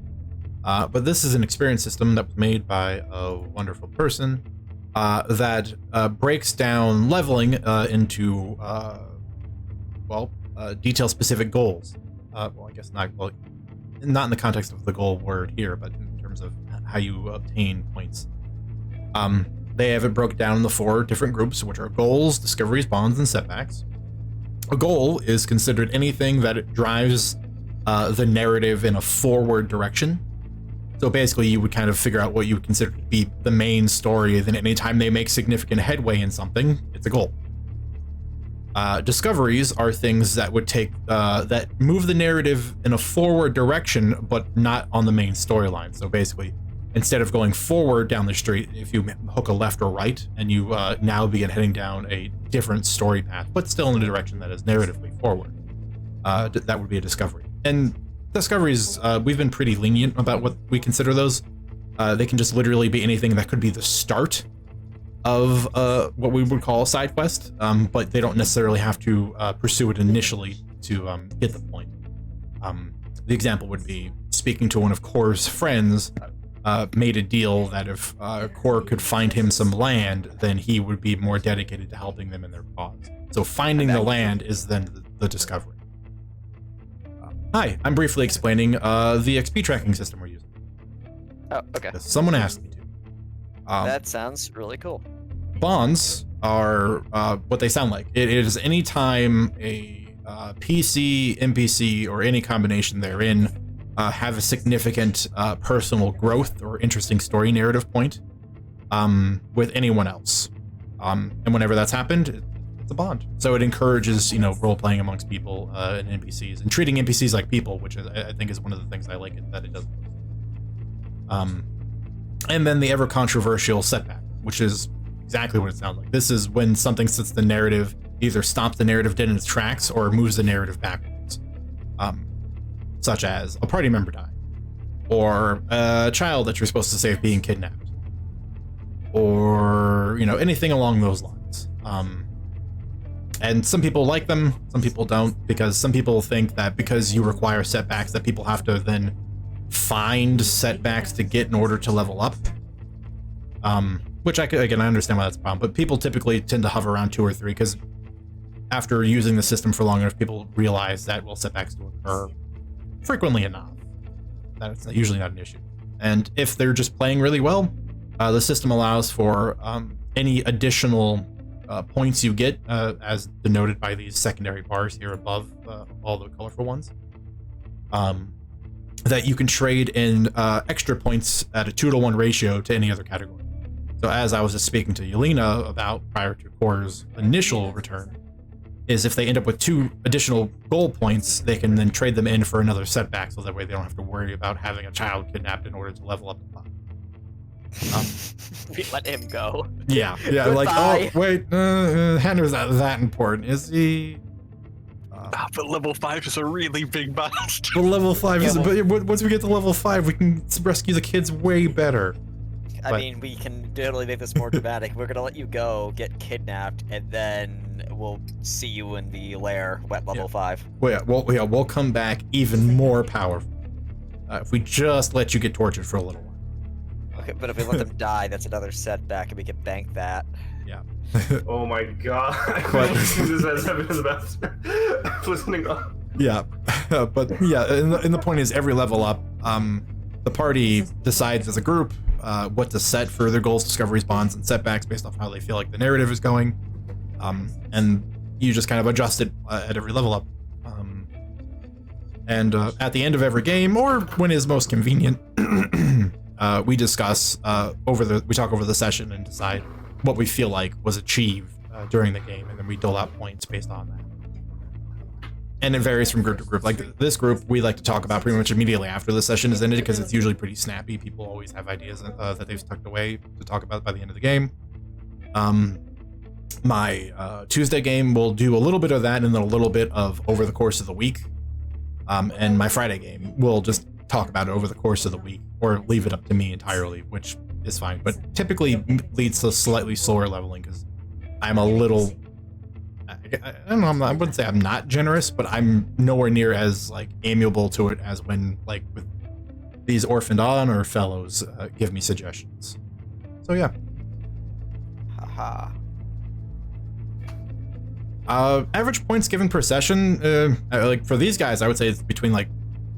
But this is an experience system that was made by a wonderful person that breaks down leveling into detail-specific goals. Well, I guess not in the context of the goal word here, but in terms of how you obtain points. They have it broke down into 4 different groups, which are goals, discoveries, bonds, and setbacks. A goal is considered anything that it drives the narrative in a forward direction. So basically, you would kind of figure out what you would consider to be the main story. Then anytime they make significant headway in something, it's a goal. Discoveries are things that would take that move the narrative in a forward direction, but not on the main storyline. So basically, instead of going forward down the street, if you hook a left or right, and you now begin heading down a different story path, but still in a direction that is narratively forward, that would be a discovery. And discoveries, we've been pretty lenient about what we consider those. They can just literally be anything that could be the start of what we would call a side quest, but they don't necessarily have to pursue it initially to get the point. The example would be speaking to one of Kor's friends, made a deal that if Kor could find him some land, then he would be more dedicated to helping them in their cause. So finding the land is then the discovery. Hi, I'm briefly explaining the XP tracking system we're using. Oh, okay. Someone asked me to. That sounds really cool. Bonds are what they sound like. It is any time a PC, NPC, or any combination therein have a significant personal growth or interesting story narrative point with anyone else. And whenever that's happened, it's a bond. So it encourages, role playing amongst people and NPCs, and treating NPCs like people, which I think is one of the things I like that it does. And then the ever controversial setback, which is exactly what it sounds like. This is when something sets the narrative, either stops the narrative dead in its tracks or moves the narrative backwards. Such as a party member dying, or a child that you're supposed to save being kidnapped, or anything along those lines. And some people like them, some people don't, because some people think that because you require setbacks that people have to then find setbacks to get in order to level up. Which I understand why that's a problem, but people typically tend to hover around 2 or 3 because after using the system for long enough, people realize that, well, setbacks do occur frequently enough. That's usually not an issue. And if they're just playing really well, the system allows for any additional points you get, as denoted by these secondary bars here above all the colorful ones, that you can trade in extra points at a 2-to-1 ratio to any other category. So as I was just speaking to Yelena about prior to Core's initial return, is if they end up with 2 additional goal points, they can then trade them in for another setback, so that way they don't have to worry about having a child kidnapped in order to level up the pot. We let him go. Yeah, like, Goodbye. oh, wait, Henry's not that important, is he? But level 5 is a really big bust. Well, level 5 is, Yeah, but once we get to level 5, we can rescue the kids way better. I But- mean, we can totally make this more dramatic. We're gonna let you go, get kidnapped, and then we'll see you in the lair at level 5. We'll come back even more powerful if we just let you get tortured for a little while. Okay, but if we let them die, that's another setback, and we can bank that. Oh my god. But- this as evidence about listening on. Yeah, but yeah, and the point is, every level up, the party decides as a group what to set for their goals, discoveries, bonds, and setbacks based off how they feel like the narrative is going, and you just kind of adjust it at every level up. And at the end of every game, or when is most convenient, we discuss we talk over the session and decide what we feel like was achieved during the game, and then we dole out points based on that. And it varies from group to group. Like this group, we like to talk about pretty much immediately after the session is ended because it's usually pretty snappy. People always have ideas that they've tucked away to talk about by the end of the game. My Tuesday game will do a little bit of that and then a little bit of over the course of the week. And my Friday game will just talk about it over the course of the week or leave it up to me entirely, which is fine. But typically leads to slightly slower leveling because I'm a little... I don't know, I wouldn't say I'm not generous, but I'm nowhere near as like amiable to it as when like with these Orphaned Honor fellows give me suggestions. So yeah. Haha. Average points given per session, like for these guys, I would say it's between like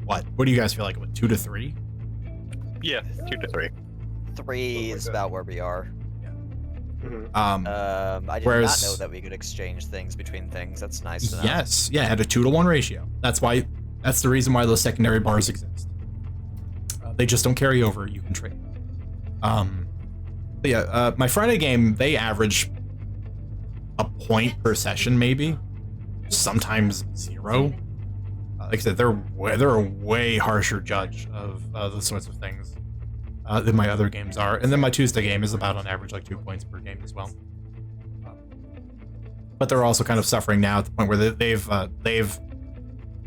what do you guys feel like, 2 to 3? Yeah, 2 to 3. 3 is about where we are. I did Whereas- not know that we could exchange things between things. That's nice to know. Yes, yeah, at a 2-to-1 ratio. That's the reason why those secondary bars exist. They just don't carry over. You can trade. But yeah, my Friday game, they average a point per session, maybe. Sometimes 0. Like I said, they're a way harsher judge of those sorts of things than my other games are. And then my Tuesday game is about on average like 2 points per game as well. But they're also kind of suffering now at the point where they've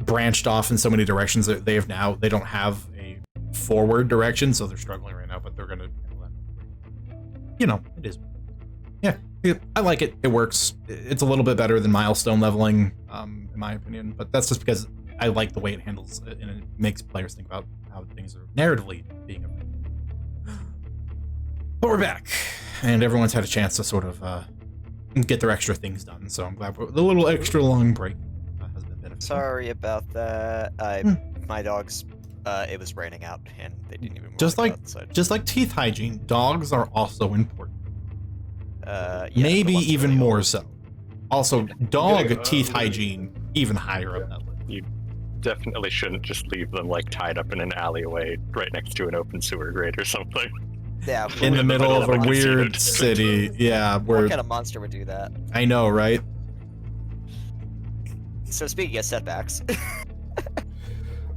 branched off in so many directions that they don't have a forward direction, so they're struggling right now, but they're gonna handle that. You know, it is. Yeah, I like it. It works. It's a little bit better than milestone leveling, in my opinion, but that's just because I like the way it handles it, and it makes players think about how things are narratively being affected. But we're back, and everyone's had a chance to sort of get their extra things done, so I'm glad the little extra long break has been beneficial. Sorry about that. My dogs, it was raining out, and they didn't even want Just to like- go outside. Just like teeth hygiene, dogs are also important. Yeah, Maybe the ones even really more old. so. Also, dog Yeah, teeth hygiene, even higher up that list. Definitely shouldn't just leave them like tied up in an alleyway right next to an open sewer grate or something. Yeah, In the middle of a like a weird casino city. Yeah, what where kind of monster would do that? I know, right? So speaking of setbacks,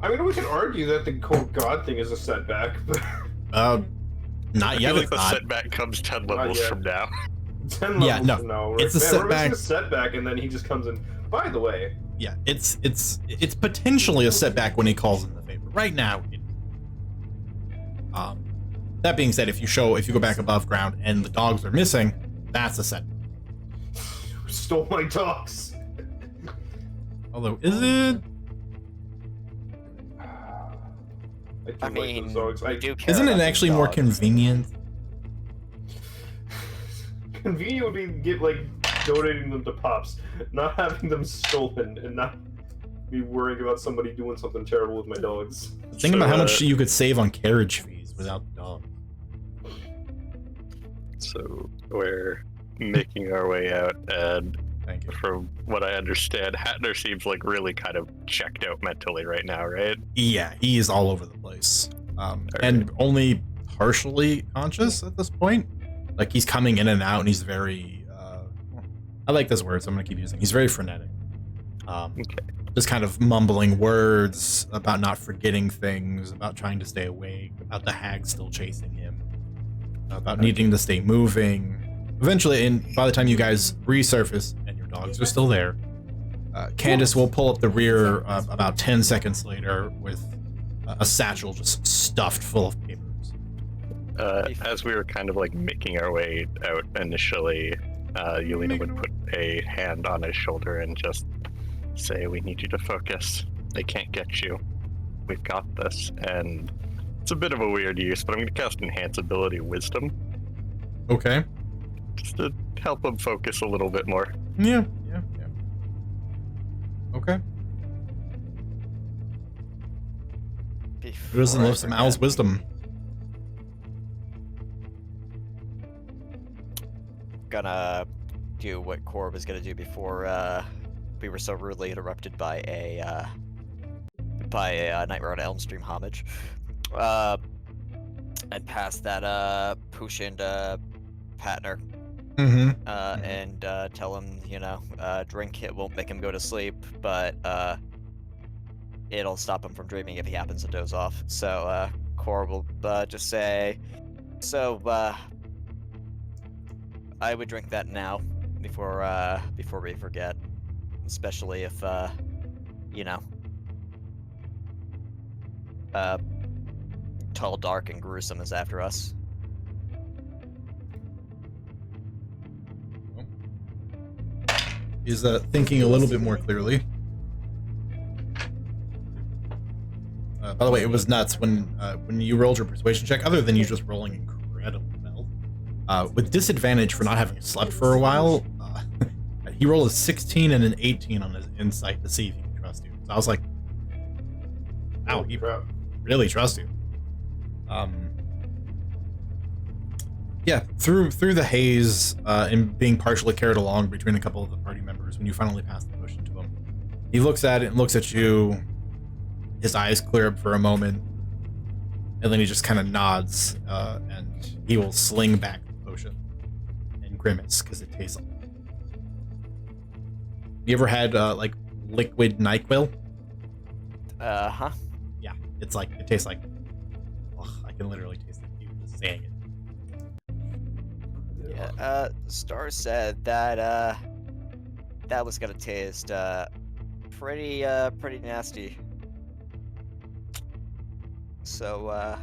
I mean, we can argue that the cold god thing is a setback, but Not I yet. feel like It's the not. setback comes 10 Not levels yet. from now. 10 Yeah, levels no, from now, it's a man, setback. We're missing a setback, and then he just comes in. By the way, Yeah, it's potentially a setback when he calls in the favor. Right now, that being said, if you go back above ground and the dogs are missing, that's a setback. stole my dogs. Although, is it? I mean, like those dogs. we do care Isn't about it these actually more dogs. convenient? Convenient would be donating them to Pops, not having them stolen, and not be worrying about somebody doing something terrible with my dogs. Think about how much you could save on carriage fees without the dog. So we're making our way out, and Thank you. from what I understand, Hatner seems like really kind of checked out mentally right now, right? Yeah, he is all over the place. And only partially conscious at this point. Like, he's coming in and out, and he's very... I like this word, so I'm going to keep using it. He's very frenetic. Okay. Just kind of mumbling words about not forgetting things, about trying to stay awake, about the hag still chasing him, about needing to stay moving. Eventually, by the time you guys resurface, and your dogs are still there, Candace will pull up the rear about 10 seconds later with a satchel just stuffed full of papers. As we were kind of like making our way out initially, Yelena would put a hand on his shoulder and just say, "We need you to focus. They can't get you. We've got this." And it's a bit of a weird use, but I'm going to cast Enhance Ability Wisdom Okay. just to help him focus a little bit more. Yeah. Okay. Who doesn't love some Owl's wisdom? Gonna do what Core was gonna do before we were so rudely interrupted by a Nightmare on Elm Street homage, and pass that potion to Patner, Mm-hmm. and tell him, drink it won't make him go to sleep, but it'll stop him from dreaming if he happens to doze off. So Core will just say, so I would drink that now before we forget, especially if tall, dark, and gruesome is after us. He's thinking a little bit more clearly. By the way, it was nuts when you rolled your persuasion check, other than you just rolling incredibly well. With disadvantage for not having slept for a while, he rolled a 16 and an 18 on his insight to see if he can trust you. So I was like, wow, he really trusts you. Yeah, through the haze and being partially carried along between a couple of the party members, when you finally pass the potion to him, he looks at it and looks at you. His eyes clear up for a moment, and then he just kind of nods, and he will sling back the potion and grimace because it tastes. You ever had liquid NyQuil? Huh? Yeah, it tastes like. Ugh, I can literally taste it. Even just saying it. Yeah. Star said that that was gonna taste pretty nasty. So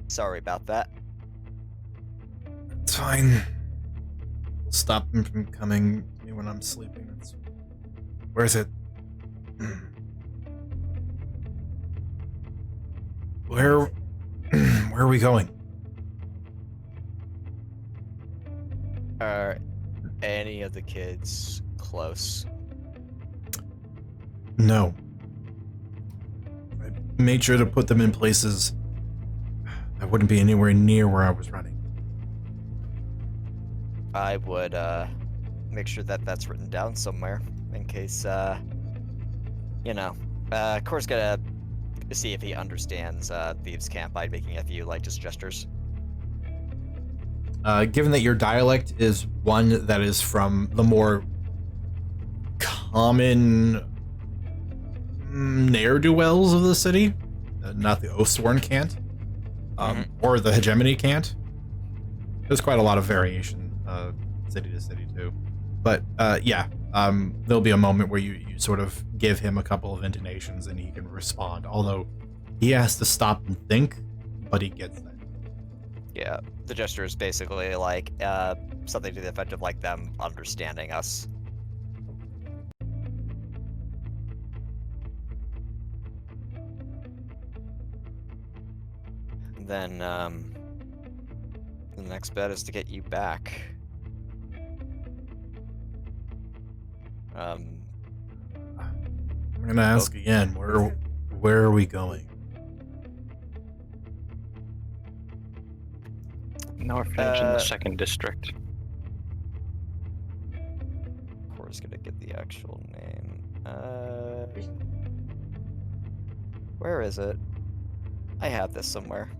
sorry about that. It's fine. We'll stop him from coming to me when I'm sleeping. Where is it? Where are we going? Are any of the kids close? No. I made sure to put them in places that wouldn't be anywhere near where I was running. I would make sure that that's written down somewhere in case Core's gonna see if he understands Thieves' Camp by making a few just gestures. Given that your dialect is one that is from the more common ne'er-do-wells of the city, not the Oathsworn cant, or the Hegemony cant, there's quite a lot of variation city to city too. But there'll be a moment where you sort of give him a couple of intonations and he can respond, although he has to stop and think, but he gets that. Yeah, the gesture is basically like something to the effect of like them understanding us. Then the next bet is to get you back. I'm gonna ask again. Where are we going? An orphanage in the 2nd district. Cora's gonna get the actual name. Where is it? I have this somewhere.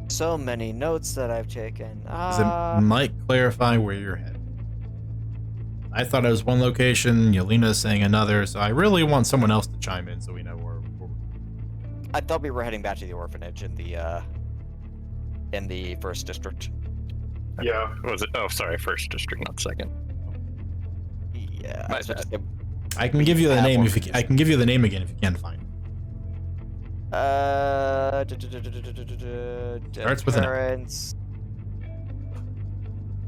So many notes that I've taken. Because it might clarify where you're headed. I thought it was one location, Yelena's saying another, so I really want someone else to chime in so we know where I thought we were heading back to the orphanage in the 1st district. Yeah. Was it? Oh, sorry, 1st district, not 2nd. Yeah. My I was about to bad. say, I can give you the have name orphanages. I can give you the name again if you can find it. Starts with an F. parents.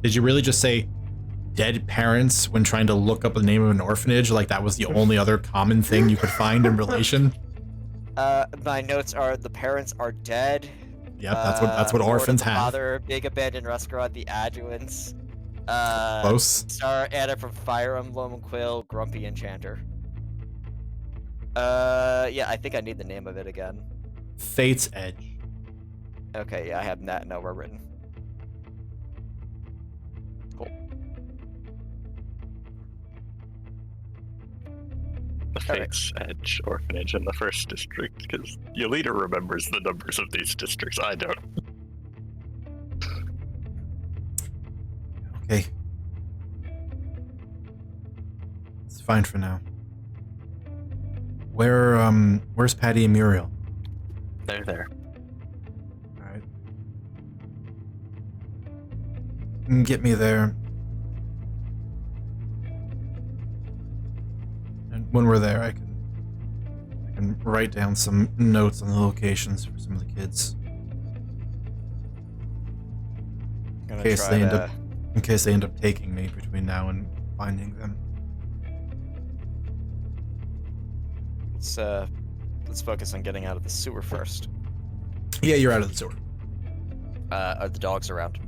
Did you really just say dead parents when trying to look up the name of an orphanage? Like that was the only other common thing you could find in relation? My notes are the parents are dead. Yep, that's what Lord orphans of the have. Father, big abandoned restaurant, the adjuvants. Close. Star Anna from Fire Emblem, Quill, Grumpy Enchanter. Yeah, I think I need the name of it again. Fate's Edge. Okay, yeah, I have that nowhere written. Cool. The Alright. Fate's Edge orphanage in the 1st district, because Yelena remembers the numbers of these districts. I don't. Okay. It's fine for now. Where's Patty and Muriel? They're there. Alright. Get me there. And when we're there, I can write down some notes on the locations for some of the kids. Gonna In case try they end to- up in case they end up taking me between now and finding them. Let's focus on getting out of the sewer first. Yeah, you're out of the sewer. Are the dogs around?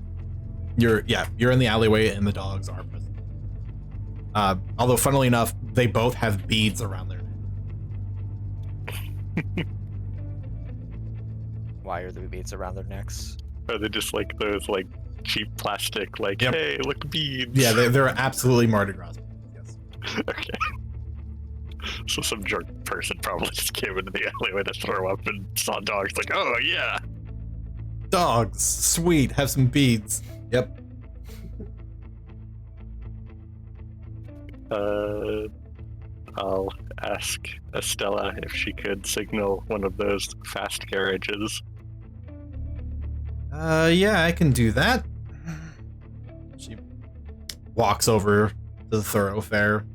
You're in the alleyway and the dogs are present. Although funnily enough, they both have beads around their neck. Why are the beads around their necks? Are they just like those like cheap plastic, like, Yep. hey, look, beads? Yeah, they're absolutely Mardi Gras. Yes. Okay. So some jerk person probably just came into the alleyway to throw up and saw dogs like, oh yeah. Dogs, sweet, have some beads. Yep. I'll ask Estella if she could signal one of those fast carriages. Yeah, I can do that. She walks over to the thoroughfare,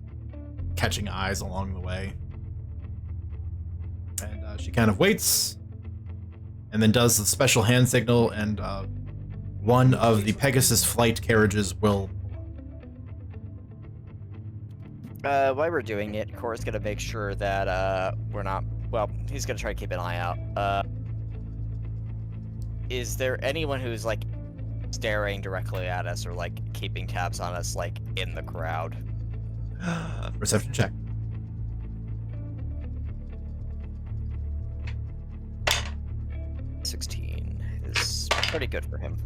catching eyes along the way. And she kind of waits, and then does the special hand signal, and one of the Pegasus flight carriages will... While we're doing it, Cora's gonna make sure that we're not. Well, he's gonna try to keep an eye out. Is there anyone who's like staring directly at us or like keeping tabs on us, like in the crowd? Perception check. $16 is pretty good for him.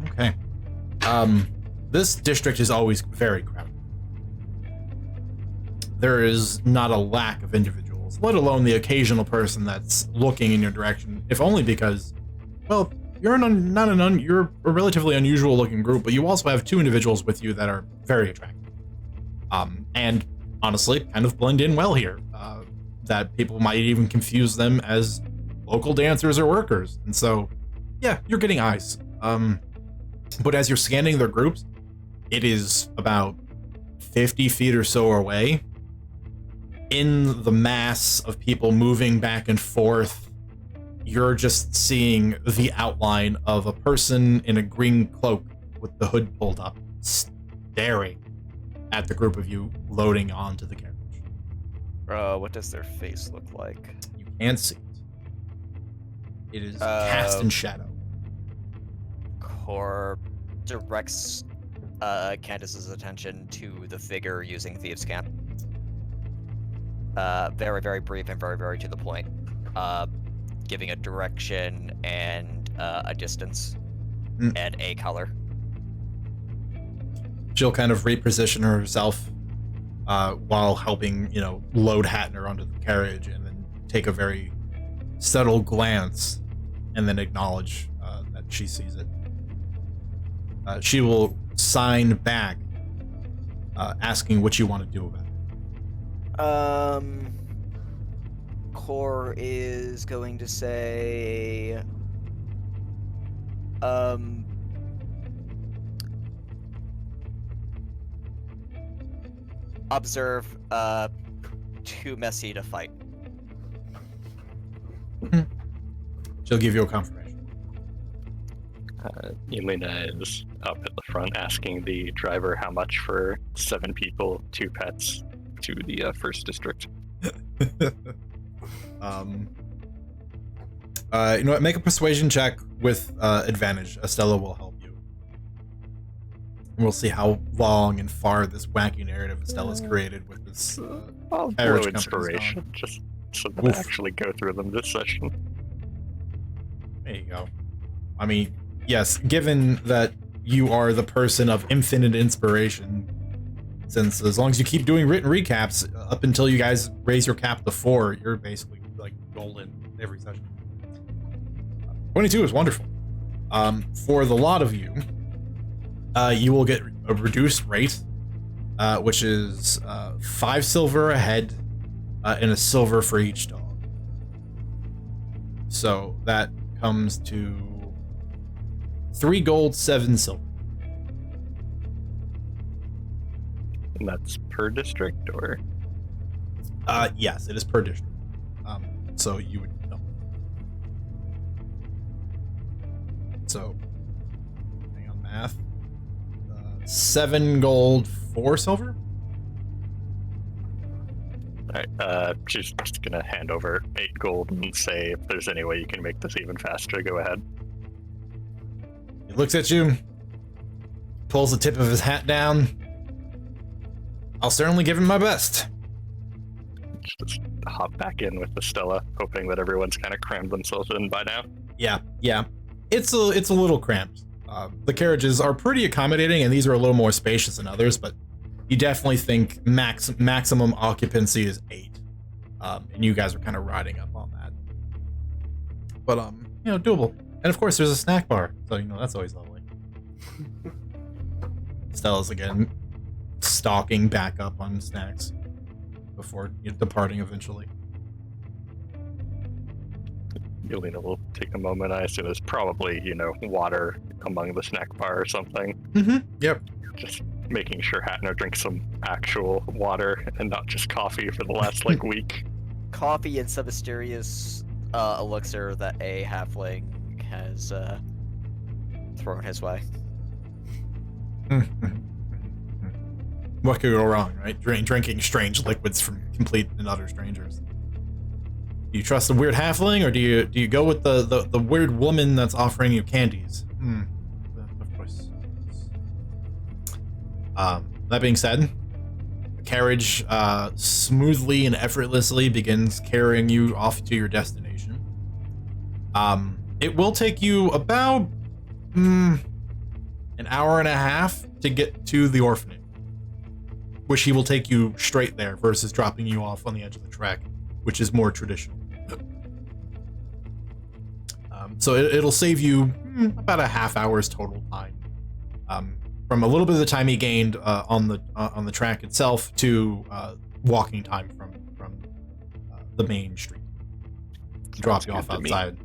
Okay. This district is always very crowded. There is not a lack of individuals, let alone the occasional person that's looking in your direction, if only because, well, you're you're a relatively unusual looking group, but you also have two individuals with you that are very attractive. And honestly, kind of blend in well here. That people might even confuse them as local dancers or workers. And so, yeah, you're getting eyes. But as you're scanning their groups, it is about 50 feet or so away. In the mass of people moving back and forth, you're just seeing the outline of a person in a green cloak with the hood pulled up, staring at the group of you loading onto the carriage. What does their face look like? You can't see it. It is cast in shadow. Core directs Candace's attention to the figure using Thieves' Camp. Very, very brief and very, very to the point. Giving a direction and a distance and a color. She'll kind of reposition herself while helping, load Hatner onto the carriage, and then take a very subtle glance and then acknowledge that she sees it. She will sign back, asking what you want to do about it. Core is going to say, observe, too messy to fight. She'll give you a confirmation. Yelena is up at the front asking the driver how much for 7 people, 2 pets to the first district. You know what? Make a persuasion check with advantage. Estella will help you. We'll see how long and far this wacky narrative Estella's created with this I'll carriage blow company's inspiration, gone. just so that Oof. I actually go through them this session. There you go. I mean, yes, given that you are the person of infinite inspiration, since as long as you keep doing written recaps up until you guys raise your cap to 4, you're basically like golden every session. 22 is wonderful. For the lot of you, you will get a reduced rate, which is 5 silver a head and a silver for each dog. So that comes to 3 gold, 7 silver. And that's per district, or? Yes, it is per district. So you would know. So, hang on, math. 7 gold, 4 silver? Alright, she's just gonna hand over 8 gold and say, if there's any way you can make this even faster, go ahead. He looks at you, pulls the tip of his hat down. I'll certainly give him my best. Just hop back in with Estella, hoping that everyone's kind of crammed themselves in by now. Yeah. It's a little cramped. The carriages are pretty accommodating, and these are a little more spacious than others, but you definitely think maximum occupancy is 8. And you guys are kind of riding up on that. But, doable. And of course, there's a snack bar, so, that's always lovely. Stella's again stocking back up on snacks before departing eventually. Yelena will take a moment. I assume there's probably, water among the snack bar or something. Mm-hmm. Yep. Just making sure Hatner drinks some actual water and not just coffee for the last, week. Coffee and some mysterious elixir that a halfling has thrown his way. What could go wrong, right? Drinking strange liquids from complete and utter strangers. Do you trust the weird halfling, or do you go with the weird woman that's offering you candies? Of course. That being said, the carriage smoothly and effortlessly begins carrying you off to your destination. It will take you about an hour and a half to get to the orphanage, which he will take you straight there versus dropping you off on the edge of the track, which is more traditional. So it'll save you about a half hour's total time, from a little bit of the time he gained on the track itself to walking time from the main street. Drop you off outside.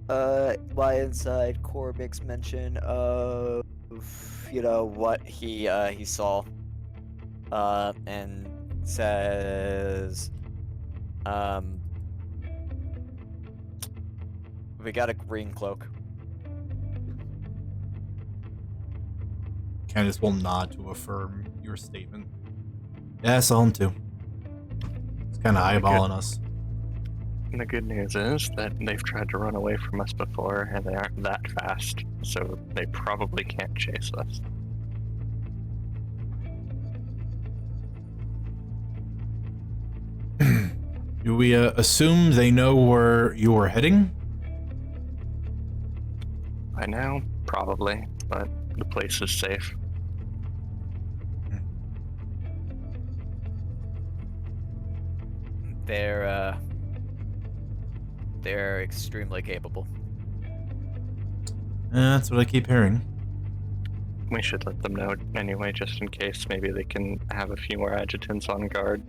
While inside, Core makes mention of, what he saw, and says, we got a green cloak. Candace will nod to affirm your statement. Yeah, I saw him too. He's kind of eyeballing us. And the good news is that they've tried to run away from us before, and they aren't that fast, so they probably can't chase us. Do we assume they know where you are heading? By now, probably, but the place is safe. They're extremely capable. That's what I keep hearing. We should let them know anyway, just in case. Maybe they can have a few more adjutants on guard.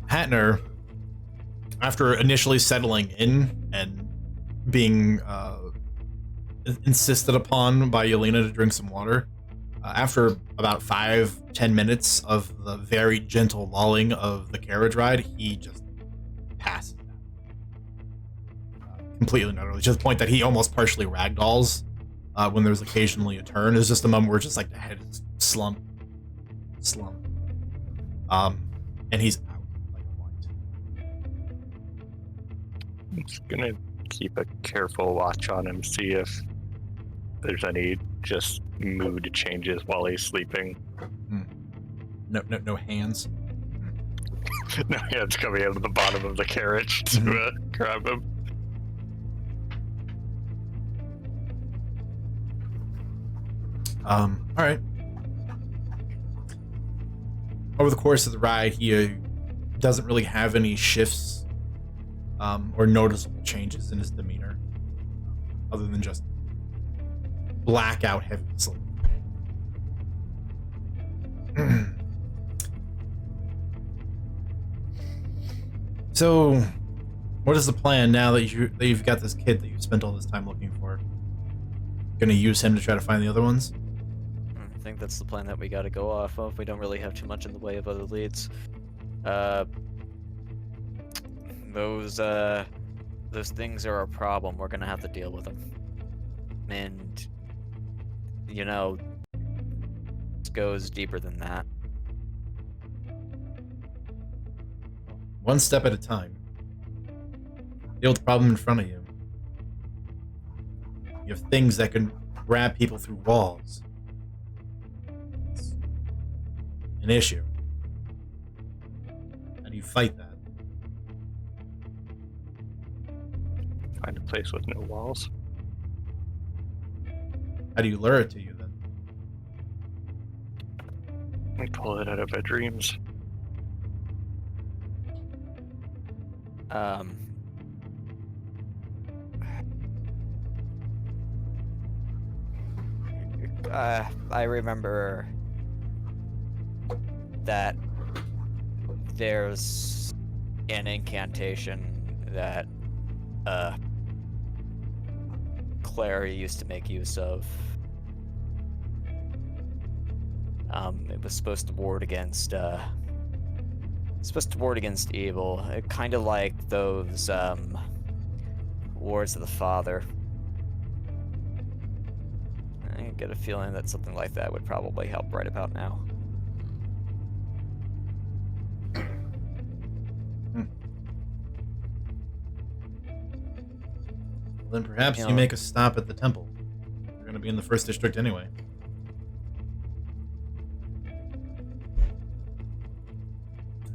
Hatner, after initially settling in and being insisted upon by Yelena to drink some water, after about 5-10 minutes of the very gentle lulling of the carriage ride, he just passes out. Completely and utterly, to the point that he almost partially ragdolls when there's occasionally a turn. It's just a moment where just like the head is slump. And he's out like a light. I'm just gonna keep a careful watch on him, see if there's any just mood changes while he's sleeping. No hands. No hands coming out of the bottom of the carriage to grab him. All right. Over the course of the ride, he doesn't really have any shifts or noticeable changes in his demeanor, other than just blackout heavy sleep. So, what is the plan now that you've got this kid that you've spent all this time looking for? Gonna use him to try to find the other ones? I think that's the plan that we gotta go off of. We don't really have too much in the way of other leads. Those things are a problem. We're gonna have to deal with them. And, it goes deeper than that. One step at a time. Deal with the problem in front of you. You have things that can grab people through walls. It's an issue. How do you fight that? Find a place with no walls. How do you lure it to you then? We pull it out of our dreams. I remember that there's an incantation that Claire used to make use of. It was supposed to ward against evil. Kind of like those wards of the Father. I get a feeling that something like that would probably help right about now. Then perhaps you make a stop at the temple. You're going to be in the first district anyway.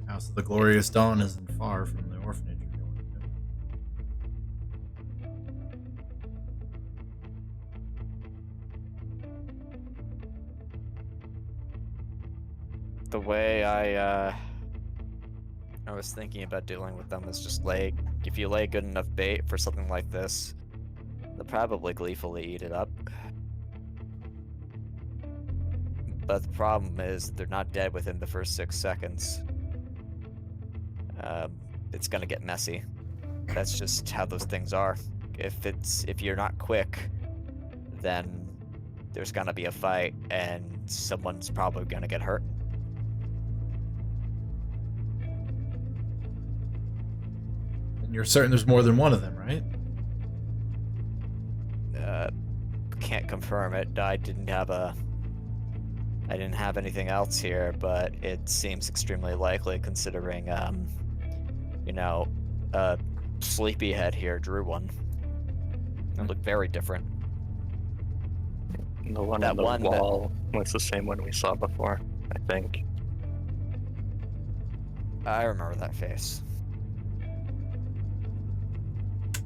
House of the Glorious Dawn isn't far from the orphanage you're going The way I was thinking about dealing with them is just if you lay good enough bait for something like this, they'll probably gleefully eat it up. But the problem is they're not dead within the first 6 seconds. It's gonna get messy. That's just how those things are. If you're not quick, then there's gonna be a fight and someone's probably gonna get hurt. And you're certain there's more than one of them, right? Can't confirm it. I didn't have anything else here, but it seems extremely likely considering, Sleepyhead here drew one. It looked very different. The one That on the one that- wall was the same one we saw before, I think. I remember that face.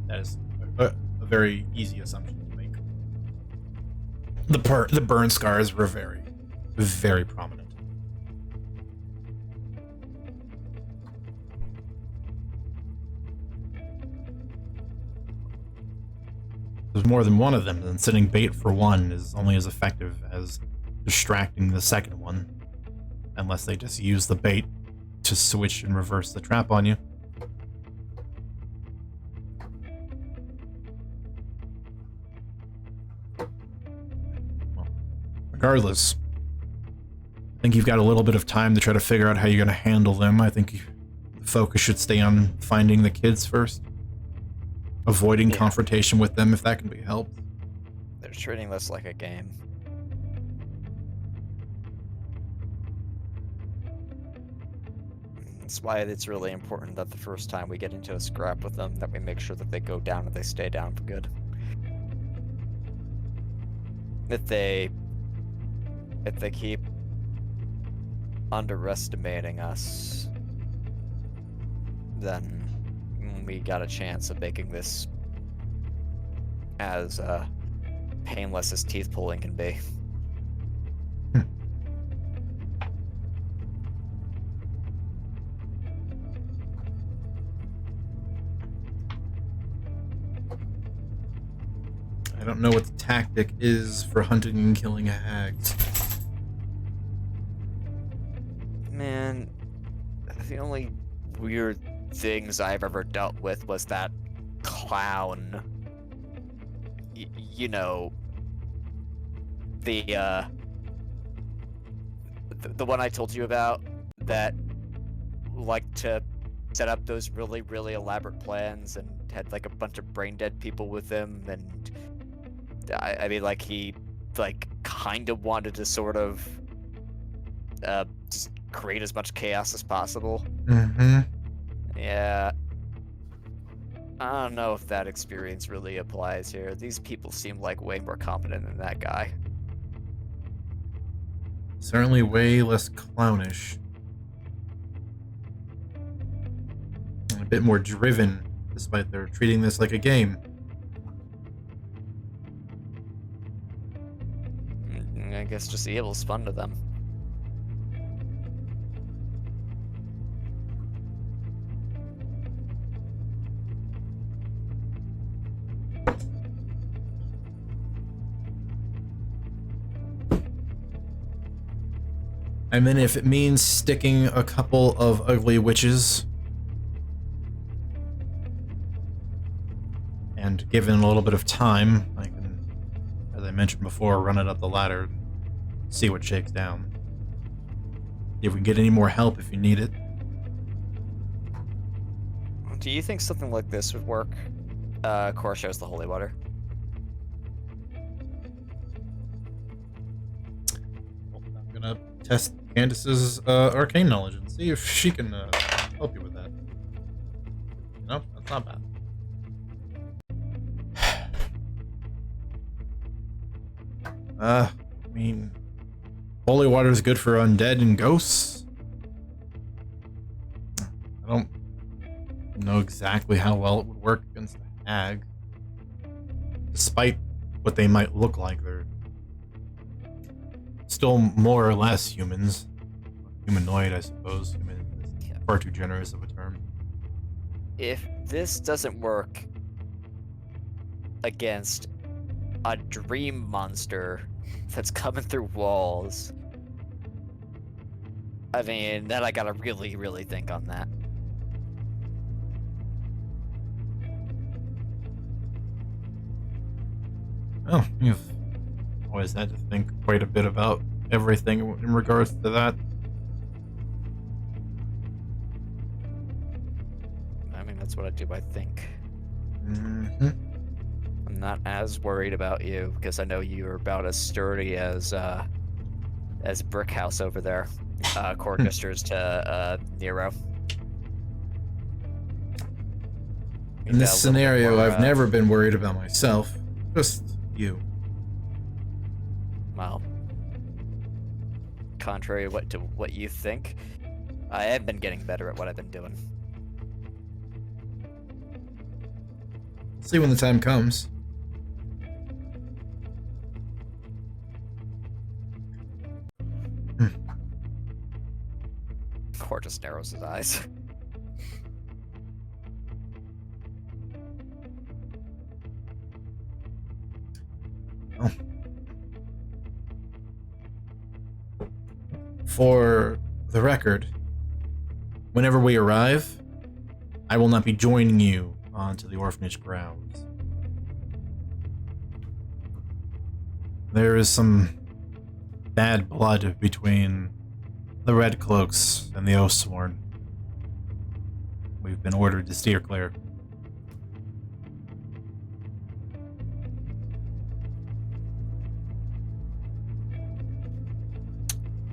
That is a very easy assumption to make. The burn scars were very, very prominent. There's more than one of them, then setting bait for one is only as effective as distracting the second one. Unless they just use the bait to switch and reverse the trap on you. Well, regardless, I think you've got a little bit of time to try to figure out how you're going to handle them. I think the focus should stay on finding the kids first. Avoiding confrontation with them if that can be helped. They're treating this like a game. That's why it's really important that the first time we get into a scrap with them, that we make sure that they go down and they stay down for good. If they keep underestimating us, then we got a chance of making this as painless as teeth pulling can be. I don't know what the tactic is for hunting and killing hags. Man, the only weird things I've ever dealt with was that clown. The one I told you about that liked to set up those really, really elaborate plans and had like a bunch of brain dead people with him, and I mean, like, he kind of wanted to sort of just create as much chaos as possible. Mm-hmm. Yeah. I don't know if that experience really applies here. These people seem like way more competent than that guy. Certainly way less clownish. And a bit more driven, despite their treating this like a game. I guess just evil's fun to them. I mean, if it means sticking a couple of ugly witches and given a little bit of time, I can, as I mentioned before, run it up the ladder and see what shakes down. If we can get any more help if you need it. Do you think something like this would work? Core shows the holy water. Well, I'm gonna test Candace's arcane knowledge and see if she can help you with that. No, that's not bad. I mean, holy water is good for undead and ghosts. I don't know exactly how well it would work against a hag. Despite what they might look like, they're still more or less humans. Humanoid, I suppose. Human is far too generous of a term. If this doesn't work against a dream monster that's coming through walls, I mean, then I gotta really, really think on that. Oh, you've always had to think quite a bit about everything in regards to that. I mean, that's what I do, I think. Mm-hmm. I'm not as worried about you, because I know you're about as sturdy as Brick House over there. Core gestures to Nero. In this scenario, I've never been worried about myself. Just you. Well, contrary to what you think, I have been getting better at what I've been doing. See when the time comes. Core just narrows his eyes. Oh. For the record, whenever we arrive, I will not be joining you onto the orphanage grounds. There is some bad blood between the Red Cloaks and the Oathsworn. We've been ordered to steer clear.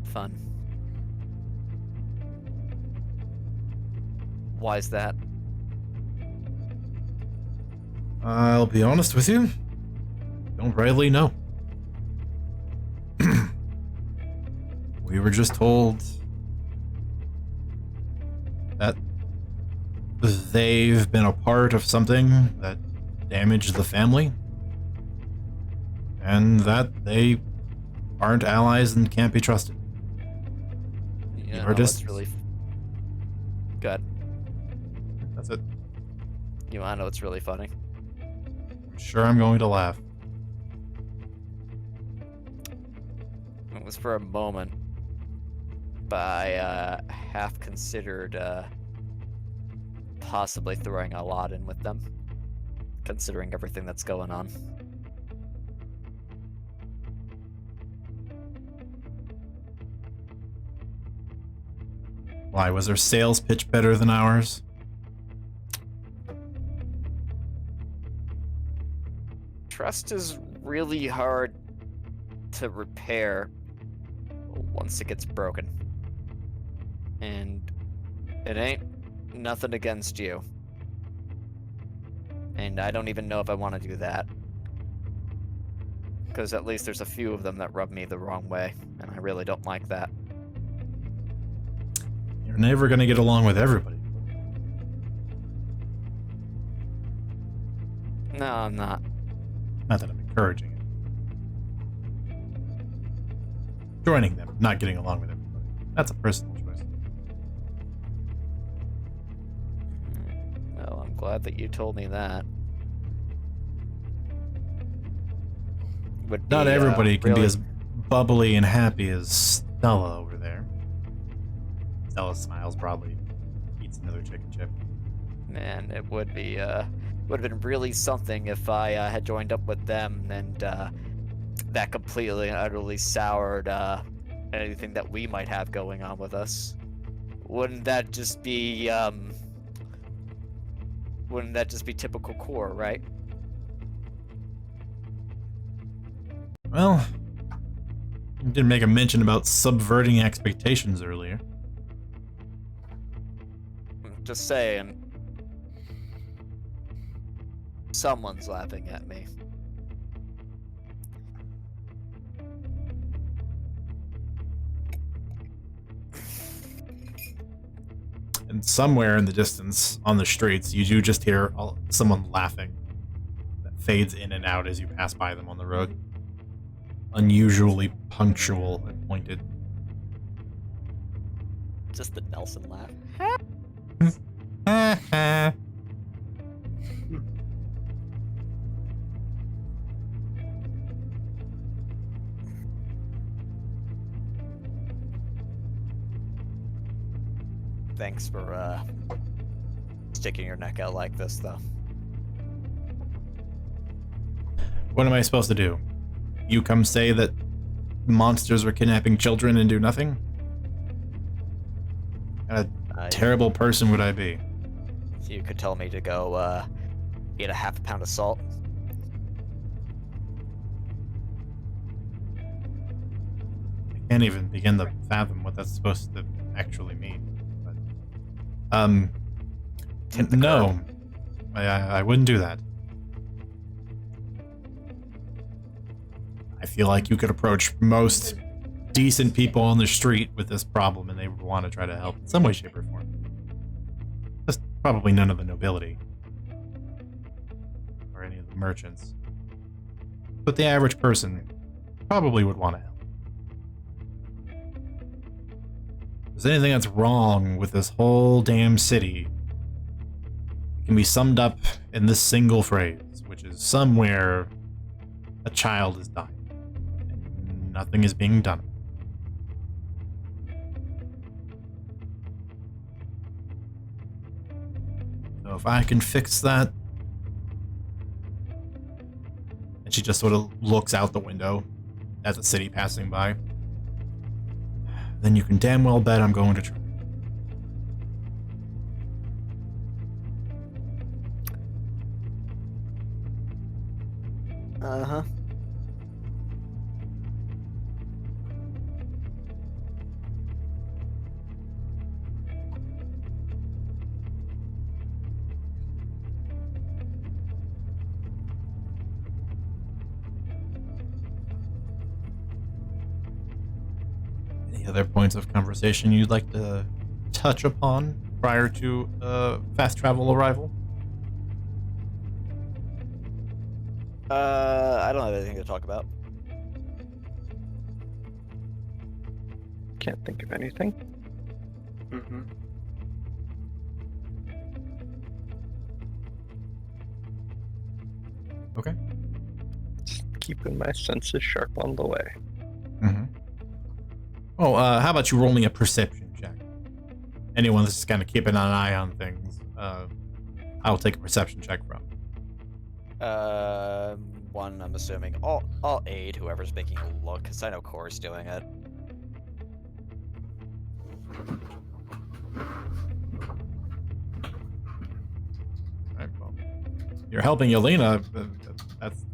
Fun. Why is that? I'll be honest with you. Don't rightly know. We were just told that they've been a part of something that damaged the family, and that they aren't allies and can't be trusted. You Our know, distance. it's really good. That's it. You wanna know what's really funny? I'm sure I'm going to laugh. It was for a moment, but I half considered possibly throwing a lot in with them, considering everything that's going on. Why, was their sales pitch better than ours? Trust is really hard to repair once it gets broken. And it ain't nothing against you. And I don't even know if I want to do that. Because at least there's a few of them that rub me the wrong way, and I really don't like that. You're never going to get along with everybody. No, I'm not. Not that I'm encouraging it. Joining them, not getting along with everybody. That's a personal choice. Well, I'm glad that you told me that. Would Not be, everybody can be really- as bubbly and happy as Stella over there. Stella smiles broadly, eats another chicken chip. Man, it would be, would have been really something if I had joined up with them and that completely and utterly soured anything that we might have going on with us. Wouldn't that just be typical core, right? Well, you did make a mention about subverting expectations earlier. Just saying. Someone's laughing at me. And somewhere in the distance, on the streets, you do just hear someone laughing that fades in and out as you pass by them on the road. Unusually punctual and pointed. Just the Nelson laugh. Thanks for sticking your neck out like this, though. What am I supposed to do? You come say that monsters were kidnapping children and do nothing? What a terrible person would I be? You could tell me to go eat a half a pound of salt. I can't even begin to fathom what that's supposed to actually mean. But, no, I wouldn't do that. I feel like you could approach most decent people on the street with this problem and they would want to try to help in some way, shape, or form. Just probably none of the nobility. Or any of the merchants. But the average person probably would want to help. If there's anything that's wrong with this whole damn city, it can be summed up in this single phrase, which is somewhere a child is dying. And nothing is being done. So if I can fix that... And she just sort of looks out the window at the city passing by. Then you can damn well bet I'm going to try. Uh-huh. Any other points of conversation you'd like to touch upon prior to fast travel arrival? I don't have anything to talk about. Can't think of anything. Mm-hmm. Okay. Just keeping my senses sharp on the way. Mm-hmm. Oh, how about you roll me a perception check? Anyone that's just kind of keeping an eye on things, I'll take a perception check from. One, I'm assuming. I'll aid whoever's making a look, because I know Cora's doing it. Right, well, you're helping Yelena.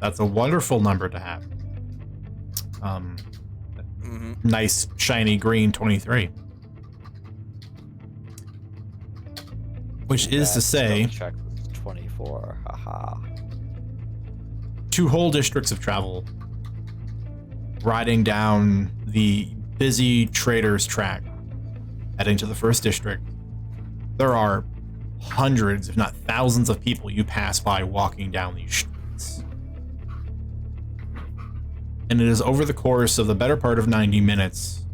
That's a wonderful number to have. Nice shiny green 23. Which is to say, Check 24. Haha. 2 whole districts of travel riding down the busy traders track heading to the first district. There are hundreds, if not thousands, of people you pass by walking down these streets. And it is over the course of the better part of 90 minutes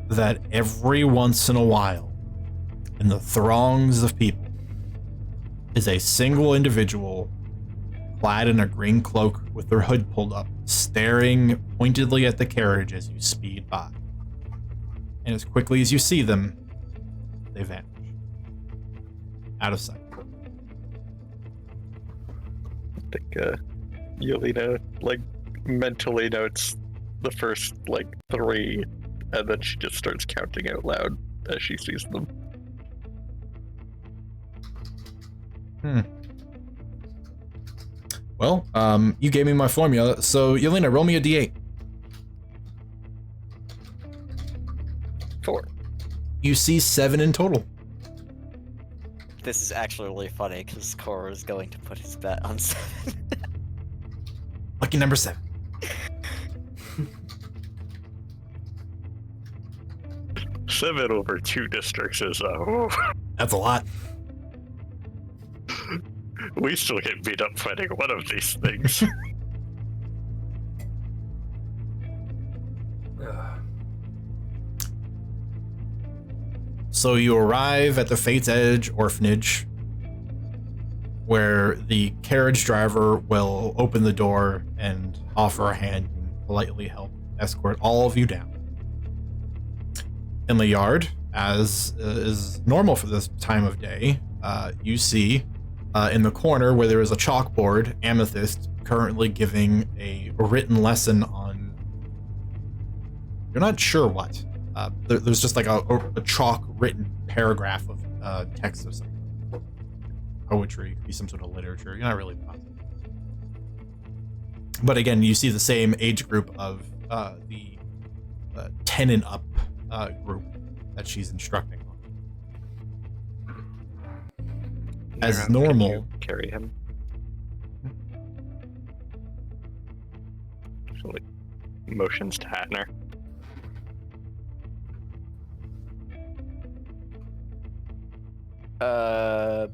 that every once in a while, in the throngs of people, is a single individual clad in a green cloak with their hood pulled up, staring pointedly at the carriage as you speed by. And as quickly as you see them, they vanish. Out of sight. I think Yelena mentally notes the first 3, and then she just starts counting out loud as she sees them. Well, you gave me my formula, so Yelena, roll me a d8. 4. You see 7 in total. This is actually really funny, because Cora is going to put his bet on 7. Lucky number 7. 7 over 2 districts is That's a lot. we still get beat up fighting one of these things. So you arrive at the Fate's Edge orphanage, where the carriage driver will open the door and offer a hand and politely help escort all of you down. In the yard, as is normal for this time of day, you see in the corner where there is a chalkboard, Amethyst currently giving a written lesson on, you're not sure what. There's just like a chalk written paragraph of text of some poetry, could be some sort of literature. You're not really positive. But again, you see the same age group of the 10 and up group that she's instructing on. As Nero, normal. can you carry him? So, like, motions to Hatner.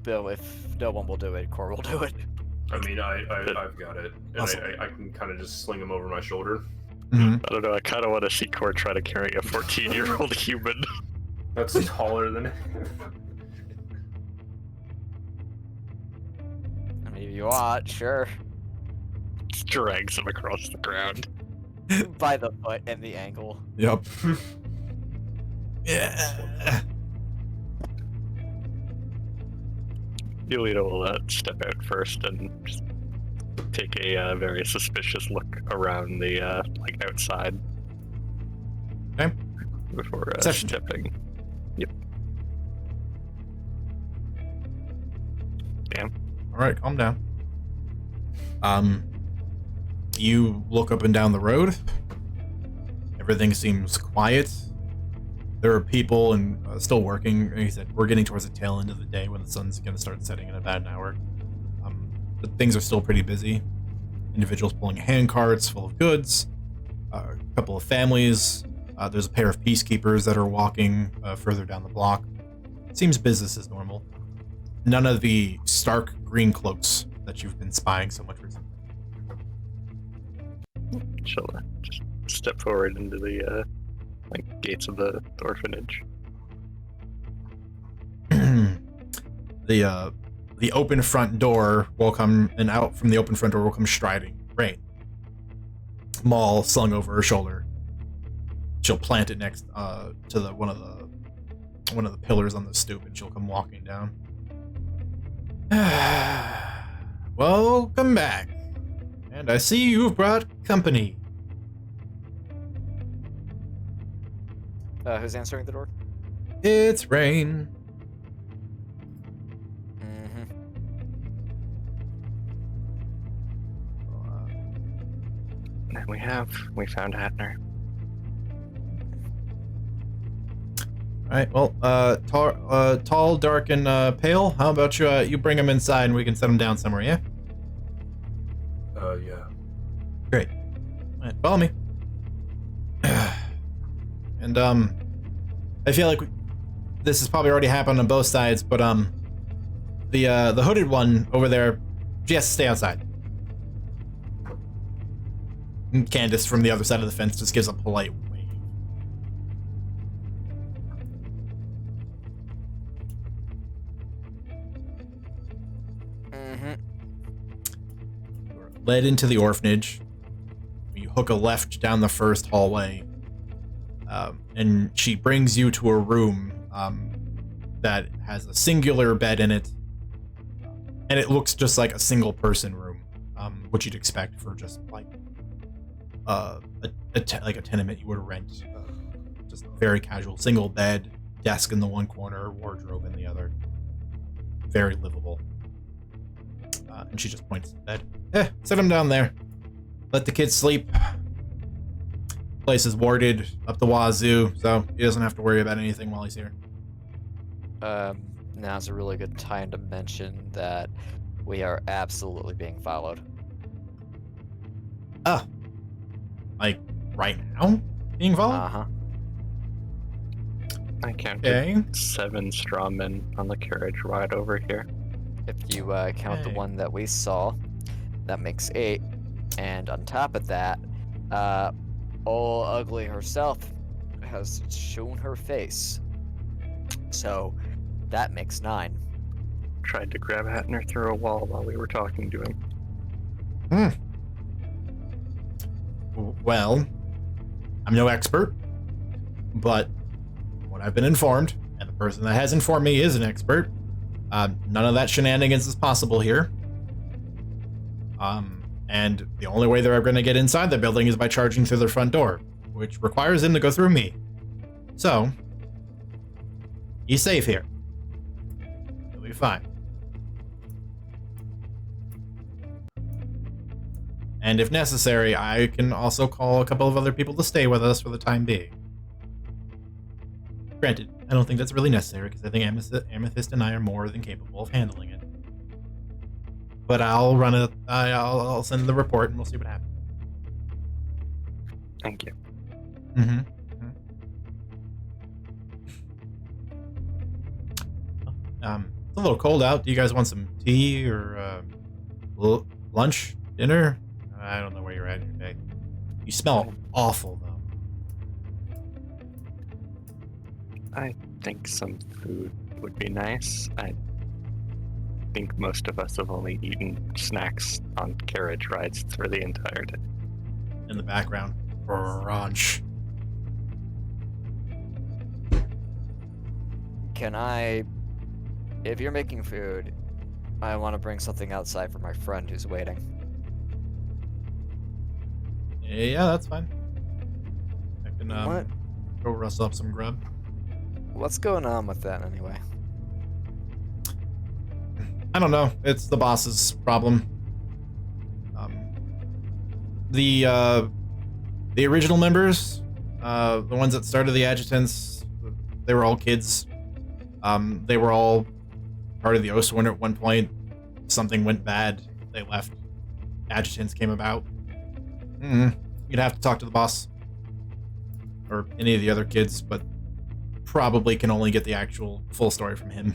Bill, if no one will do it, Core will do it. I mean, I've got it, and Awesome. I can kind of just sling him over my shoulder. Mhm. I don't know, I kind of want to see Core try to carry a 14-year-old human. That's taller than I mean, if you want, sure. Just drags him across the ground. By the foot and the ankle. Yep. Yeah. Yulita will step out first and just take a very suspicious look around the like outside. Okay. Before Perception check. stepping. Yep. Damn. All right, calm down. You look up and down the road. Everything seems quiet. There are people and still working. Like I said, we're getting towards the tail end of the day when the sun's going to start setting in about an hour. But things are still pretty busy. Individuals pulling hand carts full of goods. A couple of families. There's a pair of peacekeepers that are walking further down the block. Seems business as normal. None of the stark green cloaks that you've been spying so much recently. She'll just step forward into the like gates of the orphanage. The open front door will come, and out from the open front door will come striding Rain. Maul slung over her shoulder. She'll plant it next to the one of the pillars on the stoop, and she'll come walking down. Welcome back, and I see you've brought company. Who's answering the door? It's Rain. Mm-hmm. And we found Hatner. All right. Well, tall, dark, and pale. How about you bring him inside, and we can set him down somewhere? Yeah. Yeah. Great. All right, follow me. And I feel like this has probably already happened on both sides, but the hooded one over there, she has to stay outside. And Candace from the other side of the fence just gives a polite wave. Mm-hmm. You're led into the orphanage. You hook a left down the first hallway, and she brings you to a room that has a singular bed in it, and it looks just like a single person room, which you'd expect for just like like a tenement you would rent. Just a very casual single bed, desk in the one corner, wardrobe in the other. Very livable. And she just points to the bed. Set him down there. Let the kid sleep. Place is warded up the wazoo, so he doesn't have to worry about anything while he's here. Now's a really good time to mention that we are absolutely being followed. Like, right now? Being followed? Uh-huh. I counted Okay. 7 straw men on the carriage ride over here. If you count the Okay. one that we saw, that makes 8. And on top of that, Old Ugly herself has shown her face. So that makes 9. Tried to grab Hatner through a wall while we were talking to him. Well, I'm no expert, but what I've been informed, and the person that has informed me is an expert, none of that shenanigans is possible here. And the only way they're going to get inside the building is by charging through their front door, which requires them to go through me. So, he's safe here. He'll be fine. And if necessary, I can also call a couple of other people to stay with us for the time being. Granted, I don't think that's really necessary because I think Amethyst and I are more than capable of handling it. But I'll run it. I'll send the report and we'll see what happens. Thank you. Mm-hmm. It's a little cold out. Do you guys want some tea or lunch, dinner? I don't know where you're at in your day. You smell awful, though. I think some food would be nice. I think most of us have only eaten snacks on carriage rides for the entire day. In the background, brunch. Can I, if you're making food, I want to bring something outside for my friend who's waiting. Yeah, that's fine. I can What? go rustle up some grub. What's going on with that anyway? I don't know. It's the boss's problem. The original members, the ones that started the adjutants, they were all kids. They were all part of the Oathsworn at one point. Something went bad. They left. Adjutants came about. You'd have to talk to the boss. Or any of the other kids, but probably can only get the actual full story from him.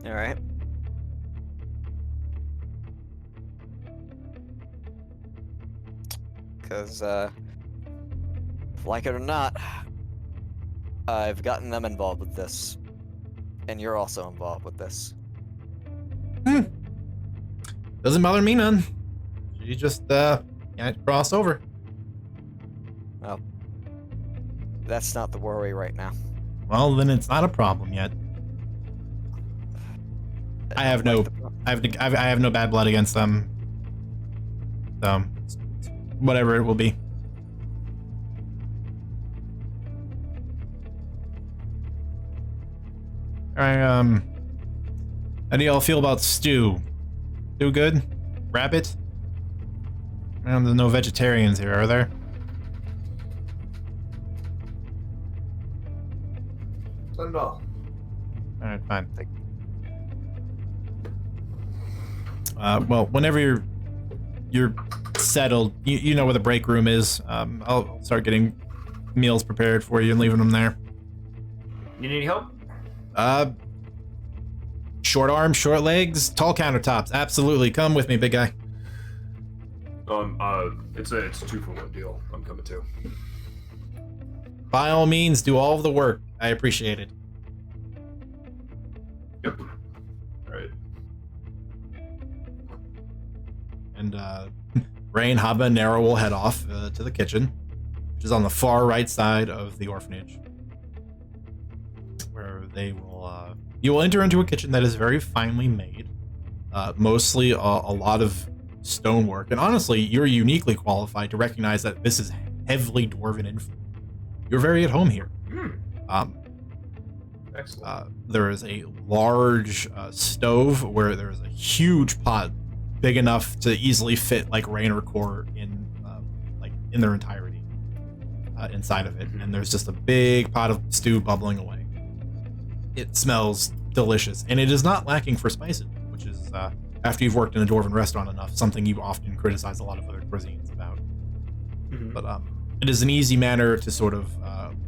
Alright. Because, like it or not, I've gotten them involved with this. And you're also involved with this. Doesn't bother me none. She just, can't cross over. Well, that's not the worry right now. Well, then it's not a problem yet. I have no bad blood against them. So, whatever it will be. Alright, how do y'all feel about stew? Stew good? Rabbit? Well, there's no vegetarians here, are there? Not at all. Alright, fine. Well, whenever you're settled, you know where the break room is. I'll start getting meals prepared for you and leaving them there. You need help? Short arms, short legs, tall countertops. Absolutely. Come with me, big guy. It's a 2-for-1 deal. I'm coming too. By all means, do all of the work. I appreciate it. Yep. All right. And Rain, Haba, and Nero will head off to the kitchen, which is on the far right side of the orphanage, where they will. You will enter into a kitchen that is very finely made, mostly a lot of stonework, and honestly, you're uniquely qualified to recognize that this is heavily dwarven influence. You're very at home here. Excellent. There is a large stove where there is a huge pot big enough to easily fit like Rain or Core in their entirety inside of it, and there's just a big pot of stew bubbling away. It smells delicious, and it is not lacking for spices, which is after you've worked in a dwarven restaurant enough, something you often criticize a lot of other cuisines about. But it is an easy manner to sort of,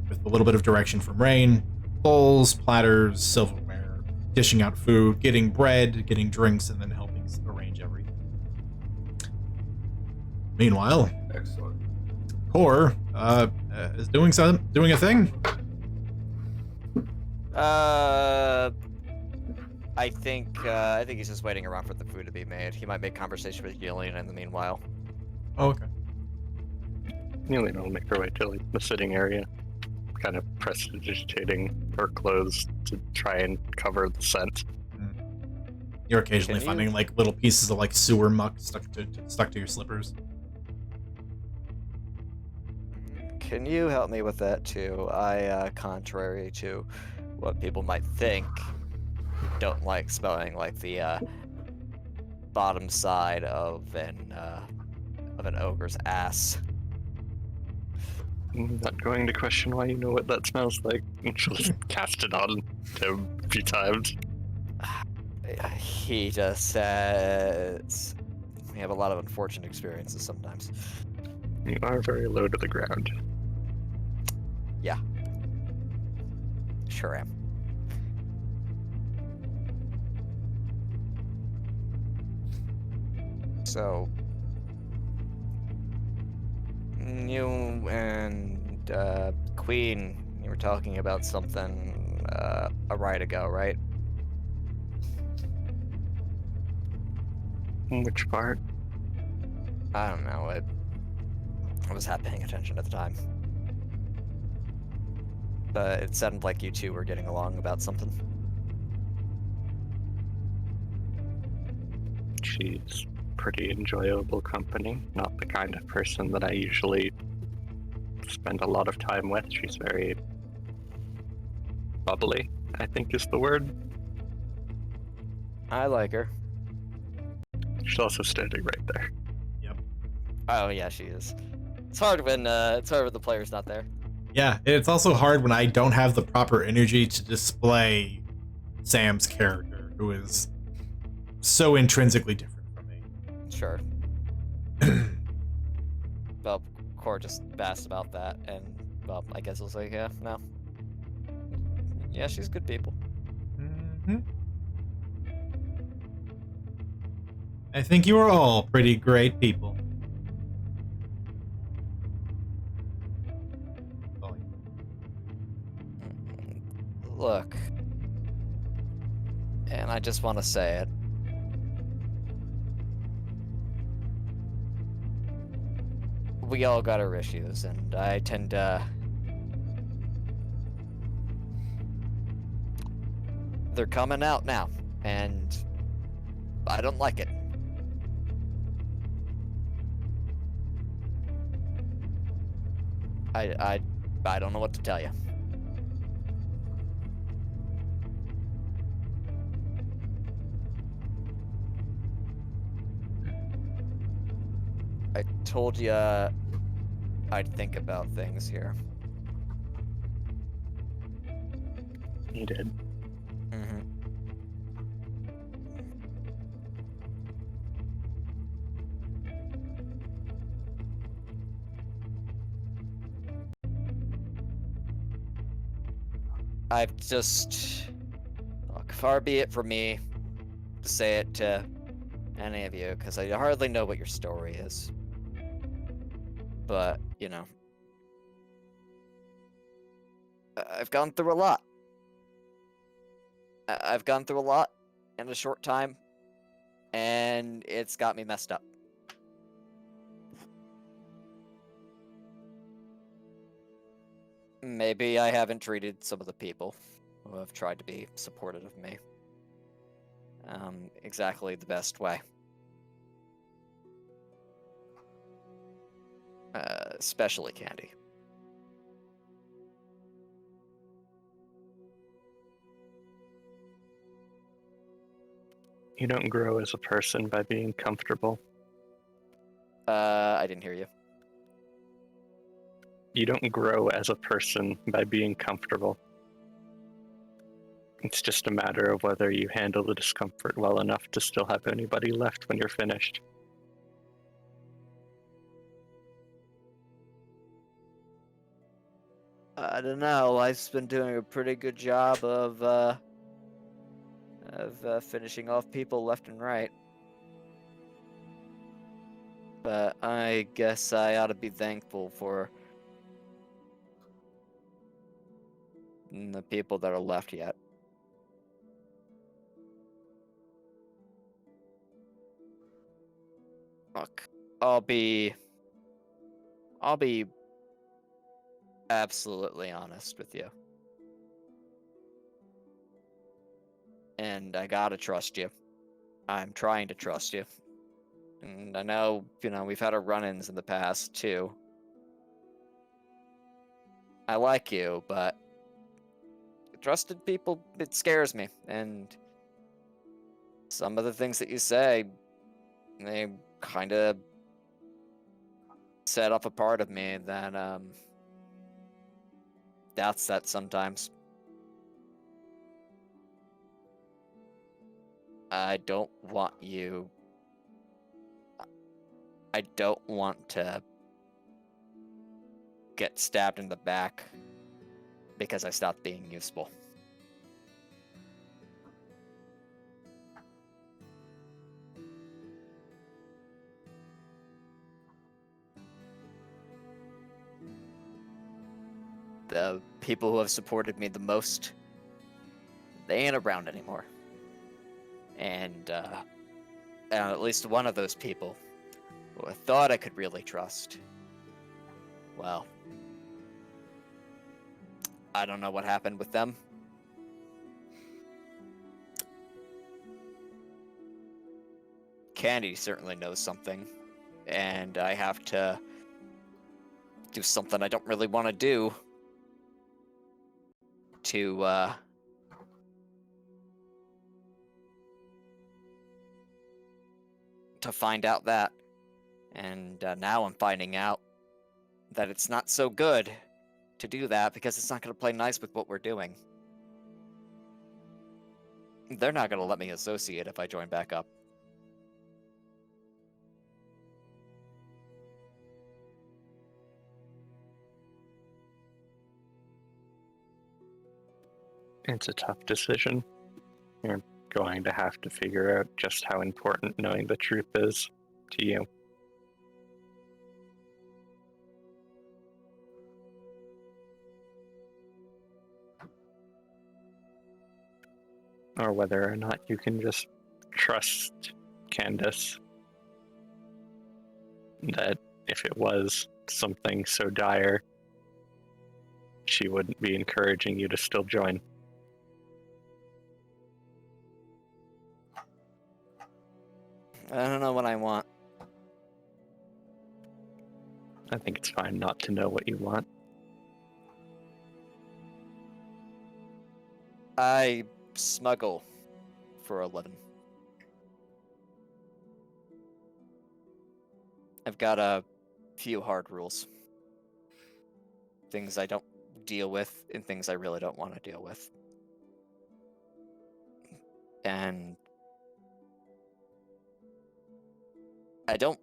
with a little bit of direction from Rain, bowls, platters, silverware, dishing out food, getting bread, getting drinks, and then helping arrange everything. Meanwhile, Excellent. Core is doing a thing. I think he's just waiting around for the food to be made. He might make conversation with Gillian in the meanwhile. Oh, okay. Yelena will make her way to like, the sitting area, kind of prestidigitating her clothes to try and cover the scent. You're occasionally Can you- finding like little pieces of like sewer muck stuck to your slippers. Can you help me with that too? I, contrary to what people might think, don't like smelling like the bottom side of an ogre's ass. I'm not going to question why you know what that smells like. And she'll just cast it on him a few times. He just says we have a lot of unfortunate experiences sometimes. You are very low to the ground. Sure am. So, you and Queen, you were talking about something a ride ago, right? Which part? I don't know. I was half paying attention at the time. But it sounded like you two were getting along about something. She's pretty enjoyable company. Not the kind of person that I usually spend a lot of time with. She's very bubbly, I think is the word. I like her. She's also standing right there. Oh yeah, she is. It's hard when the player's not there. Yeah, it's also hard when I don't have the proper energy to display Sam's character, who is so intrinsically different from me. Sure. Well, Core just asked about that, and well, I guess I was like, yeah, no. Yeah, she's good people. Mhm. I think you are all pretty great people. Oh, Look, and I just want to say it. We all got our issues, and I tend to. They're coming out now, and I don't like it. I don't know what to tell you. I told you I'd think about things here. You did. Mm-hmm. I've just look, far be it from me to say it to any of you, because I hardly know what your story is. But, you know, I've gone through a lot. I've gone through a lot in a short time, and it's got me messed up. Maybe I haven't treated some of the people who have tried to be supportive of me exactly the best way. Especially Candy. You don't grow as a person by being comfortable. I didn't hear you. You don't grow as a person by being comfortable. It's just a matter of whether you handle the discomfort well enough to still have anybody left when you're finished. I don't know. I've been doing a pretty good job of finishing off people left and right. But I guess I ought to be thankful for the people that are left yet. Look, I'll be absolutely honest with you. And I gotta trust you. I'm trying to trust you. And I know, we've had our run-ins in the past, too. I like you, but trusted people, it scares me. And some of the things that you say, they kind of set up a part of me that, doubts that sometimes. I don't want to get stabbed in the back because I stopped being useful. The people who have supported me the most, they ain't around anymore. And at least one of those people who I thought I could really trust, well, I don't know what happened with them. Candy certainly knows something, and I have to do something I don't really want to do to find out that. And now I'm finding out that it's not so good to do that because it's not going to play nice with what we're doing. They're not going to let me associate if I join back up. It's a tough decision. You're going to have to figure out just how important knowing the truth is to you. Or whether or not you can just trust Candace that if it was something so dire, she wouldn't be encouraging you to still join. I don't know what I want. I think it's fine not to know what you want. I smuggle for a living. I've got a few hard rules. Things I don't deal with and things I really don't want to deal with. And I don't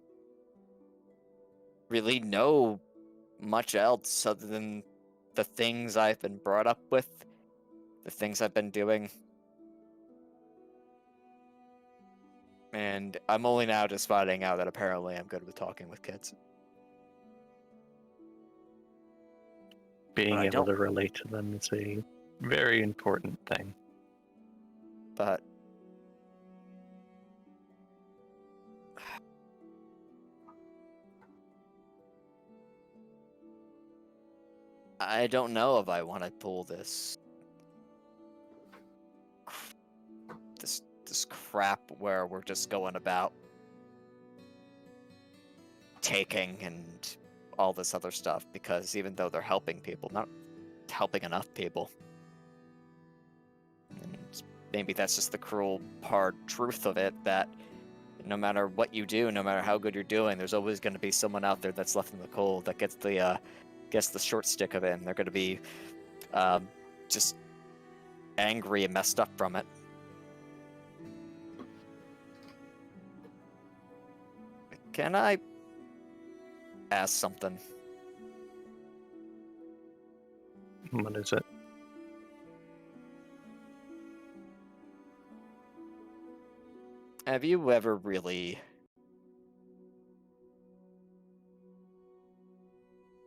really know much else other than the things I've been brought up with, the things I've been doing. And I'm only now just finding out that apparently I'm good with talking with kids. Being I able don't- to relate to them is a very important thing. But I don't know if I want to pull this crap where we're just going about taking and all this other stuff, because even though they're helping people, not helping enough people. And maybe that's just the cruel, hard truth of it, that no matter what you do, no matter how good you're doing, there's always going to be someone out there that's left in the cold that gets the short stick of it, and they're going to be just angry and messed up from it. Can I ask something? What is it? Have you ever really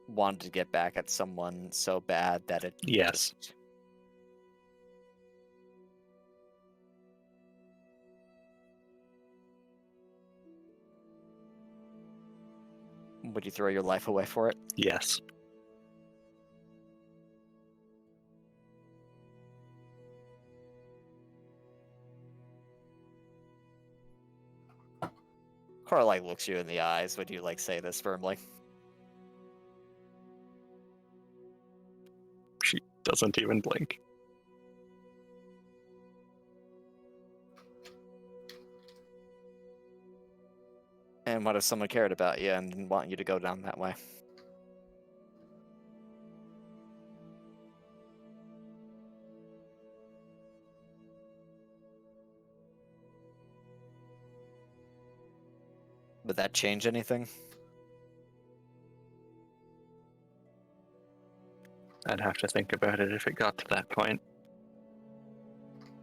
wanted to get back at someone so bad that it Yes. just... Would you throw your life away for it? Yes. Cora like looks you in the eyes when you like say this firmly. She doesn't even blink. And what if someone cared about you and didn't want you to go down that way? Would that change anything? I'd have to think about it if it got to that point.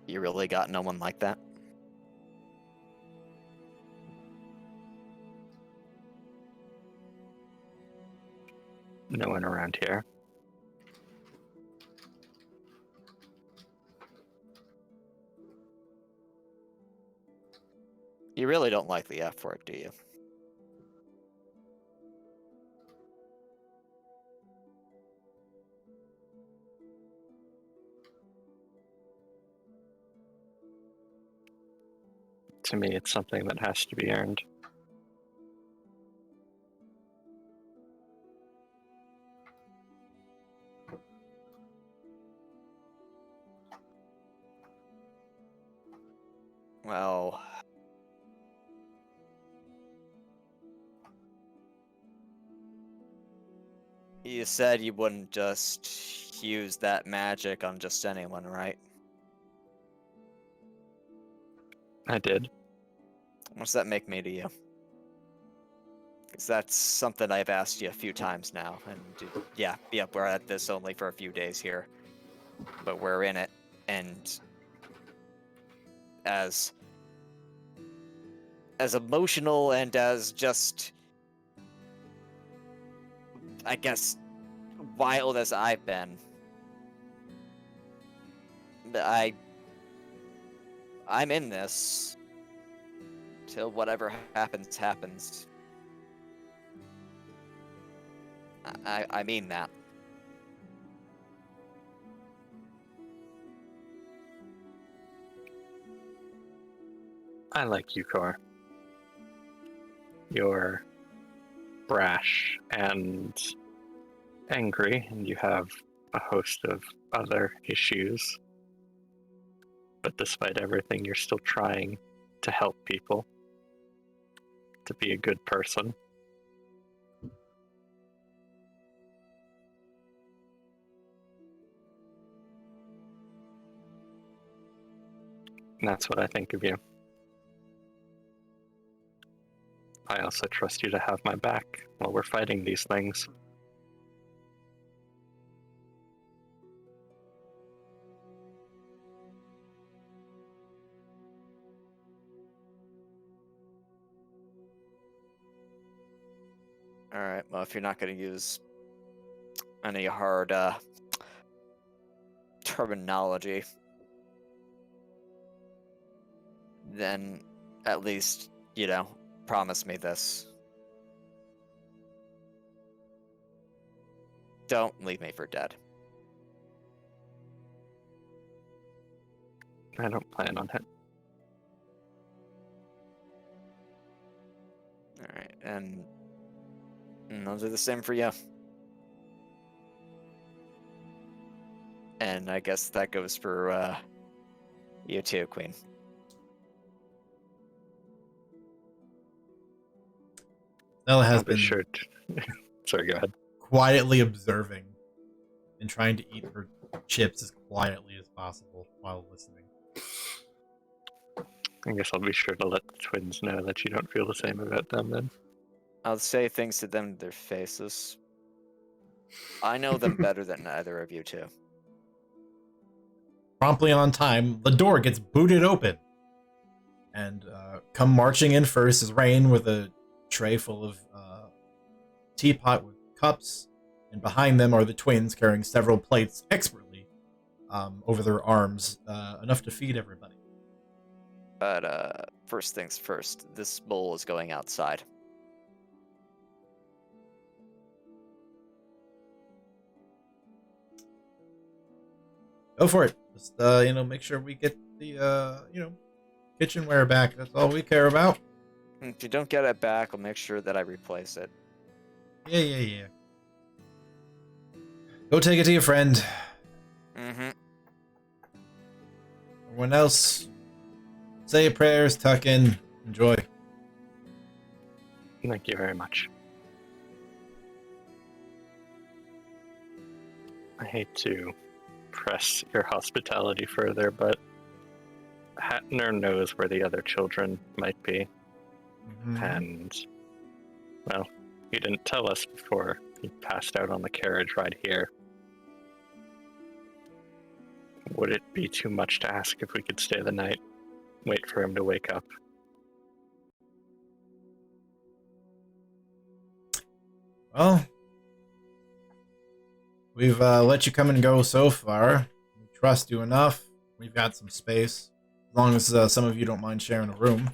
You really got no one like that? No one around here. You really don't like the F word, do you? To me, it's something that has to be earned. Well... You said you wouldn't just use that magic on just anyone, right? I did. What does that make me to you? Because that's something I've asked you a few times now, and yeah, we're at this only for a few days here, but we're in it, and as emotional and as just, I guess, wild as I've been, I'm in this till whatever happens, happens. I mean that. I like you, Cor. You're brash and angry, and you have a host of other issues. But despite everything, you're still trying to help people, to be a good person. And that's what I think of you. I also trust you to have my back while we're fighting these things. Alright, well, if you're not going to use any hard terminology, then at least, promise me this. Don't leave me for dead. I don't plan on it. Alright, and I'll do the same for you. And I guess that goes for you too, Queen. Nella has I'll be been sure Sorry, go ahead. quietly observing and trying to eat her chips as quietly as possible while listening. I guess I'll be sure to let the twins know that you don't feel the same about them then. I'll say things to them to their faces. I know them better than either of you two. Promptly on time, the door gets booted open. And come marching in first is Rain with a tray full of teapot with cups. And behind them are the twins carrying several plates expertly over their arms, enough to feed everybody. But first things first, this bowl is going outside. Go for it. Just make sure we get the kitchenware back. That's all we care about. If you don't get it back, I'll make sure that I replace it. Yeah. Go take it to your friend. Mm-hmm. Everyone else, say your prayers, tuck in, enjoy. Thank you very much. I hate to press your hospitality further, but Hatner knows where the other children might be. And, well, he didn't tell us before he passed out on the carriage ride here. Would it be too much to ask if we could stay the night? Wait for him to wake up? Well, we've let you come and go so far. We trust you enough. We've got some space. As long as some of you don't mind sharing a room,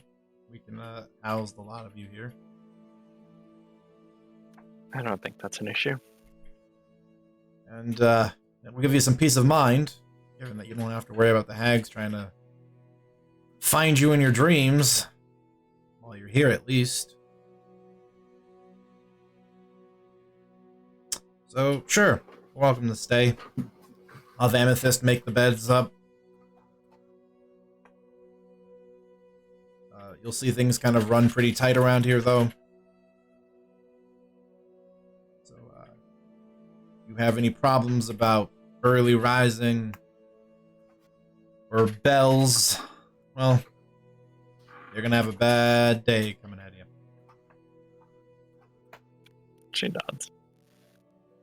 we can house the lot of you here. I don't think that's an issue. And we'll give you some peace of mind, given that you don't have to worry about the hags trying to find you in your dreams. While you're here, at least. So, sure. Welcome to stay. I'll have Amethyst make the beds up. You'll see things kind of run pretty tight around here, though. So, you have any problems about early rising or bells, well, you're gonna have a bad day coming at you. She nods.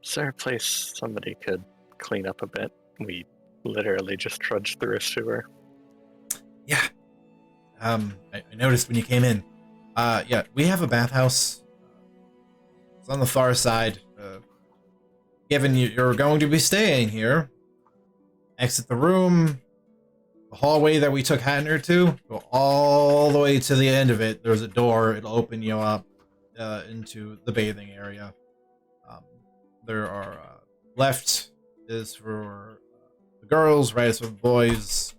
Is there a place somebody could clean up a bit? We literally just trudged through a sewer. Yeah. I noticed when you came in. Yeah, we have a bathhouse. It's on the far side. Given you're going to be staying here, exit the room, the hallway that we took Hatner to, go all the way to the end of it. There's a door. It'll open you up into the bathing area. There are left is for the girls, right is for the boys.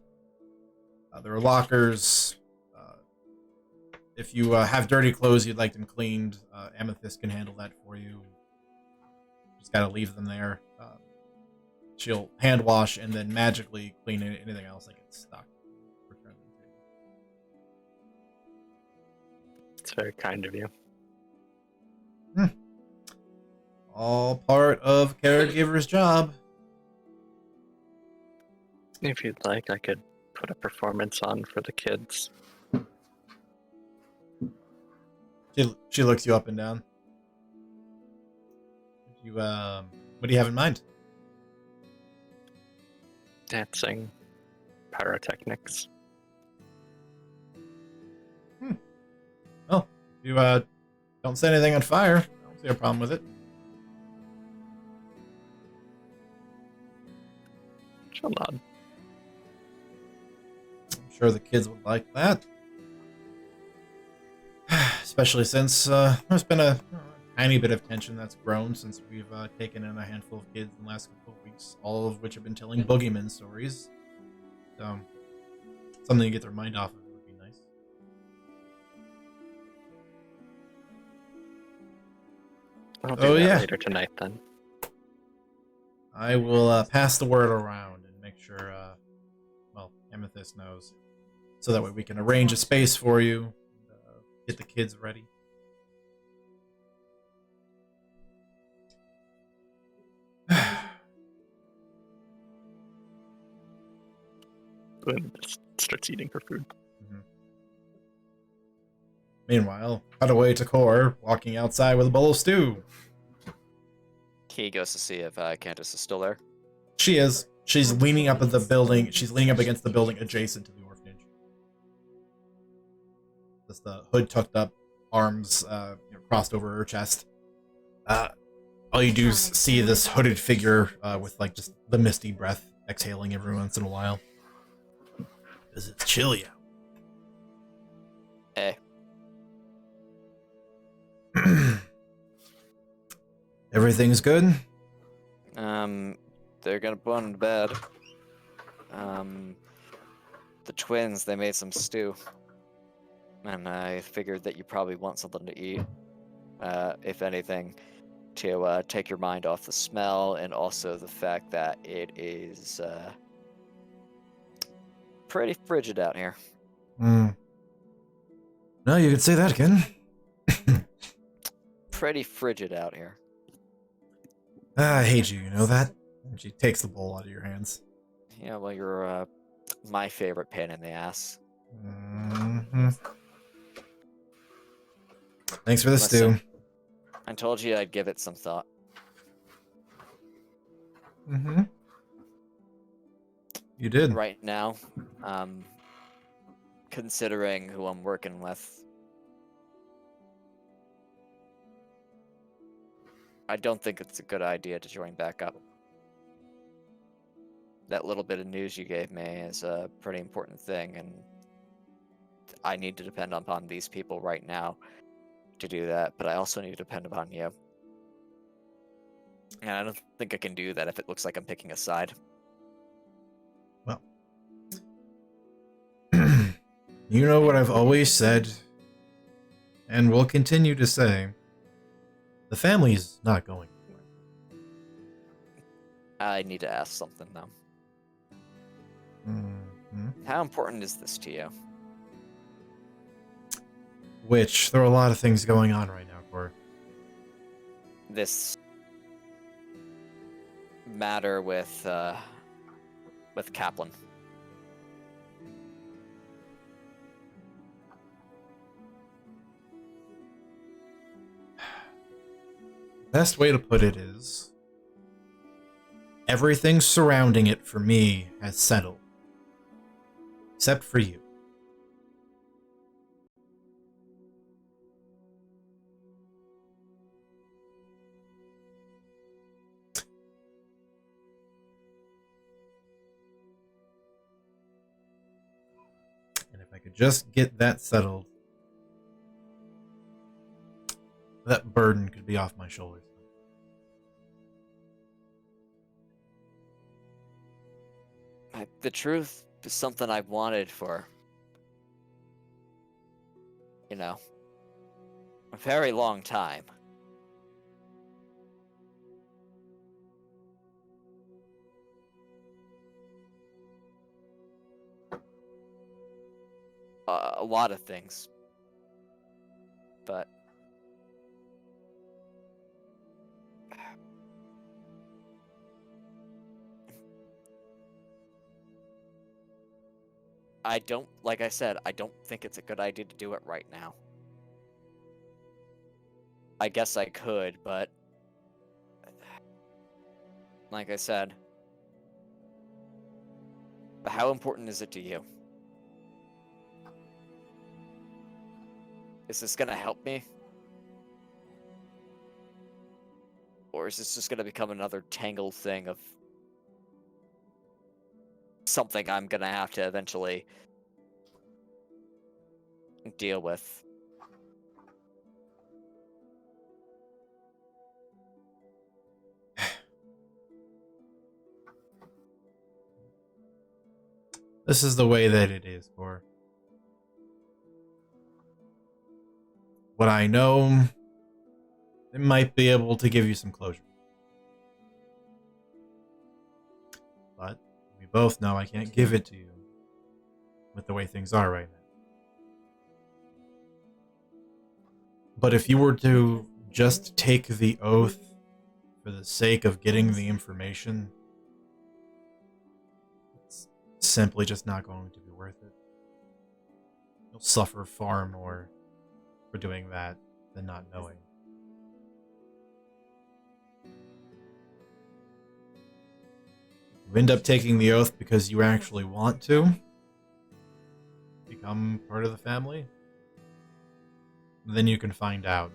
There are lockers. If you have dirty clothes you'd like them cleaned, Amethyst can handle that for you. Just gotta leave them there. She'll hand wash and then magically clean anything else that gets stuck. Return them to you. It's very kind of you. All part of caregiver's job. If you'd like, I could put a performance on for the kids. She looks you up and down. What do you have in mind? Dancing, pyrotechnics. Well, if you don't set anything on fire, I don't see a problem with it. She'll nod. I'm sure the kids would like that. Especially since there's been a tiny bit of tension that's grown since we've taken in a handful of kids in the last couple of weeks, all of which have been telling boogeyman stories. So, something to get their mind off of would be nice. I'll do that yeah. later tonight then. I will pass the word around and make sure, Amethyst knows. So that way we can arrange a space for you, get the kids ready. Gwen just starts eating her food. Mm-hmm. Meanwhile, cut away to Core, walking outside with a bowl of stew. He goes to see if Candace is still there. She is. She's leaning up at the building. She's leaning up against the building adjacent to the orphanage. Just the hood tucked up, arms crossed over her chest. All you do is see this hooded figure with like just the misty breath exhaling every once in a while. Because it's chilly out. Hey. Everything's good? They're gonna put him to bed. The twins, they made some stew. And I figured that you probably want something to eat. If anything, to take your mind off the smell and also the fact that it is pretty frigid out here. Hmm. No, you could say that again. Pretty frigid out here. I hate you, you know that? And she takes the bowl out of your hands. Yeah, well, you're my favorite pain in the ass. Mm-hmm. Thanks for the Listen, stew. I told you I'd give it some thought. Mm-hmm. You did. Right now, considering who I'm working with, I don't think it's a good idea to join back up. That little bit of news you gave me is a pretty important thing, and I need to depend upon these people right now to do that, but I also need to depend upon you. And I don't think I can do that if it looks like I'm picking a side. Well, you know what I've always said, and will continue to say. The family's not going anywhere. I need to ask something, though. Mm-hmm. How important is this to you? Which, there are a lot of things going on right now, Cor. This matter with Kaplan. Best way to put it is, everything surrounding it for me has settled. Except for you. And if I could just get that settled, that burden could be off my shoulders. The truth is something I've wanted for, a very long time. A lot of things. But like I said, I don't think it's a good idea to do it right now. I guess I could, but like I said, how important is it to you? Is this gonna help me? Or is this just gonna become another tangled thing of something I'm gonna have to eventually deal with? This is the way that it is, Cor. What I know, it might be able to give you some closure. But we both know I can't give it to you with the way things are right now. But if you were to just take the oath for the sake of getting the information, it's simply just not going to be worth it. You'll suffer far more for doing that than not knowing. You end up taking the oath because you actually want to become part of the family, then you can find out.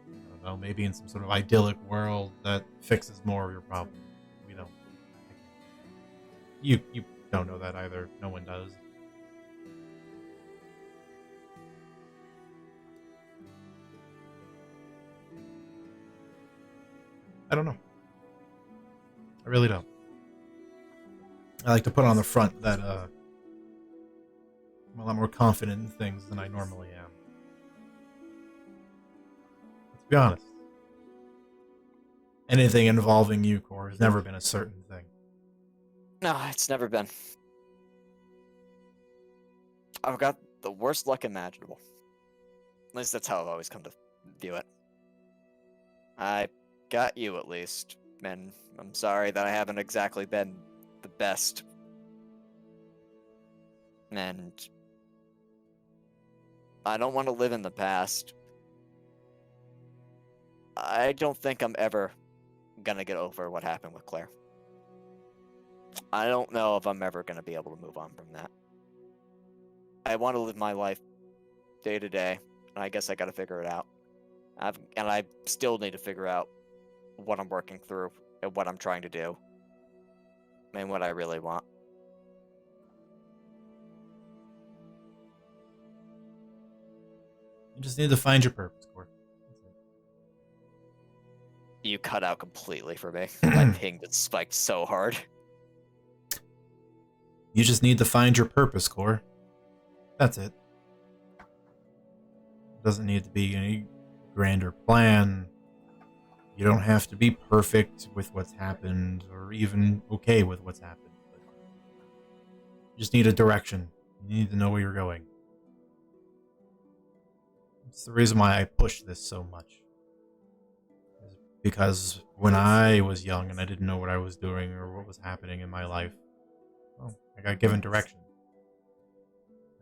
I don't know, maybe in some sort of idyllic world that fixes more of your problems. We don't. You don't know that either. No one does. I don't know. I really don't. I like to put on the front that I'm a lot more confident in things than I normally am. Let's be honest. Anything involving you, Core, has never been a certain thing. No, it's never been. I've got the worst luck imaginable. At least that's how I've always come to view it. I got you, at least, and I'm sorry that I haven't exactly been the best. And I don't want to live in the past. I don't think I'm ever gonna get over what happened with Claire. I don't know if I'm ever gonna be able to move on from that. I want to live my life day to day, and I guess I gotta figure it out. And I still need to figure out what I'm working through and what I'm trying to do and what I really want. You just need to find your purpose, Core. You cut out completely for me. My ping just spiked so hard. You just need to find your purpose, Core. That's it. Doesn't need to be any grander plan. You don't have to be perfect with what's happened or even okay with what's happened. You just need a direction. You need to know where you're going. It's the reason why I push this so much. Because when I was young and I didn't know what I was doing or what was happening in my life, well, I got given direction.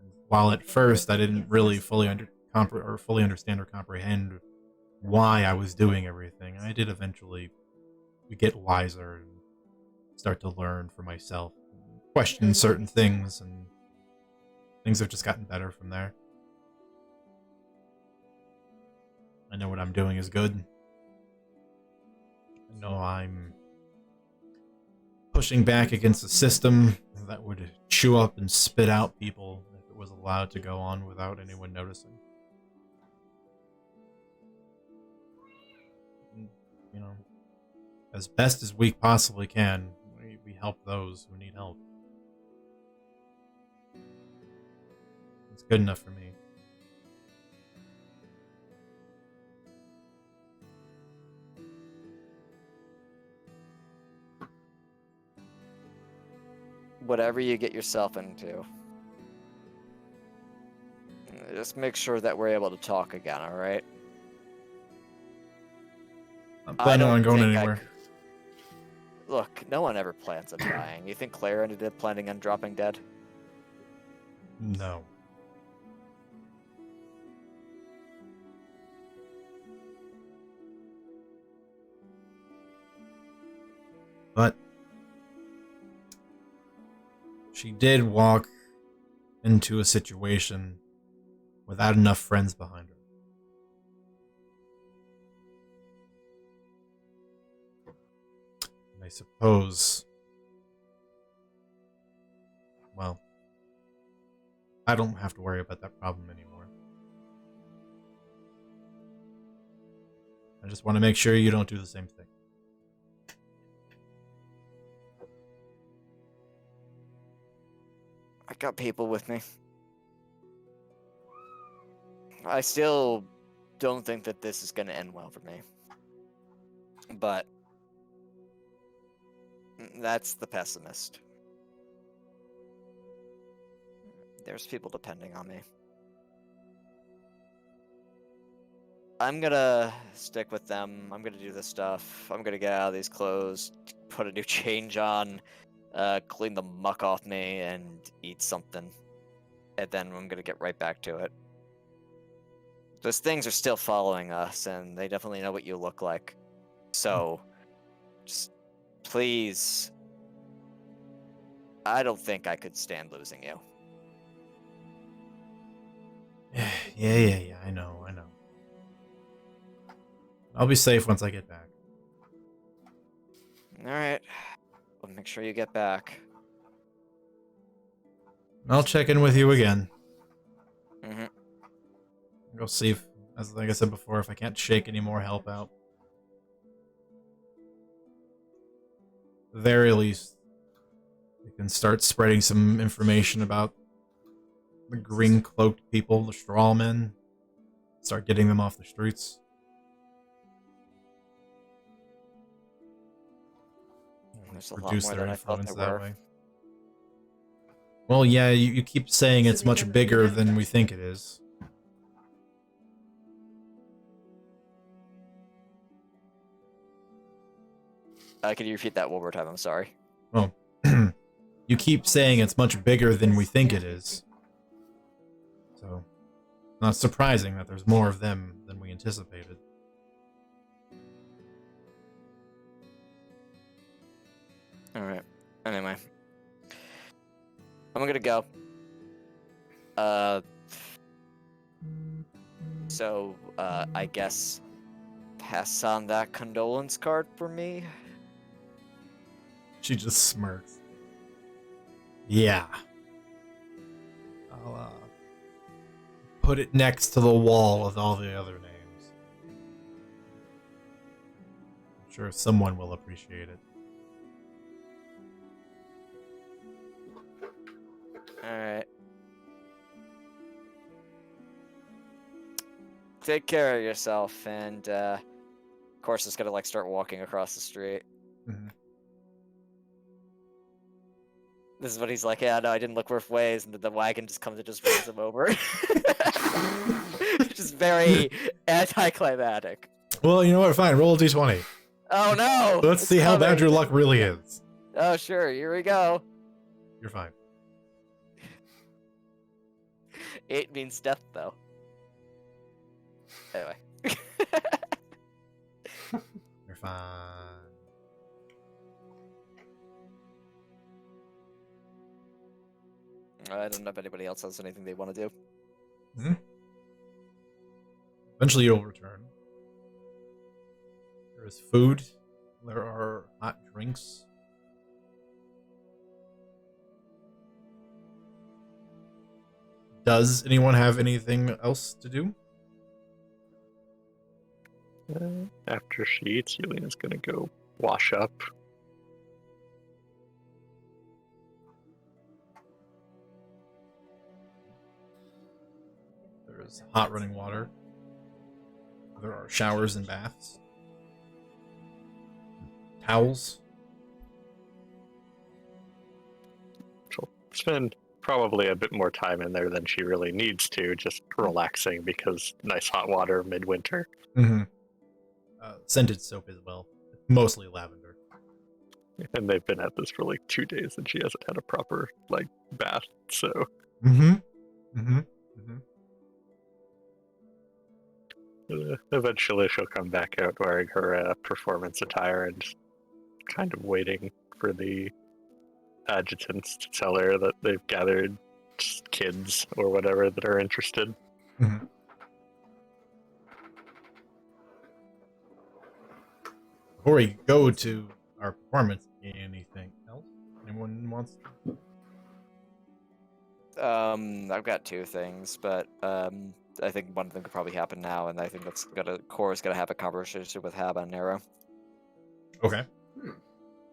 And while at first I didn't really fully understand or comprehend why I was doing everything, I did eventually get wiser and start to learn for myself, and question certain things, and things have just gotten better from there. I know what I'm doing is good. I know I'm pushing back against a system that would chew up and spit out people if it was allowed to go on without anyone noticing. And, you know, as best as we possibly can, we help those who need help. It's good enough for me. Whatever you get yourself into, just make sure that we're able to talk again, alright? I'm planning on going think anywhere. Look, no one ever plans on dying. You think Claire ended up planning on dropping dead? No. But she did walk into a situation without enough friends behind her. And I suppose, well, I don't have to worry about that problem anymore. I just want to make sure you don't do the same thing. I got people with me. I still don't think that this is going to end well for me. But that's the pessimist. There's people depending on me. I'm gonna stick with them. I'm gonna do this stuff. I'm gonna get out of these clothes, put a new change on, clean the muck off me, and eat something. And then I'm gonna get right back to it. Those things are still following us, and they definitely know what you look like. So, just please. I don't think I could stand losing you. Yeah, I know. I'll be safe once I get back. Alright. Well, make sure you get back. I'll check in with you again. Mm-hmm. Go see if, like I said before, if I can't shake any more help out. At the very least, We can start spreading some information about the green cloaked people, the straw men. Start getting them off the streets. There's a lot Reduce more their than I thought influence there that were. way. Well, yeah, you keep saying it's much bigger than we think it is. Can you repeat that one more time? I'm sorry. Well, you keep saying it's much bigger than we think it is. So, not surprising that there's more of them than we anticipated. Alright. Anyway. I'm gonna go. So, I guess pass on that condolence card for me? She just smirks. Yeah. I'll, put it next to the wall of all the other names. I'm sure someone will appreciate it. Alright. Take care of yourself, and, of course, is gonna, like, start walking across the street. Mm-hmm. This is what he's like, yeah, no, I didn't look both ways, and then the wagon just comes and just runs him over. Just very anticlimactic. Well, you know what? Fine, roll a d20. Oh no! Let's It's see how bad coming. your luck really is. Oh sure, here we go. You're fine. 8 means death, though. Anyway. You're fine. I don't know if anybody else has anything they want to do. Mm-hmm. Eventually you'll return. There is food. There are hot drinks. Does anyone have anything else to do? After she eats, Yelena's gonna go wash up. There is hot running water. There are showers and baths. Towels. She'll spend probably a bit more time in there than she really needs to, just relaxing because nice hot water midwinter. Mm-hmm. Scented soap as well. Mostly lavender. And they've been at this for like 2 days and she hasn't had a proper like bath, so Mm-hmm. Mm-hmm. Mm-hmm. Eventually she'll come back out wearing her performance attire and just kind of waiting for the adjutants to tell her that they've gathered kids or whatever that are interested. Mm-hmm. Before we go to our performance, anything else anyone wants? I've got 2 things, but I think one of them could probably happen now, and I think that's Cora's gonna have a conversation with Habanero. Okay.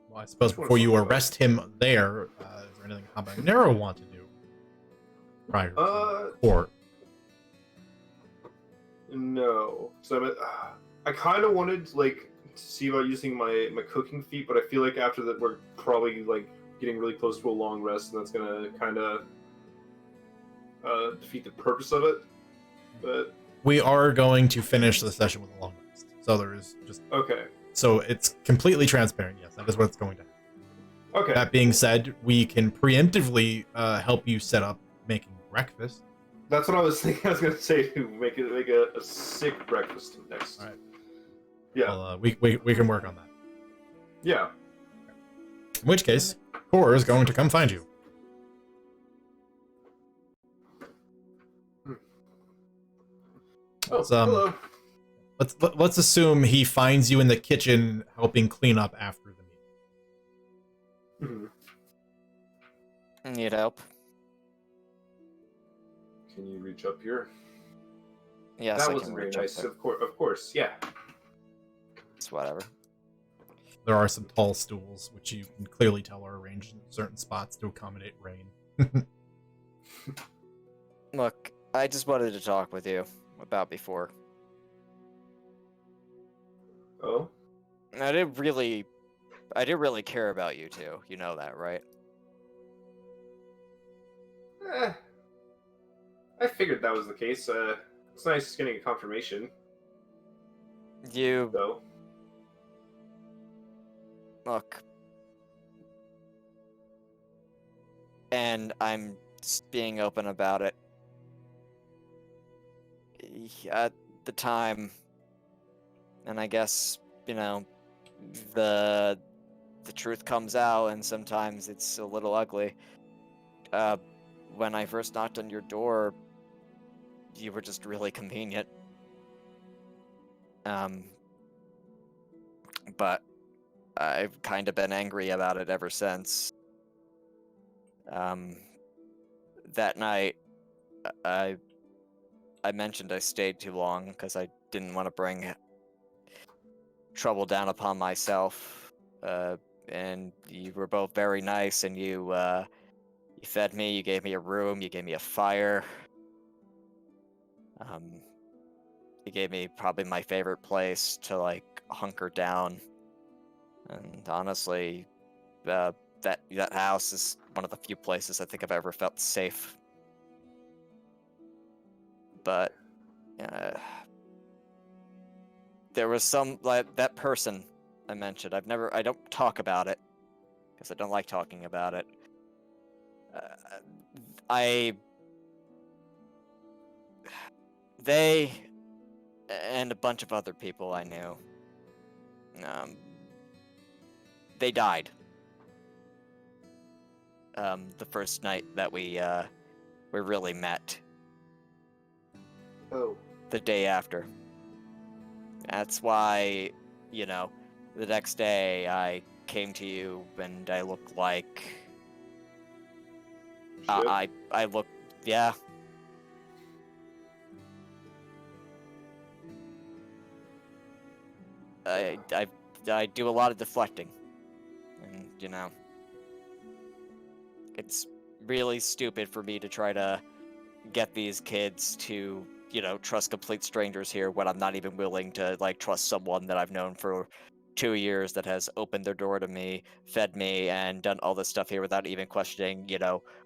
Well, I suppose before you arrest him there, is there anything Habanero want to do prior to court? No. So I kind of wanted like to see about using my cooking feat, but I feel like after that we're probably like getting really close to a long rest, and that's gonna kind of defeat the purpose of it. But We are going to finish the session with a long rest, so there is just okay. so it's completely transparent. Yes, that is what's going to happen. Okay. That being said, we can preemptively help you set up making breakfast. That's what I was thinking. I was gonna say to make a sick breakfast next. All right. Yeah. Well, we can work on that. Yeah. In which case, Cor is going to come find you. Oh, Let's, hello. Let's assume he finds you in the kitchen helping clean up after the meeting. Need help? Can you reach up here? Yes, that I wasn't can very reach up nice. there. Of course, yeah. It's whatever. There are some tall stools, which you can clearly tell are arranged in certain spots to accommodate rain. Look, I just wanted to talk with you about before. Oh, I didn't really care about you two. You know that, right? eh. I figured that was the case. It's nice getting a confirmation, You though. look, and I'm just being open about it. At the time, and I guess the truth comes out, and sometimes it's a little ugly. When I first knocked on your door, you were just really convenient. But I've kind of been angry about it ever since. That night, I mentioned I stayed too long because I didn't want to bring trouble down upon myself. And you were both very nice, and you fed me, you gave me a room, you gave me a fire. You gave me probably my favorite place to like hunker down. And honestly, that house is one of the few places I think I've ever felt safe. But there was some like that person I mentioned. I don't talk about it because I don't like talking about it. They and a bunch of other people I knew, they died. The first night that we really met. Oh. The day after. That's why, the next day I came to you and I looked like Shit. I look, yeah. I do a lot of deflecting, and it's really stupid for me to try to get these kids to trust complete strangers here when I'm not even willing to like trust someone that I've known for 2 years that has opened their door to me, fed me, and done all this stuff here without even questioning,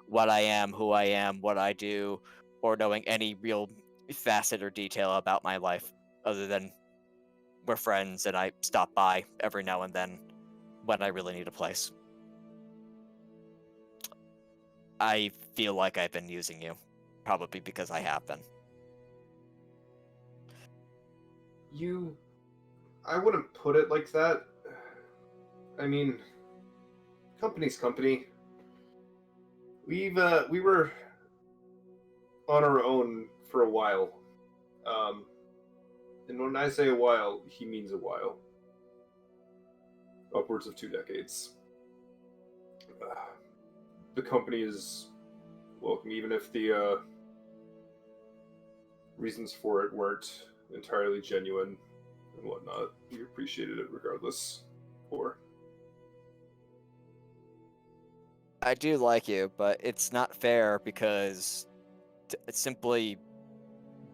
what I am, who I am, what I do, or knowing any real facet or detail about my life other than we're friends and I stop by every now and then when I really need a place. I feel like I've been using you, probably because I have been. I wouldn't put it like that. I mean, company's company. We were on our own for a while. And when I say a while, he means a while. Upwards of 2 decades. The company is welcome, even if the reasons for it weren't entirely genuine and whatnot. We appreciated it regardless. I do like you, but it's not fair because simply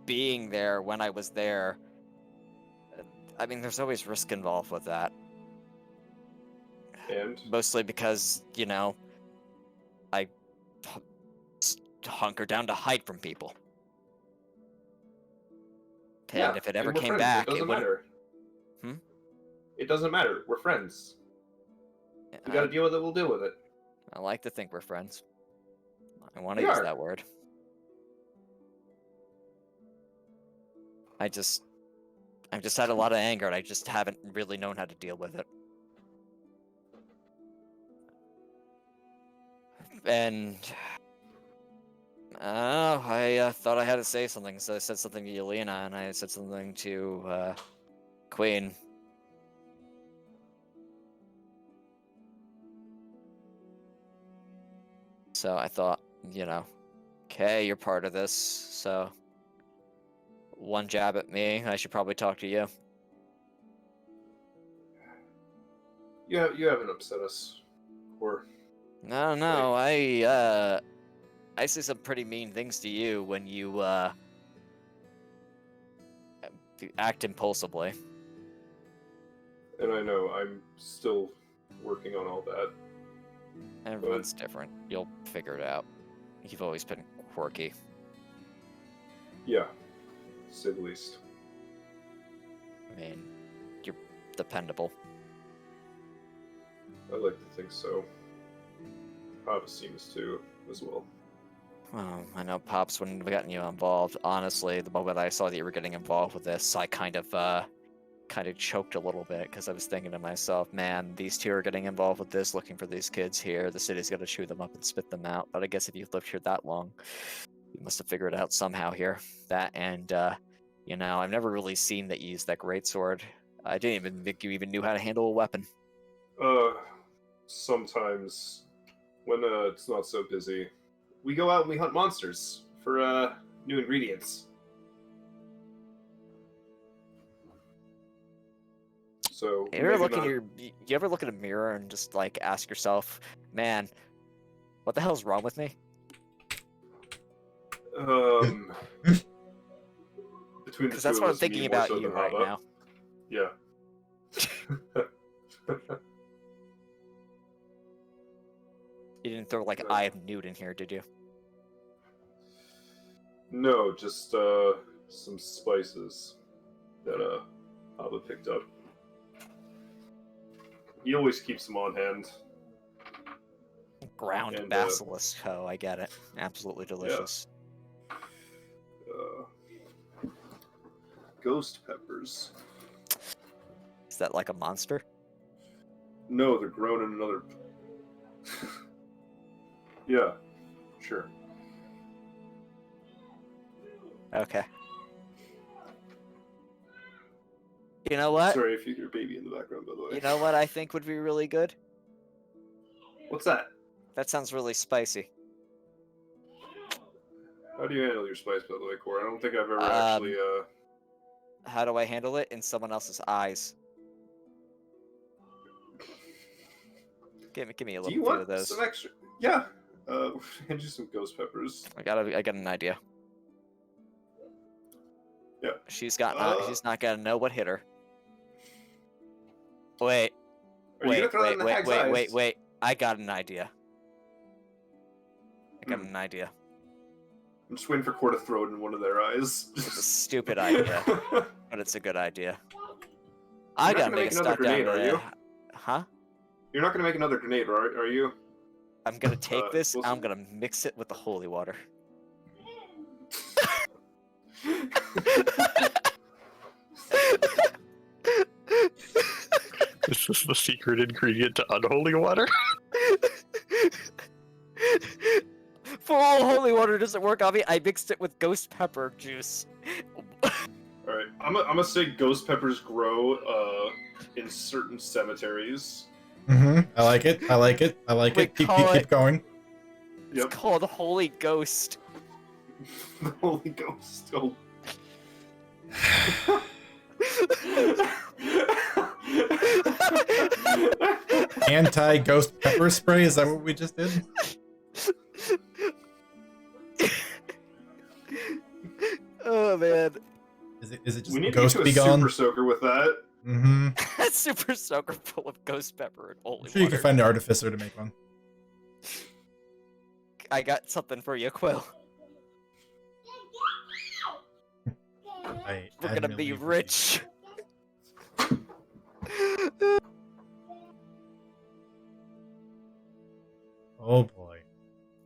being there when I was there, I mean, there's always risk involved with that. And mostly because, I hunker down to hide from people. yeah, And if it ever we're came friends. back, It doesn't matter. It doesn't matter. We're friends. We gotta deal with it, we'll deal with it. I like to think we're friends. I want to We use are. that word. I've just had a lot of anger, and I just haven't really known how to deal with it. And I thought I had to say something, so I said something to Yelena, and I said something to Queen. So I thought, okay, you're part of this, so one jab at me, I should probably talk to you. You haven't upset us. Or No, I say some pretty mean things to you when you act impulsively. and I know I'm still working on all that. Everyone's different. You'll figure it out. You've always been quirky. Yeah, to say the least. I mean, you're dependable. I like to think so. Papa seems to as well. Well, I know Pops wouldn't have gotten you involved. Honestly, the moment I saw that you were getting involved with this, I kind of choked a little bit because I was thinking to myself, man, these two are getting involved with this, looking for these kids here. The city's gonna chew them up and spit them out. But I guess if you've lived here that long, you must have figured it out somehow here. That and I've never really seen that you use that greatsword. I didn't even think you even knew how to handle a weapon. Sometimes when it's not so busy, we go out and we hunt monsters for new ingredients. So You ever look in a mirror and just like ask yourself, man, what the hell's wrong with me? Between the Because that's two what of I'm us, thinking me more about so you than right Hava. now. Yeah. You didn't throw like No. Eye of Newt in here, did you? No, just some spices that Hava picked up. He always keeps them on hand. Ground And, basilisk. Oh, I get it. Absolutely delicious. Ghost peppers. Is that like a monster? No, they're grown in another. Yeah, sure. Okay. You know what? Sorry if you hear baby in the background, by the way. You know what I think would be really good? What's that? That sounds really spicy. How do you handle your spice, by the way, Core? I don't think I've ever actually. How do I handle it? In someone else's eyes. Give me a Do little you few of want those. some extra? Yeah. Hand you some ghost peppers. I got an idea. Yeah. She's not gonna know what hit her. Wait. Are you gonna throw that in the hag's eyes? Wait. I got an idea. An idea. I'm just waiting for Core to throw it in one of their eyes. It's a stupid idea, but it's a good idea. I not gotta gonna make a make another stop down grenade, are there. you? Huh? You're not gonna make another grenade, are you? I'm gonna take this. we'll I'm see. gonna mix it with the holy water. This is the secret ingredient to unholy water. Full holy water doesn't work on me. I mixed it with ghost pepper juice. Alright, I'm gonna say ghost peppers grow in certain cemeteries. Mm-hmm. I like it. We Keep call it- going. It's Yep. called Holy Ghost. The Holy Ghost. Oh. Anti-ghost pepper spray? Is that what we just did? Oh man. Is it just We need to get ghost to a be gone? super soaker with that. Mm-hmm. That's super soaker full of ghost pepper and holy I'm sure you water. can find an artificer to make one. I got something for you, Quill. We're gonna be rich. Oh boy.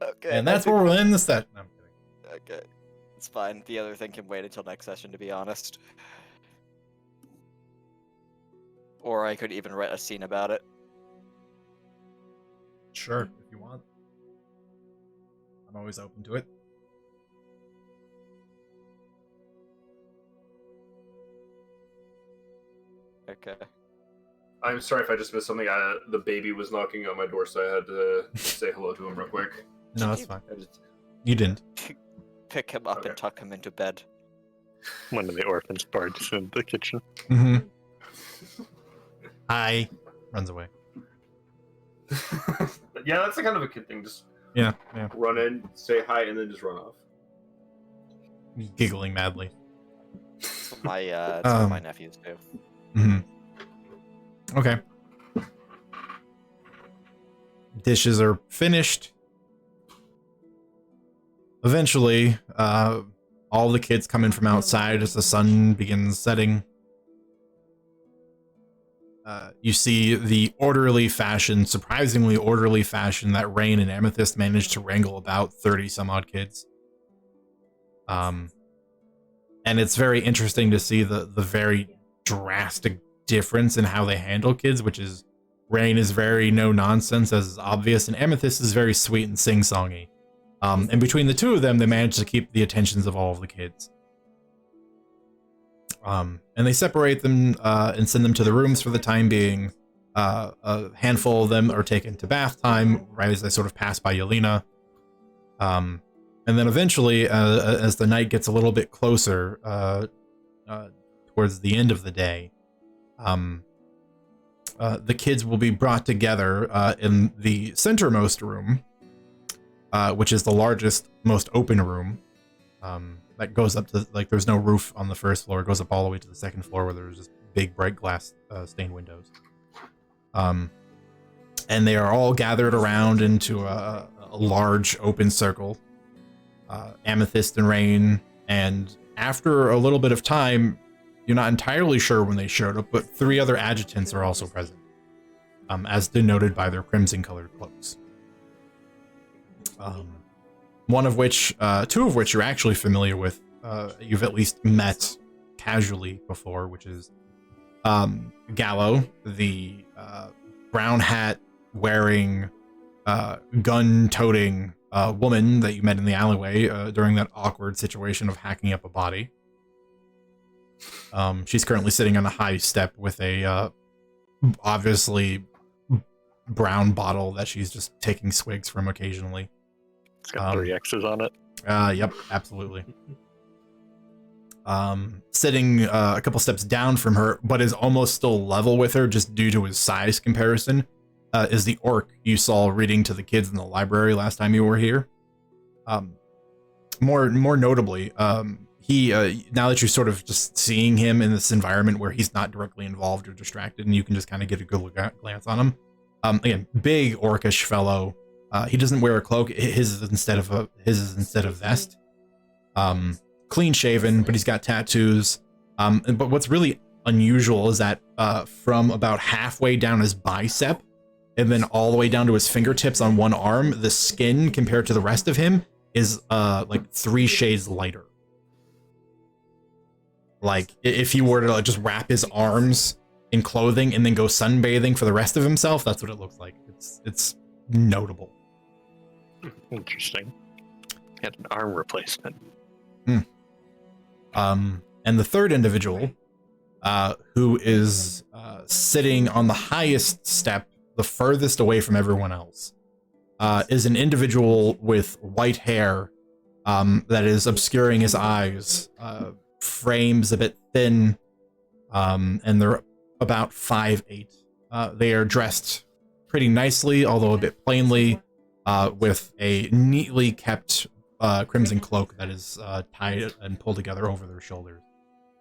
Okay. And that's where we'll end the set. No, I'm kidding. Okay. It's fine. The other thing can wait until next session, to be honest. Or I could even write a scene about it. Sure, if you want. I'm always open to it. Okay. I'm sorry if I just missed something. The baby was knocking on my door, so I had to say hello to him real quick. No, it's fine. I just... You didn't. Pick him up Okay. and tuck him into bed. One of the orphans barges into the kitchen. Mm-hmm. Hi. Runs away. Yeah, that's a kind of a kid thing. Just Yeah. run in, say hi, and then just run off. Giggling madly. That's what my nephews do. Mm-hmm. Okay. Dishes are finished. Eventually, all the kids come in from outside as the sun begins setting. You see the surprisingly orderly fashion that Rain and Amethyst managed to wrangle about 30 some odd kids. And it's very interesting to see the very drastic difference in how they handle kids, which is Rain is very no nonsense, as is obvious, and Amethyst is very sweet and sing-songy. And between the two of them, they manage to keep the attentions of all of the kids. And they separate them and send them to the rooms for the time being. A handful of them are taken to bath time, right as they sort of pass by Yelena. And then eventually, as the night gets a little bit closer, towards the end of the day, the kids will be brought together in the centermost room, which is the largest, most open room. That goes up to, like, there's no roof on the first floor. It goes up all the way to the second floor where there's just big bright glass stained windows. And they are all gathered around into a large open circle. Amethyst and Rain, and after a little bit of time, you're not entirely sure when they showed up, but 3 other adjutants are also present, as denoted by their crimson-colored cloaks. One of which, 2 of which you're actually familiar with. You've at least met casually before, which is Gallo, the brown hat wearing, gun-toting woman that you met in the alleyway during that awkward situation of hacking up a body. She's currently sitting on a high step with a obviously brown bottle that she's just taking swigs from occasionally. It's got 3 X's on it. Yep, absolutely. Sitting a couple steps down from her, but is almost still level with her just due to his size comparison, is the orc you saw reading to the kids in the library last time you were here. More notably, he now that you're sort of just seeing him in this environment where he's not directly involved or distracted, and you can just kind of get a good glance on him. Again, big orcish fellow. He doesn't wear a cloak. His is instead of vest. Clean shaven, but he's got tattoos. But what's really unusual is that from about halfway down his bicep and then all the way down to his fingertips on one arm, the skin compared to the rest of him is like 3 shades lighter. Like if he were to like, just wrap his arms in clothing and then go sunbathing for the rest of himself, that's what it looks like. It's notable. Interesting. He had an arm replacement. And the third individual, who is sitting on the highest step, the furthest away from everyone else, is an individual with white hair that is obscuring his eyes, frames a bit thin, and they're about 5'8". They are dressed pretty nicely, although a bit plainly, with a neatly kept crimson cloak that is tied and pulled together over their shoulders.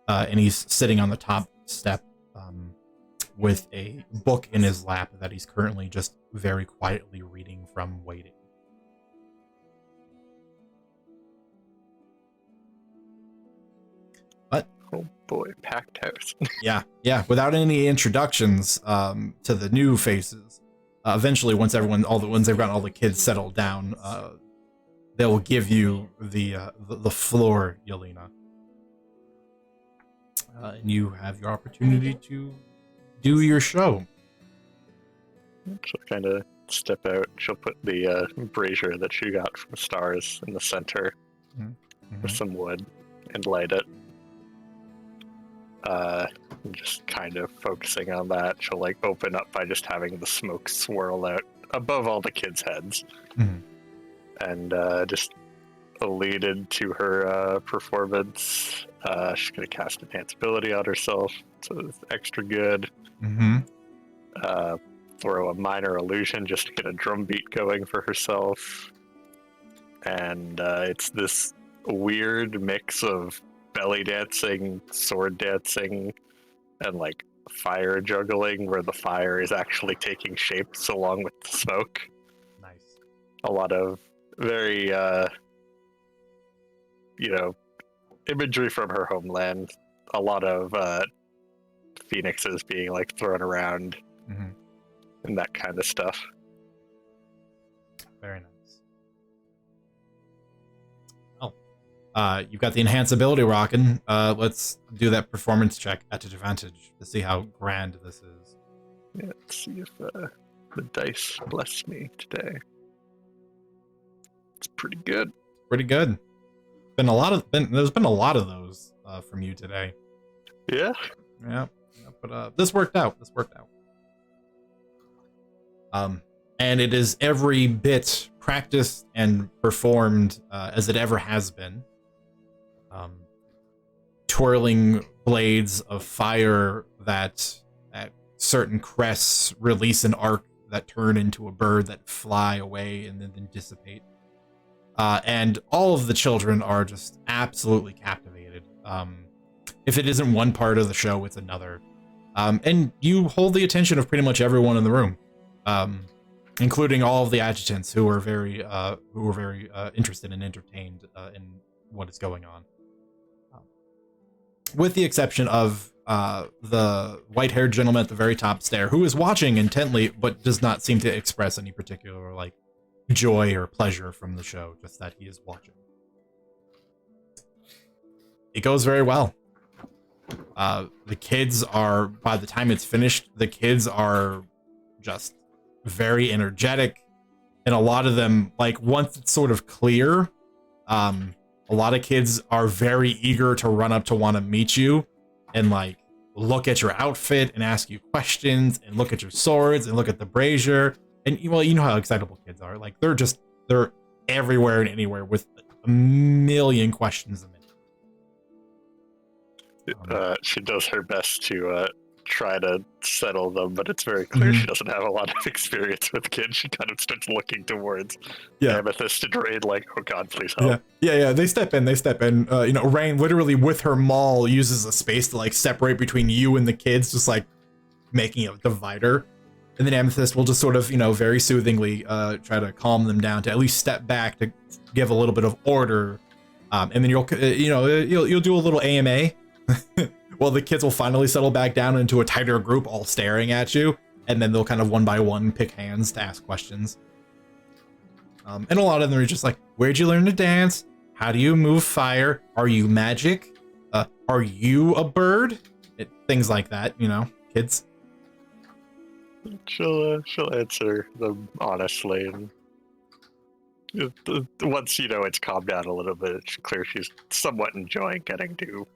And he's sitting on the top step with a book in his lap that he's currently just very quietly reading from, waiting. What? Oh boy, packed house. Yeah. Without any introductions to the new faces, eventually, once they've gotten all the kids settled down, they'll give you the floor, Yelena. And you have your opportunity to do your show. She'll kind of step out. She'll put the brazier that she got from Stars in the center with some wood and light it. Just kind of focusing on that. She'll like open up by just having the smoke swirl out above all the kids' heads. And just alluded to her performance. She's going to cast Enhance Ability on herself, so it's extra good. throw a minor illusion just to get a drum beat going for herself. And it's this weird mix of belly dancing, sword dancing, and like fire juggling, where the fire is actually taking shapes along with the smoke. Nice. A lot of very, imagery from her homeland. A lot of phoenixes being like thrown around and that kind of stuff. Very nice. You've got the enhance ability rocking. Let's do that performance check at advantage to see how grand this is. Yeah, let's see if the dice bless me today. It's pretty good. Pretty good. There's been a lot of those from you today. Yeah. Yeah, but this worked out. And it is every bit practiced and performed as it ever has been. Twirling blades of fire that at certain crests release an arc that turn into a bird that fly away and then dissipate. And all of the children are just absolutely captivated. If it isn't one part of the show, it's another. And you hold the attention of pretty much everyone in the room, including all of the adjutants who are very interested and entertained in what is going on. With the exception of the white-haired gentleman at the very top stair, who is watching intently but does not seem to express any particular joy or pleasure from the show, just that he is watching. It goes very well. The kids are, by the time it's finished, the kids are just very energetic, and a lot of them, once it's sort of clear, a lot of kids are very eager to run up to want to meet you and look at your outfit and ask you questions and look at your swords and look at the brazier. And well, you know how excitable kids are. They're everywhere and anywhere with a million questions a minute. She does her best to try to settle them, but it's very clear she doesn't have a lot of experience with kids. She kind of starts looking towards Amethyst and Rain oh God, please help. Yeah. They step in. Rain literally with her maul uses a space to separate between you and the kids, just making a divider. And then Amethyst will just sort of, very soothingly try to calm them down, to at least step back to give a little bit of order. And then you'll do a little AMA. Well, the kids will finally settle back down into a tighter group, all staring at you, and then they'll kind of one by one pick hands to ask questions. And a lot of them are just where'd you learn to dance? How do you move fire? Are you magic? Are you a bird? Things like that, kids. She'll answer them honestly, and once it's calmed down a little bit, it's clear she's somewhat enjoying getting to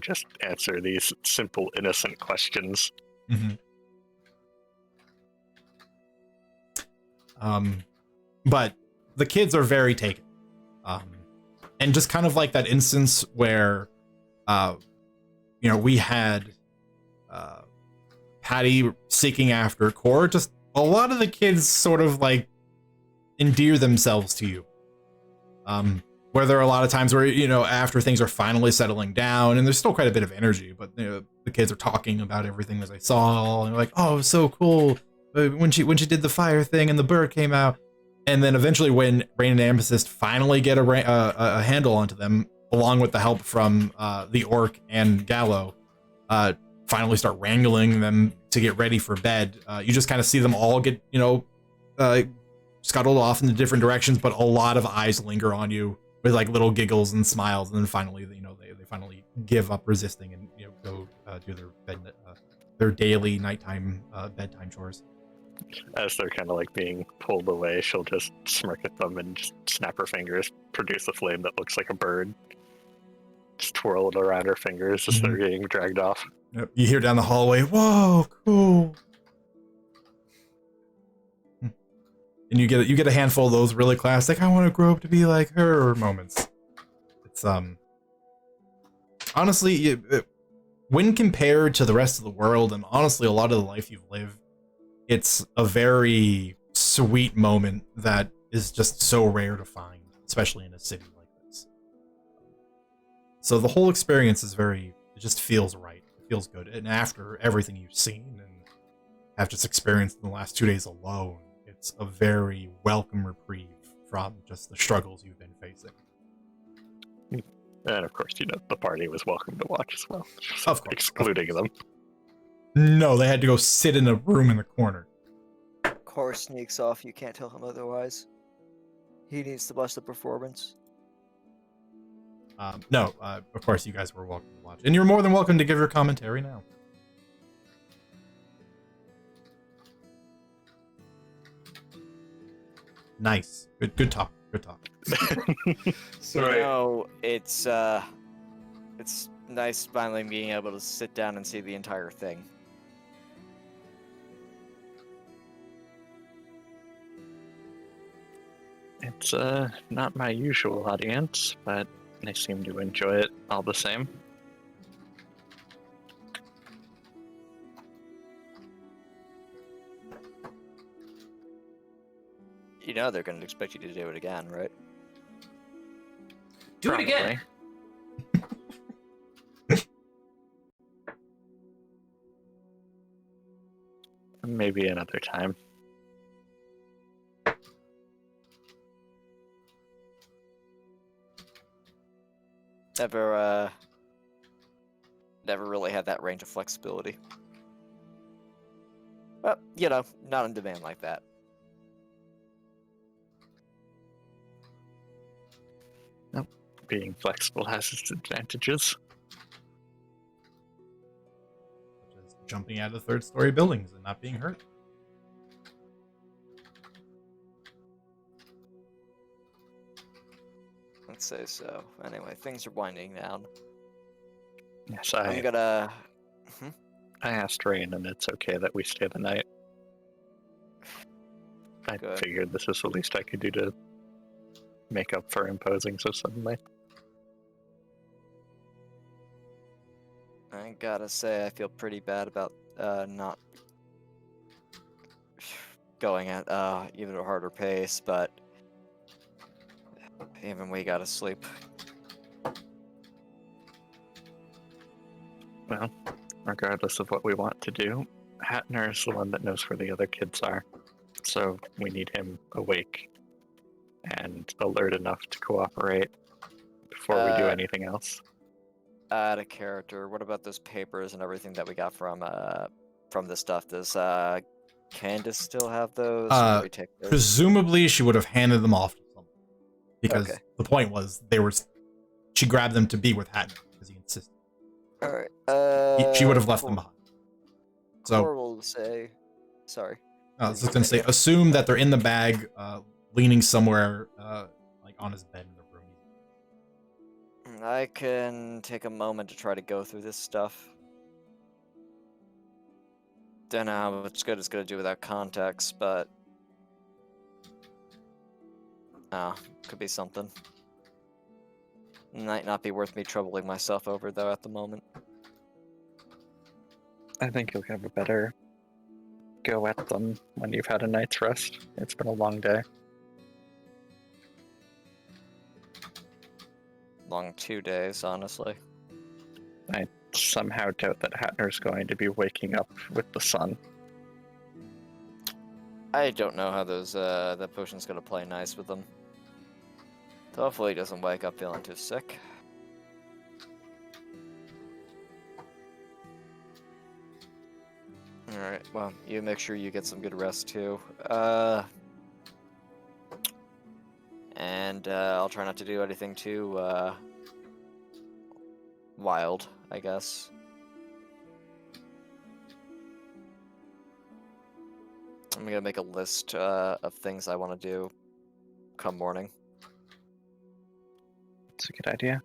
just answer these simple, innocent questions. But the kids are very taken. And just kind of like that instance where, we had Patty seeking after Core, just a lot of the kids sort of endear themselves to you. Where there are a lot of times where, after things are finally settling down and there's still quite a bit of energy, but the kids are talking about everything that they saw and they're like, oh, so cool. When she did the fire thing and the bird came out. And then eventually when Rain and Amethyst finally get a handle onto them, along with the help from the orc and Gallo, finally start wrangling them to get ready for bed. You just kind of see them all get, scuttled off in the different directions, but a lot of eyes linger on you with little giggles and smiles, and then finally, they finally give up resisting and go do their daily nighttime bedtime chores. As they're kind of being pulled away, she'll just smirk at them and just snap her fingers, produce a flame that looks like a bird, just twirl it around her fingers as they're getting dragged off. Yep. You hear down the hallway, "Whoa, cool!" And you get a handful of those really classic, "I want to grow up to be like her" moments. It's honestly, when compared to the rest of the world, and honestly a lot of the life you've lived, it's a very sweet moment that is just so rare to find, especially in a city like this. So the whole experience is it just feels right. It feels good. And after everything you've seen and have just experienced in the last 2 days alone, it's a very welcome reprieve from just the struggles you've been facing. And of course, the party was welcome to watch as well. Of course. Excluding them. No, they had to go sit in a room in the corner. Core sneaks off. You can't tell him otherwise. He needs to bust the performance. No, of course you guys were welcome to watch. And you're more than welcome to give your commentary now. Nice. Good talk. Good talk. Sorry. It's nice finally being able to sit down and see the entire thing. It's not my usual audience, but they seem to enjoy it all the same. They're going to expect you to do it again, right? Do it again. Maybe another time. Never really had that range of flexibility. But, not on demand like that. Being flexible has its advantages. Just jumping out of third-story buildings and not being hurt. Let's say so. Anyway, things are winding down. Yes, I'm gonna... I asked Rain, and it's okay that we stay the night. I Good. figured this is the least I could do to make up for imposing so suddenly. I gotta say, I feel pretty bad about not going at even a harder pace, but even we gotta sleep. Well, regardless of what we want to do, Hatner is the one that knows where the other kids are. So we need him awake and alert enough to cooperate before we do anything else. Out of character. What about those papers and everything that we got from this stuff? Does Candace still have those? Or do we take those? Presumably she would have handed them off to someone. Because Okay. the point was she grabbed them to be with Hatton because he insisted. Alright. She would have left them behind. So Horrible to say. Sorry. I was just gonna say, assume that they're in the bag, leaning somewhere, like on his bed in the room. I can take a moment to try to go through this stuff. Don't know how much good it's gonna do without context, but could be something. Might not be worth me troubling myself over though at the moment. I think you'll have a better go at them when you've had a night's rest. It's been a long day. Long 2 days, honestly. I somehow doubt that Hatner's going to be waking up with the sun. I don't know how that potion's gonna play nice with him. Hopefully he doesn't wake up feeling too sick. Alright, well, you make sure you get some good rest too. And I'll try not to do anything too wild, I guess. I'm gonna make a list of things I want to do come morning. It's a good idea.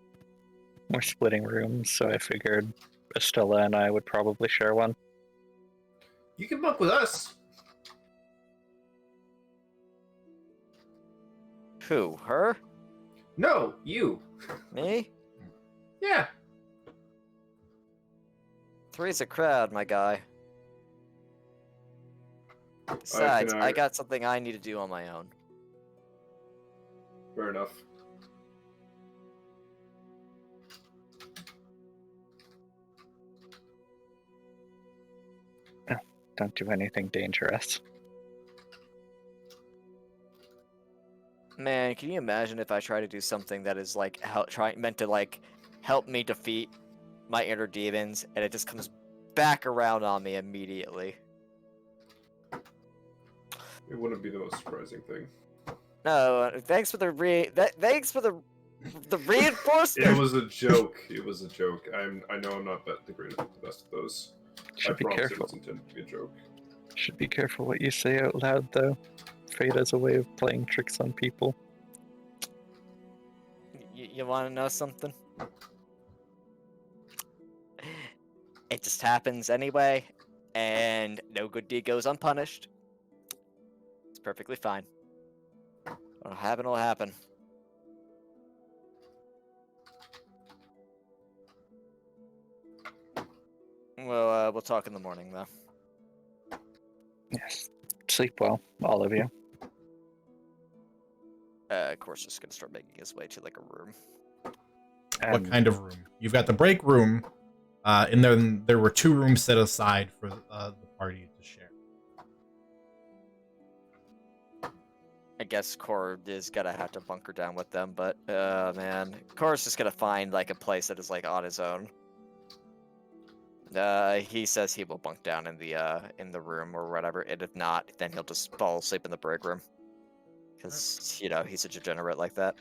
We're splitting rooms, so I figured Estella and I would probably share one. You can bunk with us. Who? Her? No, you. Me? Yeah. Three's a crowd, my guy. Besides, can, I got something I need to do on my own. Fair enough. Don't do anything dangerous. Man, can you imagine if I try to do something that is like meant to like help me defeat my inner demons, and it just comes back around on me immediately? It wouldn't be the most surprising thing. No, thanks for the reinforcement. It was a joke. It was a joke. I know I'm not the best of those. Should I be promise careful. it was intended to be a joke. Should be careful what you say out loud, though. Fate has a way of playing tricks on people. You want to know something? It just happens anyway, and no good deed goes unpunished. It's perfectly fine. What'll happen will happen. Well, we'll talk in the morning, though. Yes. Sleep well, all of you. Of course, just gonna start making his way to like a room. What kind of room? You've got the break room, and then there were 2 rooms set aside for the party to share. I guess Cor is gonna have to bunker down with them, but man, Cor's just gonna find like a place that is like on his own. He says he will bunk down in the room or whatever, and if not, then he'll just fall asleep in the break room. Because he's a degenerate like that.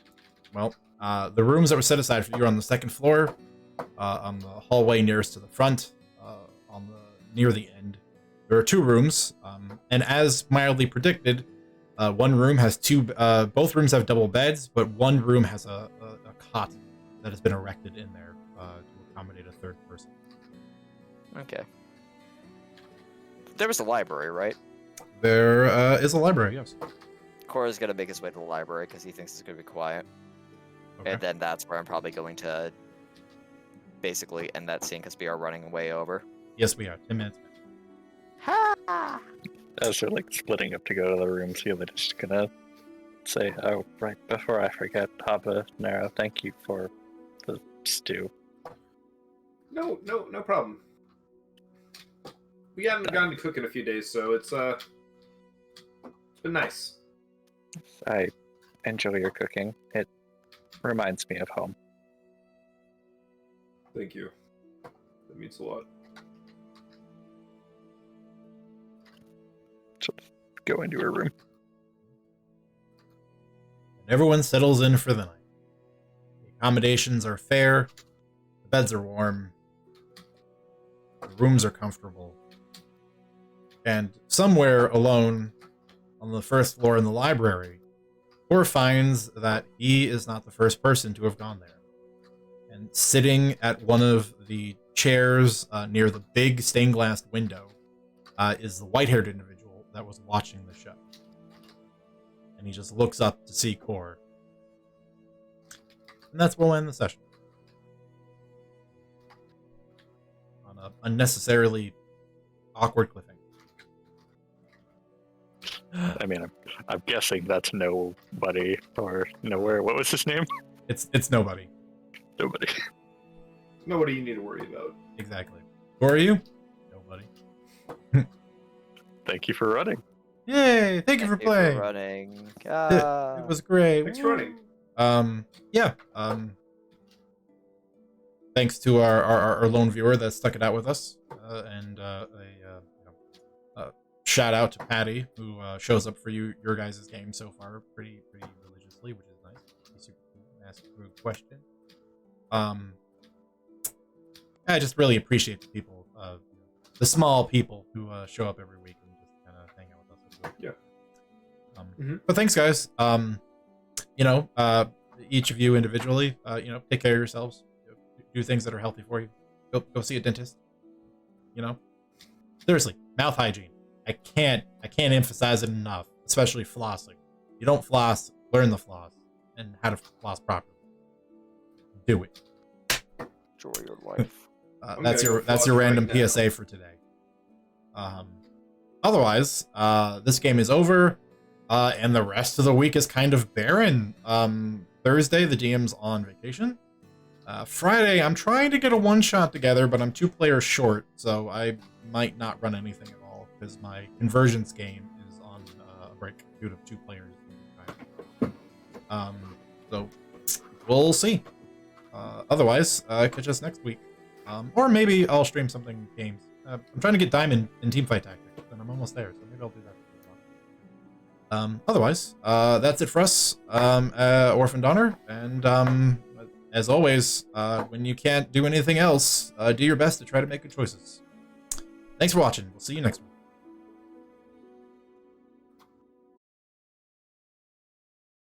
Well, the rooms that were set aside for you are on the 2nd floor, on the hallway nearest to the front, near the end. There are 2 rooms, and as mildly predicted, one room has both rooms have double beds, but one room has a cot that has been erected in there to accommodate a 3rd person. Okay. There was a library, right? There is a library, yes. Cora's gonna make his way to the library because he thinks it's gonna be quiet. Okay. And then that's where I'm probably going to basically end that scene because we are running way over. Yes, we are. 10 minutes. Ha! As they're like splitting up to go to the rooms, you're just gonna say, "Oh, right before I forget, Habanero, thank you for the stew." No problem. We haven't gone to cook in a few days, so it's been nice. I enjoy your cooking. It reminds me of home. Thank you. That means a lot. So go into her room. And everyone settles in for the night. The accommodations are fair. The beds are warm. The rooms are comfortable. And somewhere alone on the 1st floor in the library, Cor finds that he is not the first person to have gone there. And sitting at one of the chairs near the big stained glass window is the white-haired individual that was watching the show. And he just looks up to see Cor. And that's where we'll end the session. On an unnecessarily awkward cliffhanger. I mean, I'm guessing that's nobody or nowhere. What was his name? It's nobody. Nobody. Nobody you need to worry about. Exactly. Who are you? Nobody. Thank you for running. Yay! Thank you for playing. running. It was great. Thanks for running. Yeah. Thanks to our lone viewer that stuck it out with us, and shout out to Patty who shows up for your guys' game so far pretty religiously, which is nice. He's super cool and asks a good question. I just really appreciate the people, the small people who show up every week and just kind of hang out with us. Yeah. But thanks, guys. Each of you individually, take care of yourselves. Do things that are healthy for you. Go see a dentist. Seriously, mouth hygiene. I can't emphasize it enough, especially flossing. You don't floss, learn the floss and how to floss properly. Do it. Enjoy your life. That's your random PSA for today. otherwise, this game is over, and the rest of the week is kind of barren. Thursday, the DM's on vacation. Friday, I'm trying to get a one-shot together, but I'm 2 players short, so I might not run anything at all, because my conversions game is on a break due to 2 players. So we'll see. Otherwise, catch us next week. Or maybe I'll stream something games. I'm trying to get Diamond in Teamfight Tactics, and I'm almost there, so maybe I'll do that. Otherwise, that's it for us, Orphaned Honor, and as always, when you can't do anything else, do your best to try to make good choices. Thanks for watching. We'll see you next week.